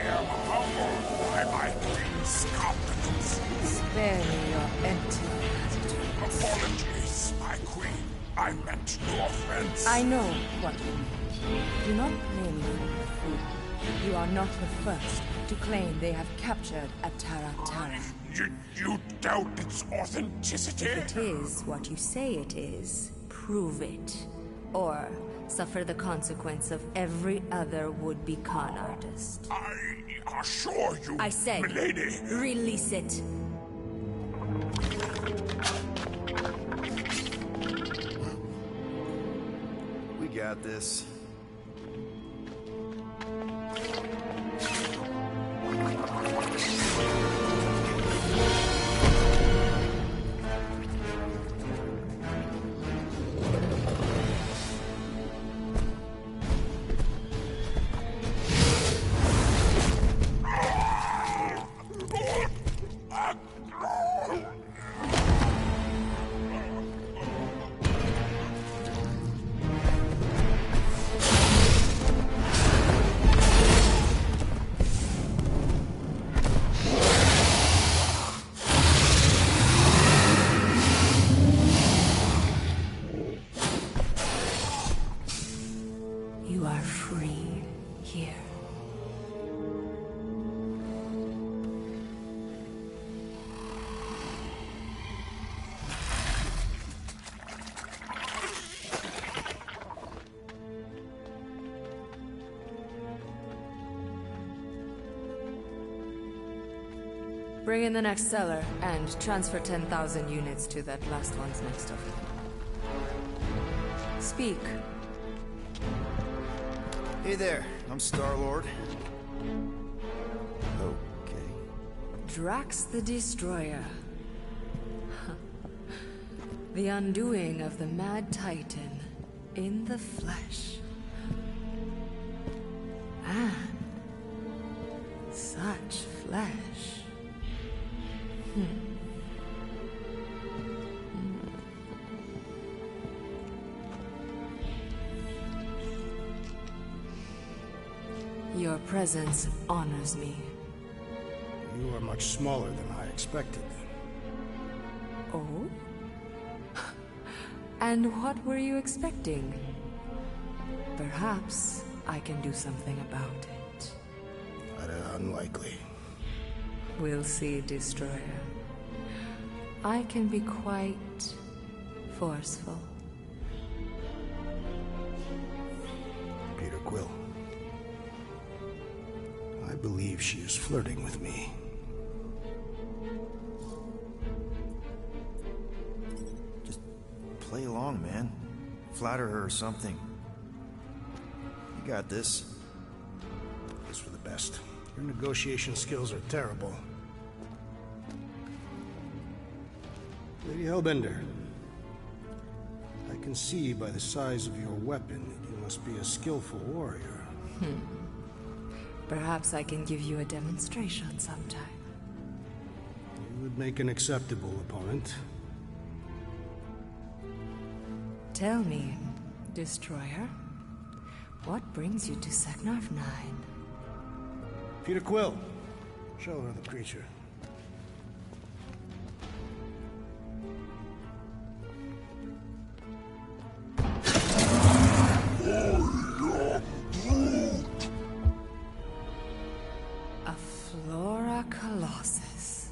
am humbled by my queen's competencies. Spare me your empty attitude. Apologies, my queen. I meant no offense. I know what you mean. Do not play me for a fool. You are not the first to claim they have captured a Tara. You doubt its authenticity? If it is what you say it is, prove it. Or suffer the consequence of every other would-be con artist. I assure you, I said, milady. Release it. We got this. You are free here. Bring in the next seller and transfer 10,000 units to that last one's next of kin. Speak. Hey there, I'm Star-Lord. Okay. Drax the Destroyer. The undoing of the Mad Titan in the flesh. And such flesh. Your presence honors me. You are much smaller than I expected. Oh? And what were you expecting? Perhaps I can do something about it. Unlikely. We'll see, Destroyer. I can be quite forceful. Peter Quill. I believe she is flirting with me. Just play along, man. Flatter her or something. You got this. It's for the best. Your negotiation skills are terrible. Lady Hellbender, I can see by the size of your weapon that you must be a skillful warrior. Perhaps I can give you a demonstration sometime. You would make an acceptable opponent. Tell me, Destroyer, what brings you to Seknarf 9? Peter Quill, show her the creature. A Flora Colossus.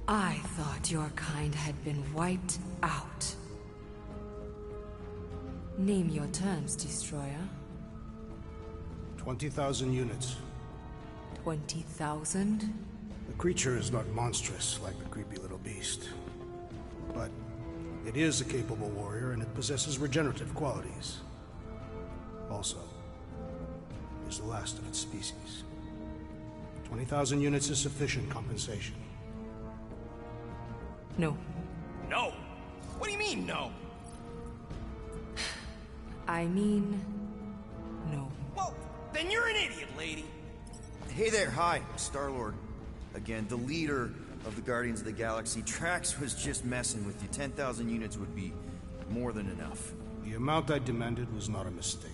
I thought your kind had been wiped out. Name your terms, Destroyer. 20,000 units. 20,000? The creature is not monstrous like the creepy little beast. But it is a capable warrior and it possesses regenerative qualities. Also, it is the last of its species. 20,000 units is sufficient compensation. No. No? What do you mean, no? I mean, no. Well, then you're an idiot, lady. Hey there, hi, I'm Star-Lord. Again, the leader of the Guardians of the Galaxy, Drax was just messing with you. 10,000 units would be more than enough. The amount I demanded was not a mistake.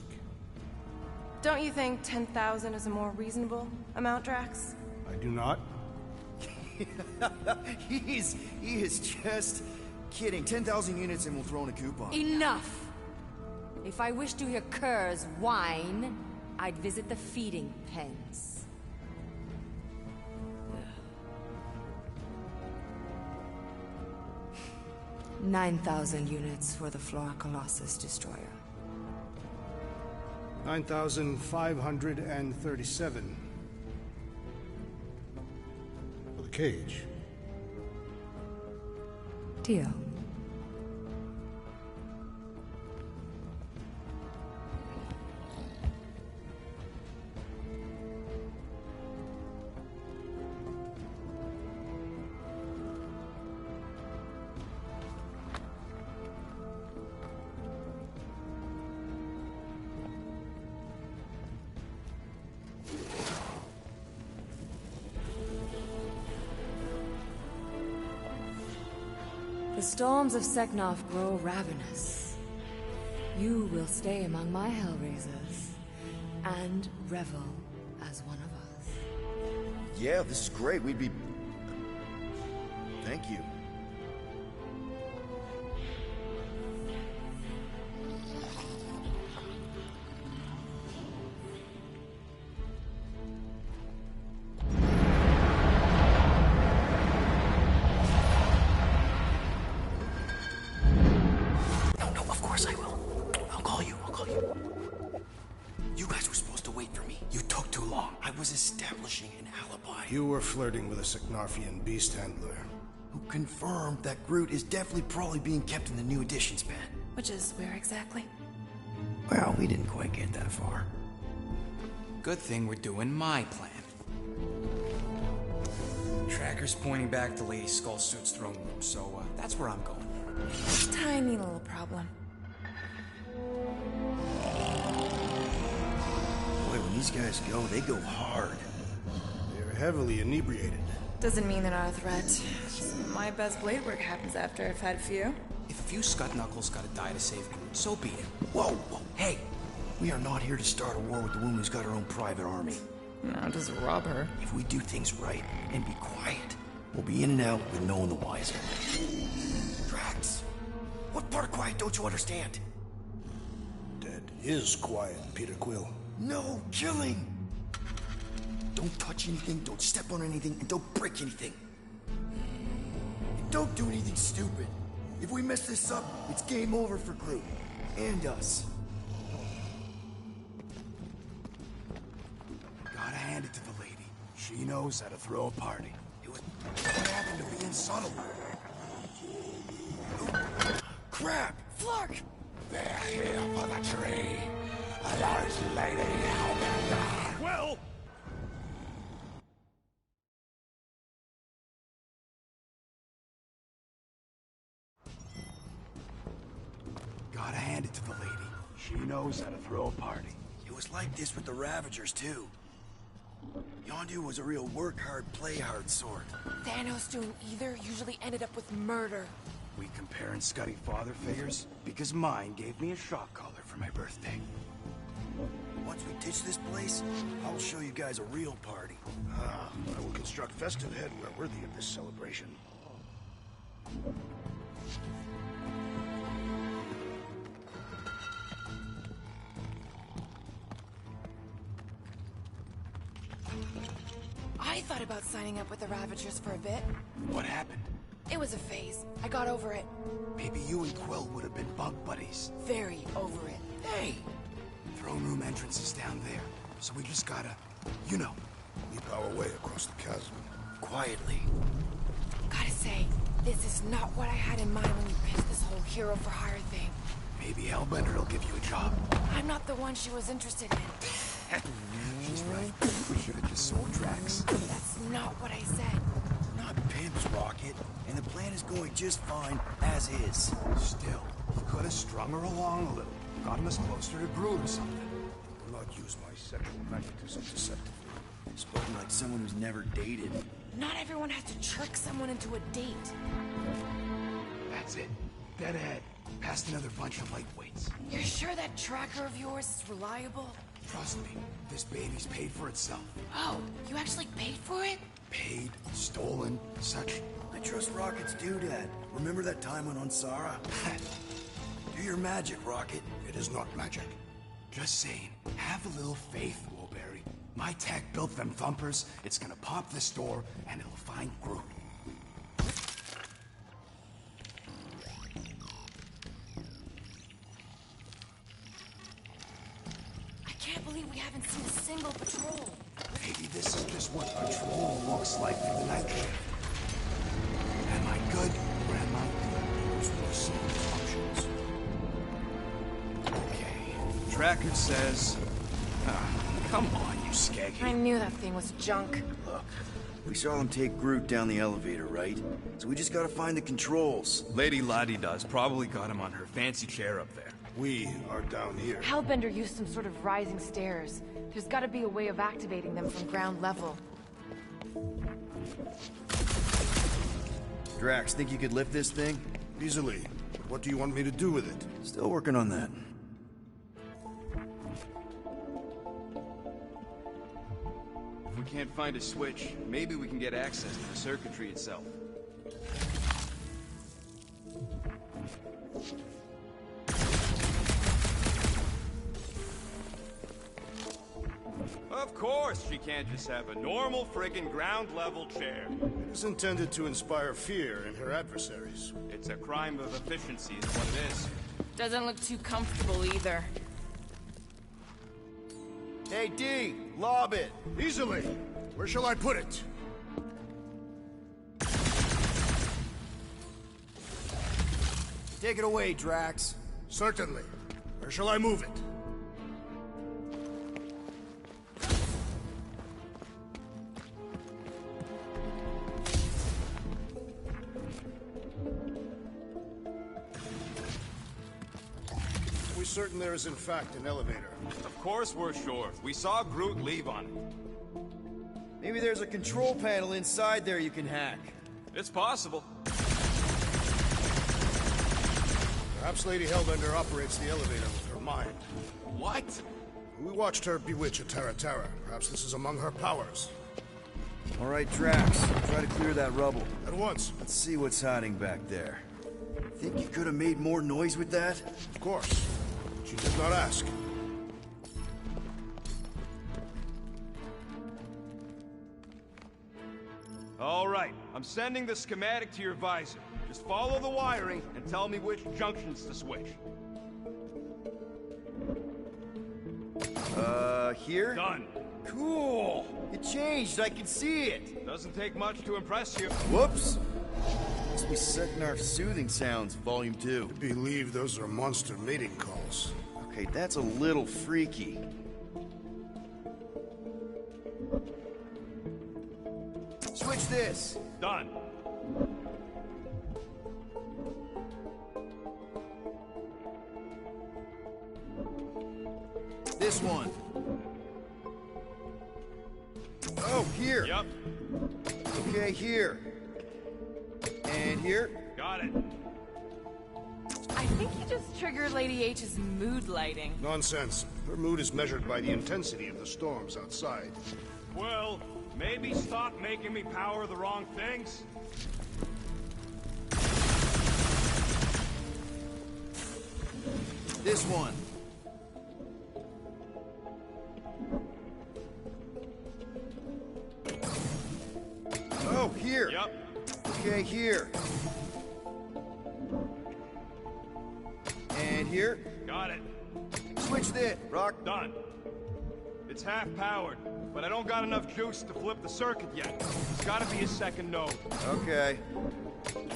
Don't you think 10,000 is a more reasonable amount, Drax? I do not. He is just kidding. 10,000 units and we'll throw in a coupon. Enough! If I wished to hear curs whine, I'd visit the feeding pens. 9,000 units for the Flora Colossus destroyer. 9,537. For the cage. Deal. The storms of Seknov grow ravenous. You will stay among my Hellraisers and revel as one of us. Yeah, this is great. We'd be... Thank you. You were flirting with a Seknarfian beast handler. Who confirmed that Groot is definitely probably being kept in the new editions pen. Which is where exactly? Well, we didn't quite get that far. Good thing we're doing my plan. Tracker's pointing back to Lady Skullsuit's throne room, so that's where I'm going. Tiny little problem. Boy, when these guys go, they go hard. They're heavily inebriated. Doesn't mean they're not a threat. My best blade work happens after I've had a few. If a few scut knuckles gotta die to save Groot, so be it. Whoa, whoa, hey! We are not here to start a war with the woman who's got her own private army. No, just rob her. If we do things right and be quiet, we'll be in and out with no one the wiser. Drax, what part of quiet don't you understand? Dead is quiet, Peter Quill. No killing! Don't touch anything, don't step on anything, and don't break anything. And don't do anything stupid. If we mess this up, it's game over for Groot. And us. Gotta hand it to the lady. She knows how to throw a party. What happened to being subtle? Crap! Flark! They're here for the tree. A large lady Hellbender. Well! Gotta hand it to the lady. She knows how to throw a party. It was like this with the Ravagers, too. Yondu was a real work-hard, play-hard sort. Thanos doing either usually ended up with murder. We comparing Scuddy father figures? Because mine gave me a shock collar for my birthday. Once we ditch this place, I'll show you guys a real party. I will construct festive headwear worthy of this celebration. I thought about signing up with the Ravagers for a bit. What happened? It was a phase. I got over it. Maybe you and Quill would have been bunk buddies. Very over it. Hey! Throne room entrance is down there, so we just gotta, you know. Leap our way across the chasm. Quietly. Gotta say, this is not what I had in mind when you pitched this whole hero for hire thing. Maybe Hellbender will give you a job. I'm not the one she was interested in. She's right. We should have just sold Drax. That's not what I said. Not pimps, Rocket. And the plan is going just fine, as is. Still, you could have strung her along a little. Gotten us closer to Groot or something. I will not use my sexual magnetism deceptively. Spoken like someone who's never dated. Not everyone has to trick someone into a date. That's it. Dead ahead. Past another bunch of lightweights. You're sure that tracker of yours is reliable? Trust me, this baby's paid for itself. Oh, you actually paid for it? Paid, stolen, such. I trust Rocket's doodad. Remember that time on Onsara? Do your magic, Rocket. It is not magic. Just saying, have a little faith, Woolberry. My tech built them thumpers. It's gonna pop this door, and it'll find Groot. I can't believe we haven't seen a single patrol. Maybe this is just what patrol looks like for the night shift. Am I good or am I good? Those were the simplest options. Okay. Tracker says... come on, you skeggy. I knew that thing was junk. Look, we saw them take Groot down the elevator, right? So we just gotta find the controls. Lady Lottie does probably got him on her fancy chair up there. We are down here. Hellbender used some sort of rising stairs. There's gotta be a way of activating them from ground level. Drax, think you could lift this thing? Easily. But what do you want me to do with it? Still working on that. If we can't find a switch, maybe we can get access to the circuitry itself. Of course she can't just have a normal friggin' ground-level chair. It is intended to inspire fear in her adversaries. It's a crime of efficiency is what it is. Doesn't look too comfortable either. Hey, D, lob it. Easily. Where shall I put it? Take it away, Drax. Certainly. Where shall I move it? Are we certain there is in fact an elevator? Of course we're sure. We saw Groot leave on it. Maybe there's a control panel inside there you can hack. It's possible. Perhaps Lady Hellbender operates the elevator with her mind. What? We watched her bewitch a Terra Terra. Perhaps this is among her powers. All right, Drax, try to clear that rubble. At once. Let's see what's hiding back there. Think you could have made more noise with that? Of course. She did not ask. All right, I'm sending the schematic to your visor. Just follow the wiring and tell me which junctions to switch. Here? Done. Cool! It changed, I can see it! Doesn't take much to impress you. Whoops! Must be setting our soothing sounds, Volume 2. I believe those are monster mating calls. Okay, that's a little freaky. Switch this! Done. This one. Oh, here. Yep. Okay, here. And here. Got it. I think you just triggered Lady H's mood lighting. Nonsense. Her mood is measured by the intensity of the storms outside. Well, maybe stop making me power the wrong things. This one. Oh, here. Yep. Okay, here. And here. Got it. Switch this. Rock. Done. It's half powered, but I don't got enough juice to flip the circuit yet. There's gotta be a second node. Okay.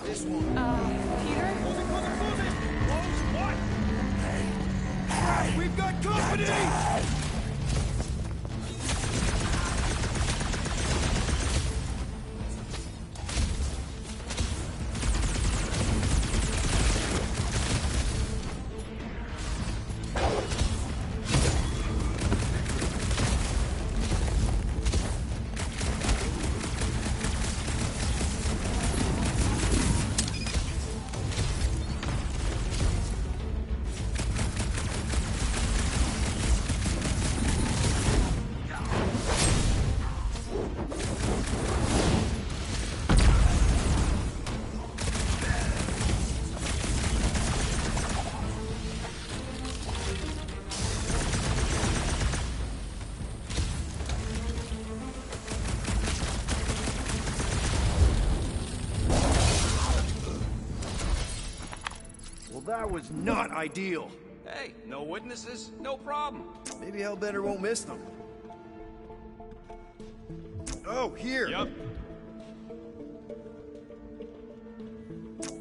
This one. Peter? Close it! Close what? We've got company! that was not ideal. Hey, no witnesses, no problem. Maybe Hellbender won't miss them. Oh, here. Yep.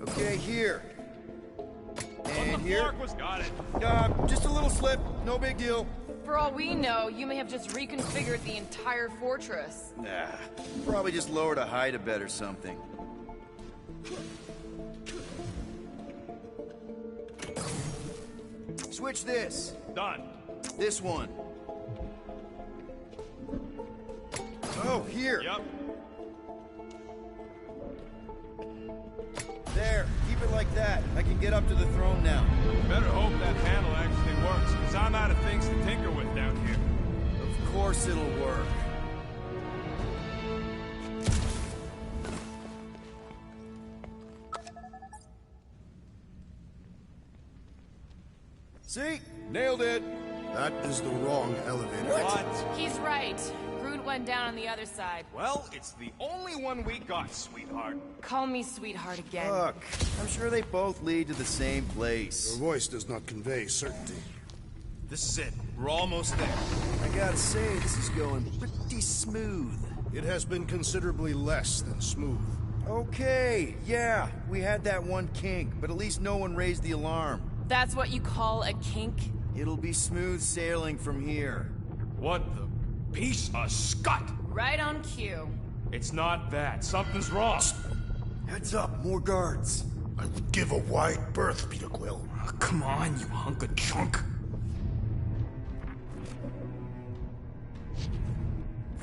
Okay, here. And the here. fork was got it. Just a little slip. No big deal. For all we know, you may have just reconfigured the entire fortress. Nah. Probably just lowered a hide a bed or something. Switch this. Done. This one. Oh, here. Yep. There. Keep it like that. I can get up to the throne now. Better hope that handle actually works, because I'm out of things to tinker with down here. Of course it'll work. See? Nailed it. That is the wrong elevator. What? He's right. Groot went down on the other side. Well, it's the only one we got, sweetheart. Call me sweetheart again. Look, I'm sure they both lead to the same place. Your voice does not convey certainty. This is it. We're almost there. I gotta say, this is going pretty smooth. It has been considerably less than smooth. Okay, yeah, we had that one kink, but at least no one raised the alarm. That's what you call a kink? It'll be smooth sailing from here. What the piece of scut? Right on cue. It's not that. Something's wrong. Heads up, more guards. I would give a wide berth, Peter Quill. Oh, come on, you hunk of junk.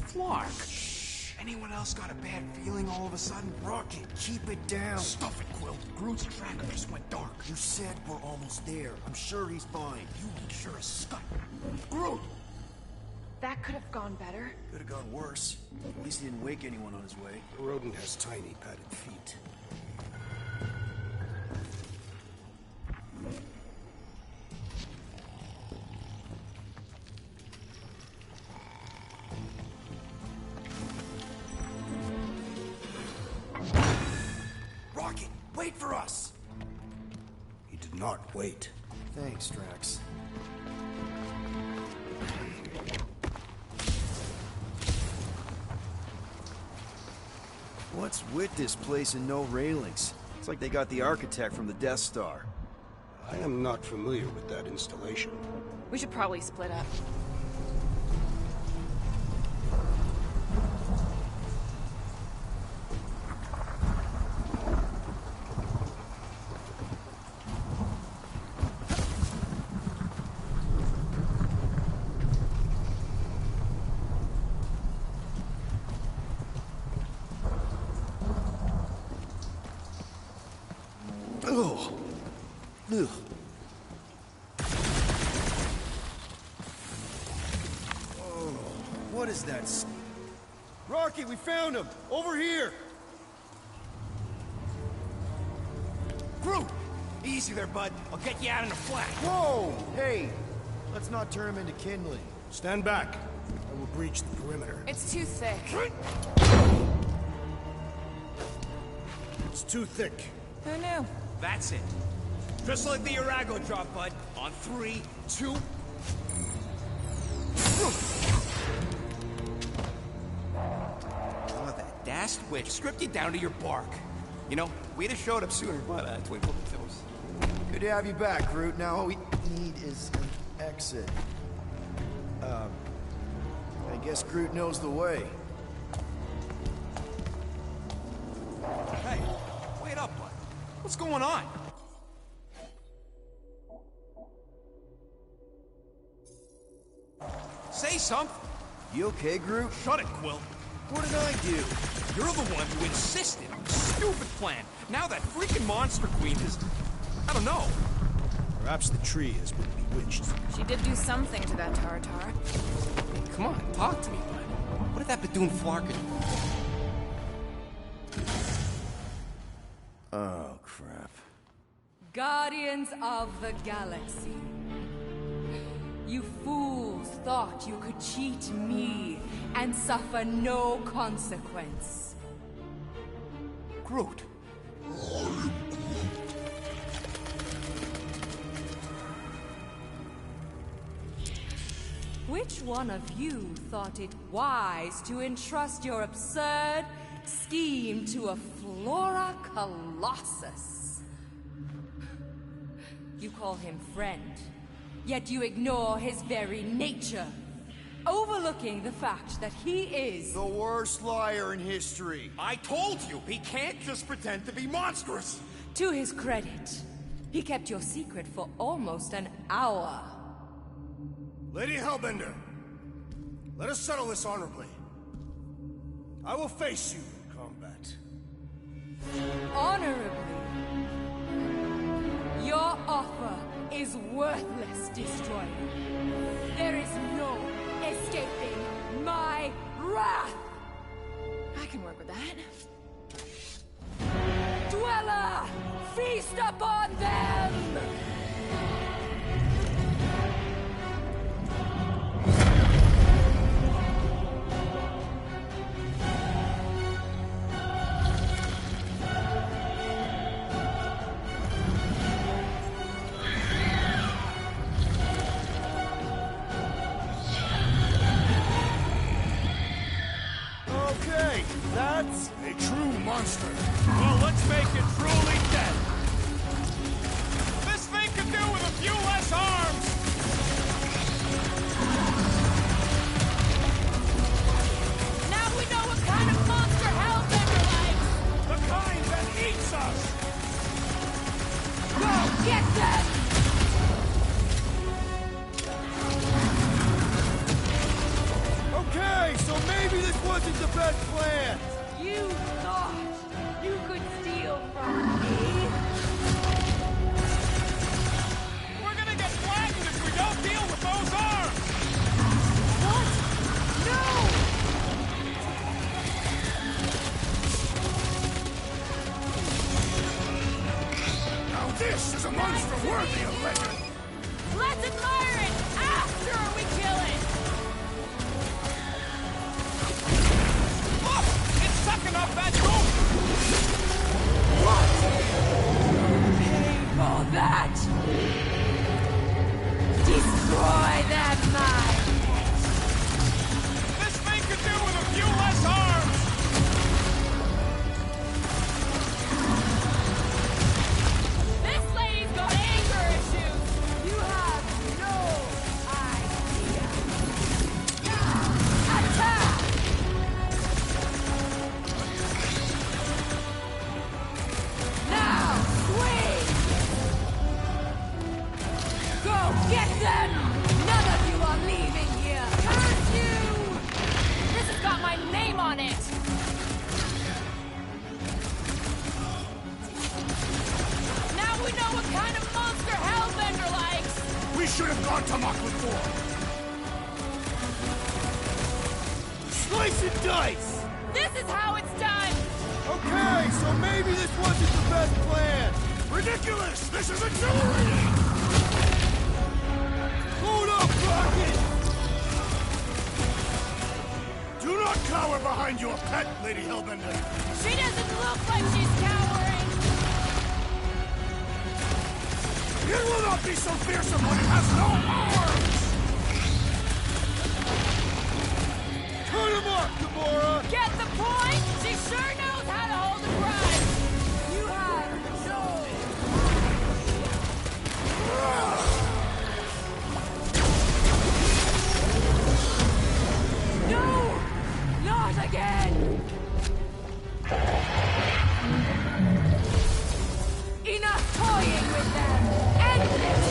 Flark. Anyone else got a bad feeling all of a sudden? Rocket, keep it down. Stuff it, Quill. Groot's tracker just went dark. You said we're almost there. I'm sure he's fine. You ain't sure as scut. Groot! That could have gone better. Could have gone worse. At least he didn't wake anyone on his way. The rodent has tiny padded feet. Rocket, wait for us! He did not wait. Thanks, Drax. What's with this place and no railings? It's like they got the architect from the Death Star. I am not familiar with that installation. We should probably split up. Ugh. Ugh. Oh, what is that? Rocky, we found him! Over here! Groot! Easy there, bud. I'll get you out in a flash. Whoa! Hey! Let's not turn him into kindling. Stand back. I will breach the perimeter. It's too thick. It's too thick. Who knew? That's it. Just like the Arago drop, bud. On 3, 2... Oh, that dashed witch stripped you down to your bark. You know, we'd have showed up sooner, but twinkle the toes. Good to have you back, Groot. Now all we need is an exit. I guess Groot knows the way. Hey, wait up, bud. What's going on? Say something. You okay, Groot? Shut it, Quill. What did I do? You're the one who insisted on the stupid plan. Now that freaking Monster Queen is... I don't know. Perhaps the tree has been bewitched. She did do something to that Tartar. Come on, talk to me, bud. What did that Bethune Flark do? Oh, crap. Guardians of the Galaxy. You fools thought you could cheat me and suffer no consequence. Groot. which one of you thought it wise to entrust your absurd scheme to a Flora Colossus? You call him friend, yet you ignore his very nature, overlooking the fact that he is the worst liar in history. I told you, he can't just pretend to be monstrous. To his credit, he kept your secret for almost an hour. Lady Hellbender, let us settle this honorably. I will face you in combat. Honorably? Your offer is worthless, Destroyer. There is no escaping my wrath! I can work with that. Dweller! Feast upon them! Okay, that's a true monster. Well, let's make it truly dead. This thing could do with a few less arms. Now we know what kind of monster Hellbender likes! The kind that eats us! Go get them! okay, so maybe this wasn't the best plan. You thought you could steal from me? We're gonna get flattened if we don't deal with those arms! What? No! Now this is a monster worthy of legend. Let's admire it after we kill it! Look! It's sucking up that goop! What? Pay for that! Destroy their minds! This thing could do with a few less arms! This lady's got anger issues! You have no idea. Attack! Now, swing! Go get them! None of you are leaving here! Curse you! This has got my name on it! Now we know what kind of monster Hellbender likes! We should have gone to Mach before. Slice and dice! This is how it's done! Okay, so maybe this wasn't the best plan. Ridiculous! This is exhilarating! Hold up, Rocket! Do not cower behind your pet, Lady Hellbender. She doesn't look like she's cowering! It will not be so fearsome when it has no arms! Turn him up, Gamora! Get the point? She sure knows how to hold a grudge! You have no... No! Not again! Enough toying with them! End this!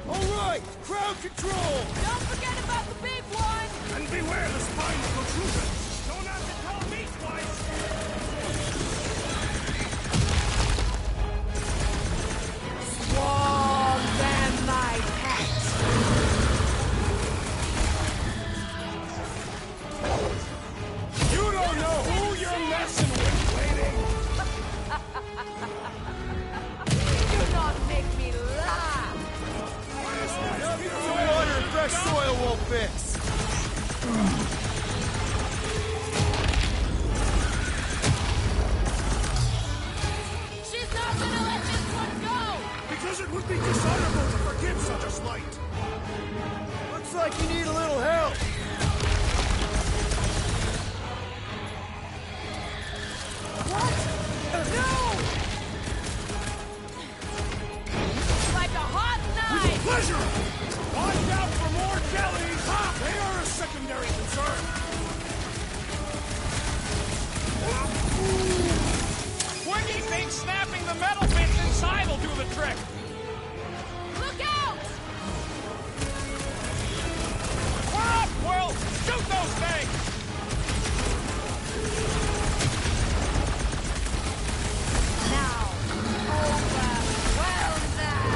All right, crowd control! Don't forget about the big one! And beware the spine protrusion! Don't have to tell me twice! Swarm them, my pet! You don't know who you're messing with, lady! Do not make me laugh! Some water and fresh soil won't fix. She's not gonna let this one go! Because it would be dishonorable to forgive metal bits inside will do the trick. Look out! We're up, Quill! Shoot those things! Now, overwhelm them!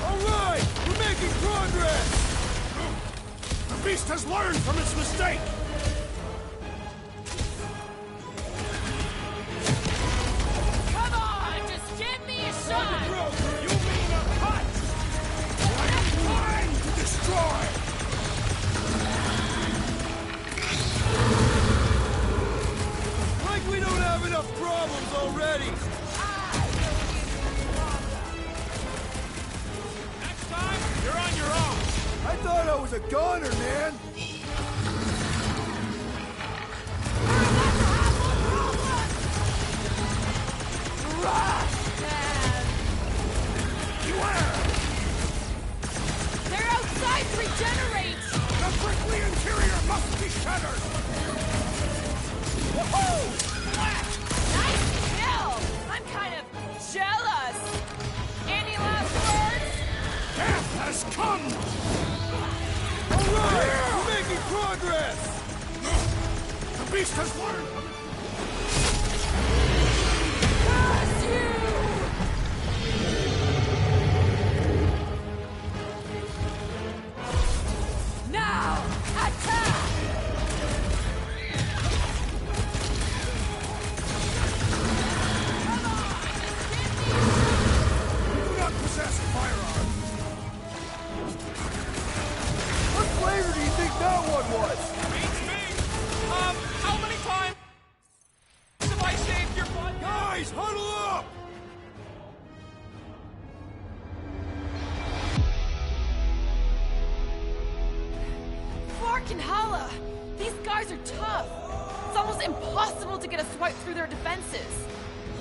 All right! We're making progress! The beast has learned from its mistake! Come on, just give me a shot! You mean a cut? Time to destroy! Like we don't have enough problems already! Next time, you're on your own. I thought I was a gunner, man! They're outside to regenerate! The prickly interior must be shattered! Woohoo! Nice kill! I'm kind of jealous! Any last words? Death has come! All right! We're making progress! The beast has learned! Curse you! Now, attack! We do not possess firearms! What flavor do you think that one was? Beats me. How many times have I saved your butt? Guys, huddle up! Fork and Hala! These guys are tough! It's almost impossible to get a swipe through their defenses!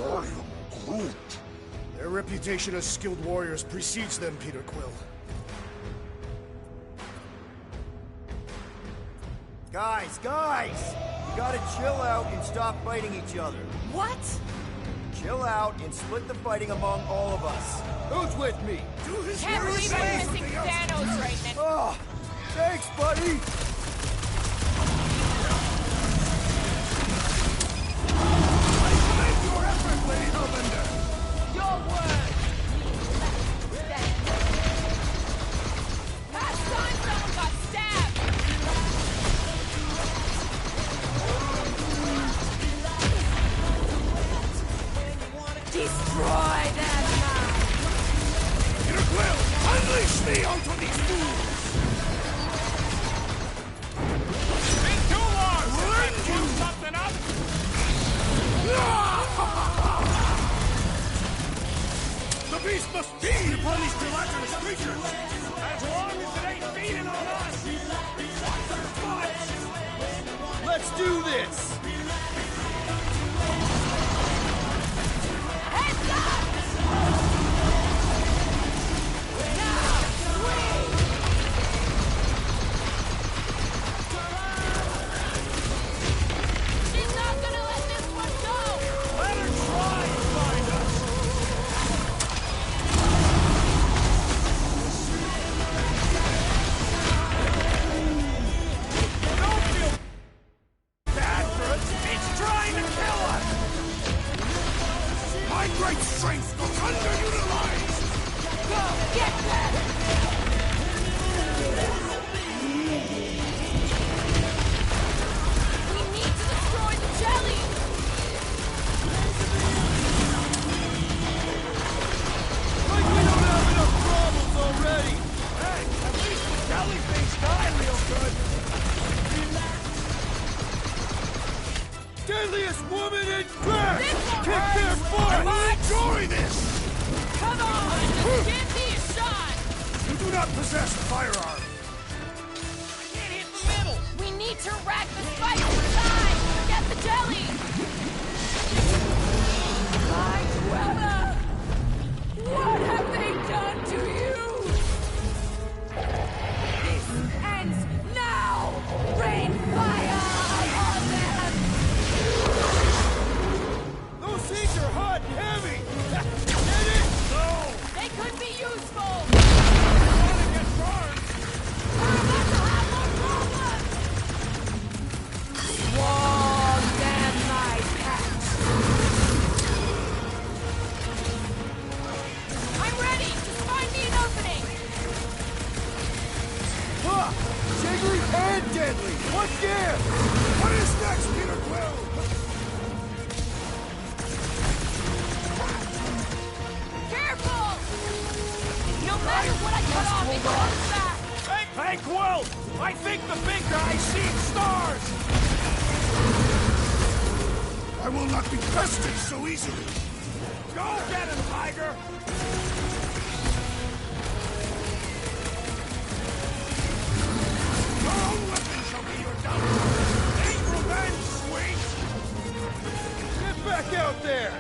I am Groot. Their reputation as skilled warriors precedes them, Peter Quill. Guys! You gotta chill out and stop fighting each other. What? Chill out and split the fighting among all of us. Who's with me? Can't believe I'm missing Thanos right now! Oh, thanks, buddy! I commend your effort, Lady Hellbender! Your word! Last time someone got stabbed! Destroy them now! Peter Quill, unleash me onto these fools! Been too long since I blew something up. The beast must feed upon these gelatinous creatures! As long as it ain't feeding on us. Let's do this! Heads up! Now, swing! She's not gonna let this one go! Let her try and find us. Don't feel bad for us. It's trying to kill us. My great strength was underutilized! Go, get them! We need to destroy the jelly! Like we don't have enough problems already! Hey, at least the jelly things die real good. Deadliest woman in crack! This will Kick hurt their so butt! much! Enjoy this! Come on, just give me a shot! You do not possess firearms! Can't hit the middle. We need to rack the spike inside! Get the jelly! My Cruella! What have they done to you? This ends now! Rain fire! Jiggly and deadly! What gives? What is next, Peter Quill? Careful! No matter what I cut off, it comes back! Hey, Quill! I think the big guy's seeing stars! I will not be bested so easily. Go get him, Tiger! Your own weapon shall be your downfall! Ain't revenge, sweet! Get back out there!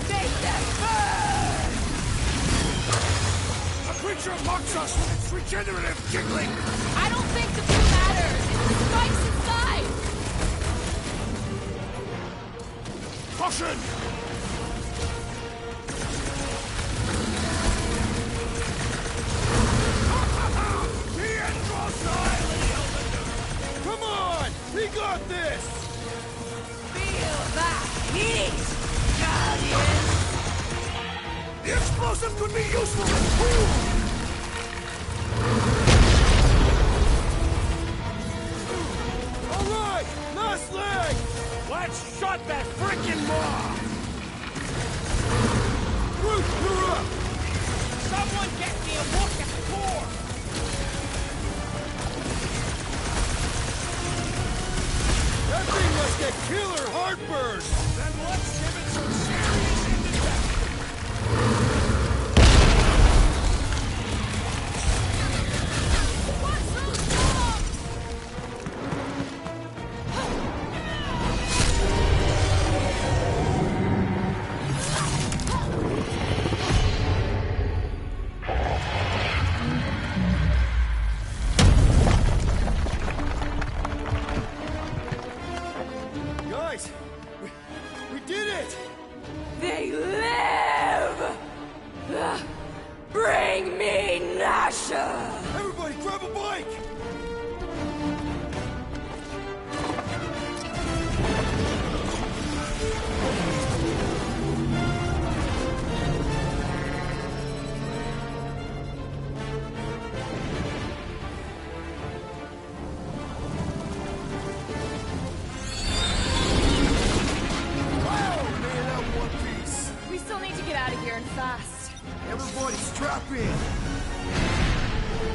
Make them burn! A creature mocks us with its regenerative jiggling. I don't think the blue matters. It's the spikes inside. Caution! The end draw style, Lady Hellbender! Come on! We got this! Feel that heat, Guardian! The explosive could be useful as food! All right! Last leg! Let's shut that frickin' maw! Groot, you're up! Someone get me a look at the core! That thing must get killer heartburn! Then let's give it some serious indigestion! What's so strong? Guys! We did it! They live! Bring me Nasha! Everybody grab a bike! We still need to get out of here and fast. Everybody strap in!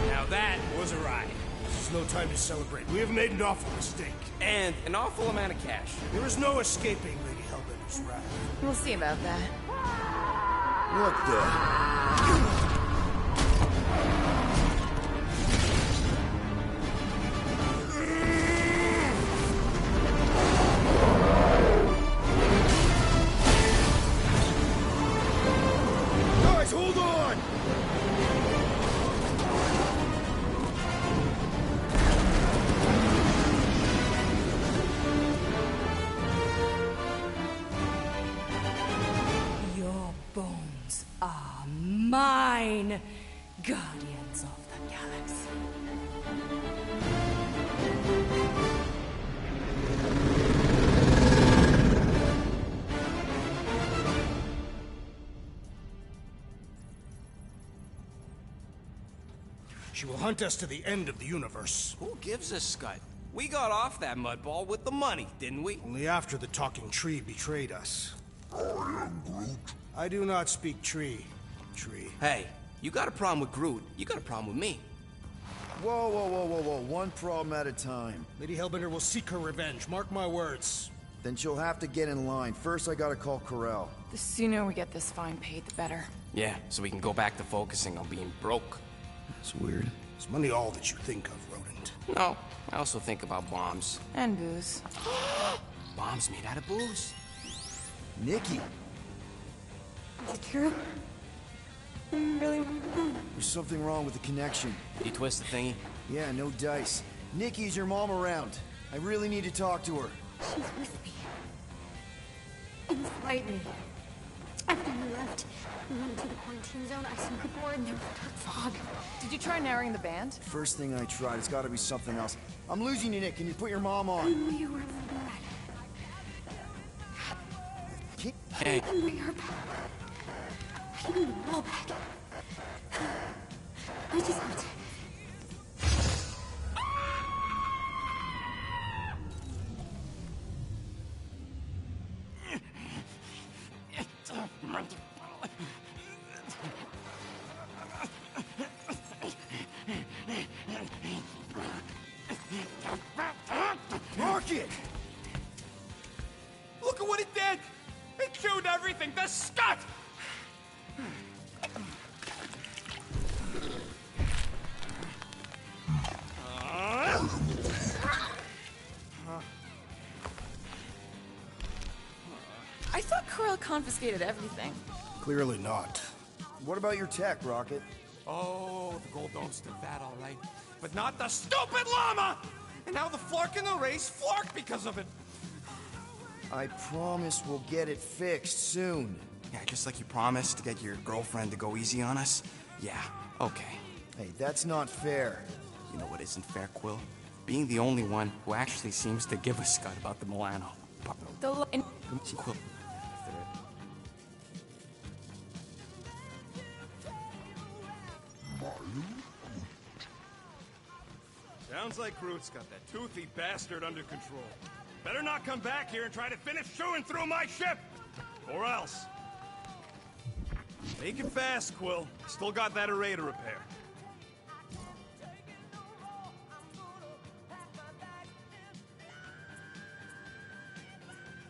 Now that was a ride. This is no time to celebrate. We have made an awful mistake. And an awful amount of cash. There is no escaping Lady Hellbender's wrath. We'll see about that. What the? Guys, hold on! Your bones are mine, guardians of the galaxy. She will hunt us to the end of the universe. Who gives a scut? We got off that mudball with the money, didn't we? Only after the talking tree betrayed us. I do not speak tree. Hey, you got a problem with Groot, you got a problem with me. Whoa, whoa, whoa, whoa, whoa. One problem at a time. Lady Hellbender will seek her revenge. Mark my words. Then she'll have to get in line. First, I gotta call Corel. The sooner we get this fine paid, the better. Yeah, so we can go back to focusing on being broke. That's weird. Is money all that you think of, rodent? No, I also think about bombs. And booze. Bombs made out of booze. Nikki, Is it true? Really? there's something wrong with the connection. You twist the thingy? Yeah, no dice. Nikki, is your mom around? I really need to talk to her. She's with me. Inside me. After you left, we went into the quarantine zone. I sunk aboard and there was dark fog. Did you try narrowing the band? First thing I tried, it's gotta be something else. I'm losing you, Nick. Can you put your mom I on? knew you were bad. Hey. Bring her back. I need them all back. I just have to confiscated everything. Clearly not. What about your tech, Rocket? Oh, the gold don't stick that all right. But not the stupid llama! And now the Flark in the race Flark because of it. I promise we'll get it fixed soon. Yeah, just like you promised to get your girlfriend to go easy on us? Yeah, okay. Hey, that's not fair. You know what isn't fair, Quill? Being the only one who actually seems to give a scut about the Milano. Quill. Sounds like Groot's got that toothy bastard under control. Better not come back here and try to finish chewing through my ship! Or else. Make it fast, Quill. Still got that array to repair.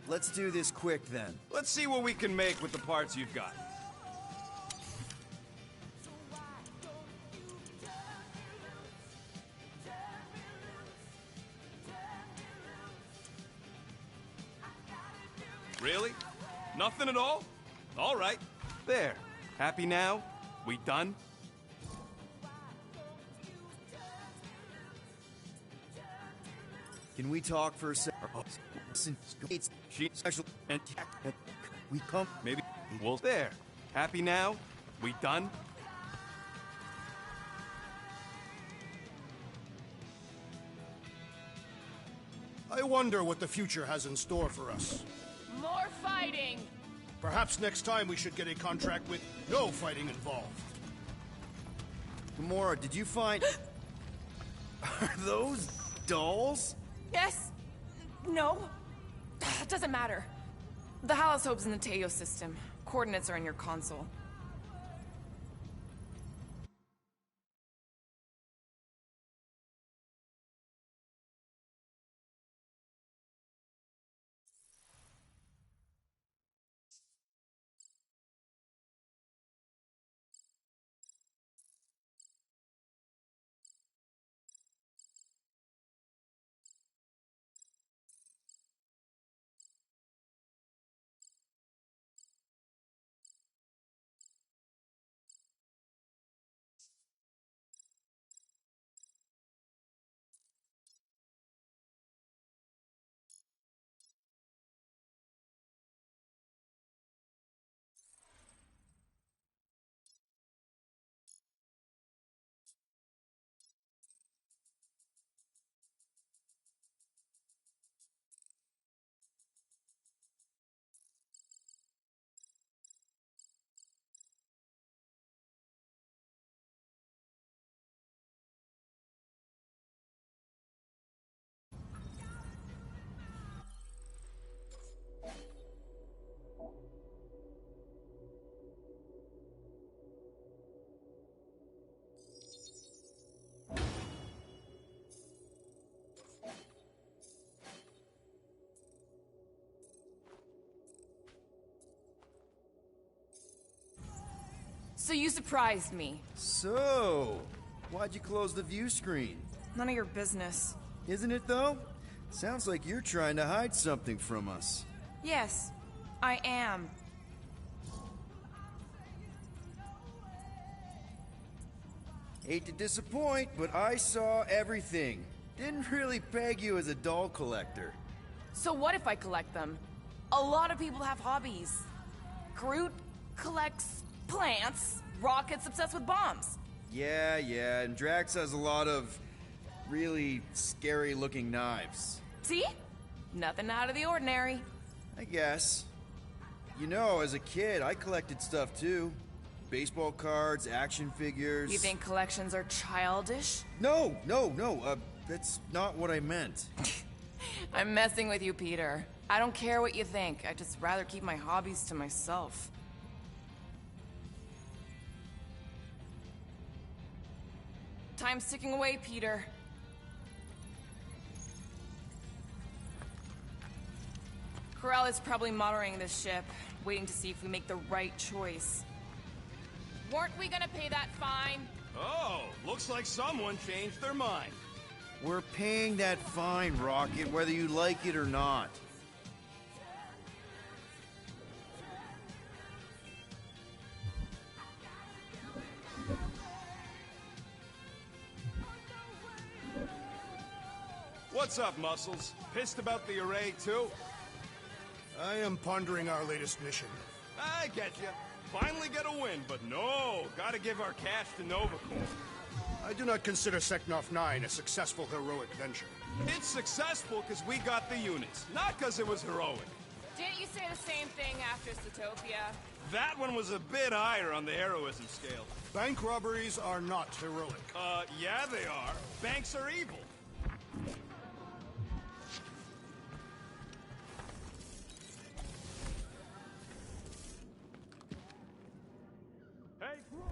Let's do this quick then. Let's see what we can make with the parts you've got. Really? Nothing at all? All right. There. Happy now? We done? Can we talk for a sec? It's special and we come. Maybe we'll. There. Happy now? We done? I wonder what the future has in store for us. More fighting! Perhaps next time we should get a contract with no fighting involved. Gamora, did you find... Are those dolls? Yes. No. Doesn't matter. The Haloscope's in the Teo system. Coordinates are in your console. So you surprised me. So, why'd you close the view screen? None of your business. Isn't it though? Sounds like you're trying to hide something from us. Yes, I am. Hate to disappoint, but I saw everything. Didn't really peg you as a doll collector. So what if I collect them? A lot of people have hobbies. Groot collects plants, Rocket's obsessed with bombs. Yeah, and Drax has a lot of really scary-looking knives. See? Nothing out of the ordinary. I guess. You know, as a kid, I collected stuff too. Baseball cards, action figures. You think collections are childish? No, that's not what I meant. I'm messing with you, Peter. I don't care what you think. I'd just rather keep my hobbies to myself. Time's ticking away, Peter. Corral is probably monitoring this ship, waiting to see if we make the right choice. Weren't we gonna pay that fine? Oh, looks like someone changed their mind. We're paying that fine, Rocket, whether you like it or not. What's up, Muscles? Pissed about the array, too? I am pondering our latest mission. I get you. Finally get a win, but no, gotta give our cash to Novacore. I do not consider Seknov 9 a successful heroic venture. It's successful because we got the units, not because it was heroic. Didn't you say the same thing after Zootopia? That one was a bit higher on the heroism scale. Bank robberies are not heroic. Yeah they are. Banks are evil. Hey, Groot!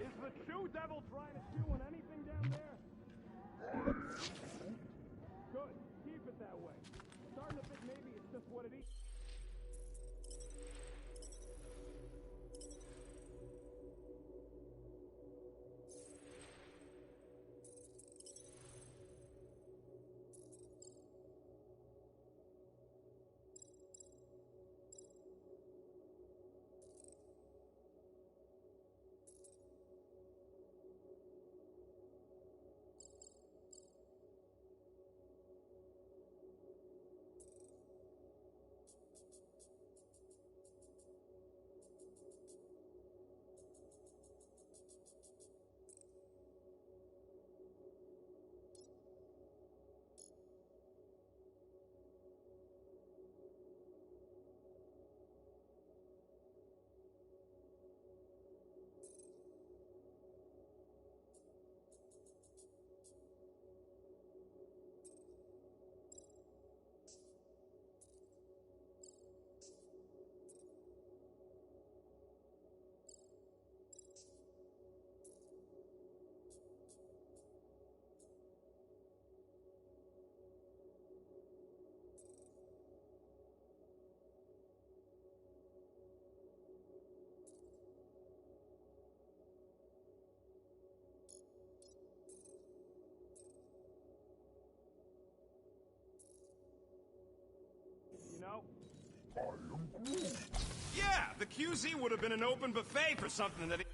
Is the Chew Devil trying to chew on anything down there? Good. Keep it that way. Starting to think maybe it's just what it is. You know? Yeah, the QZ would have been an open buffet for something that he...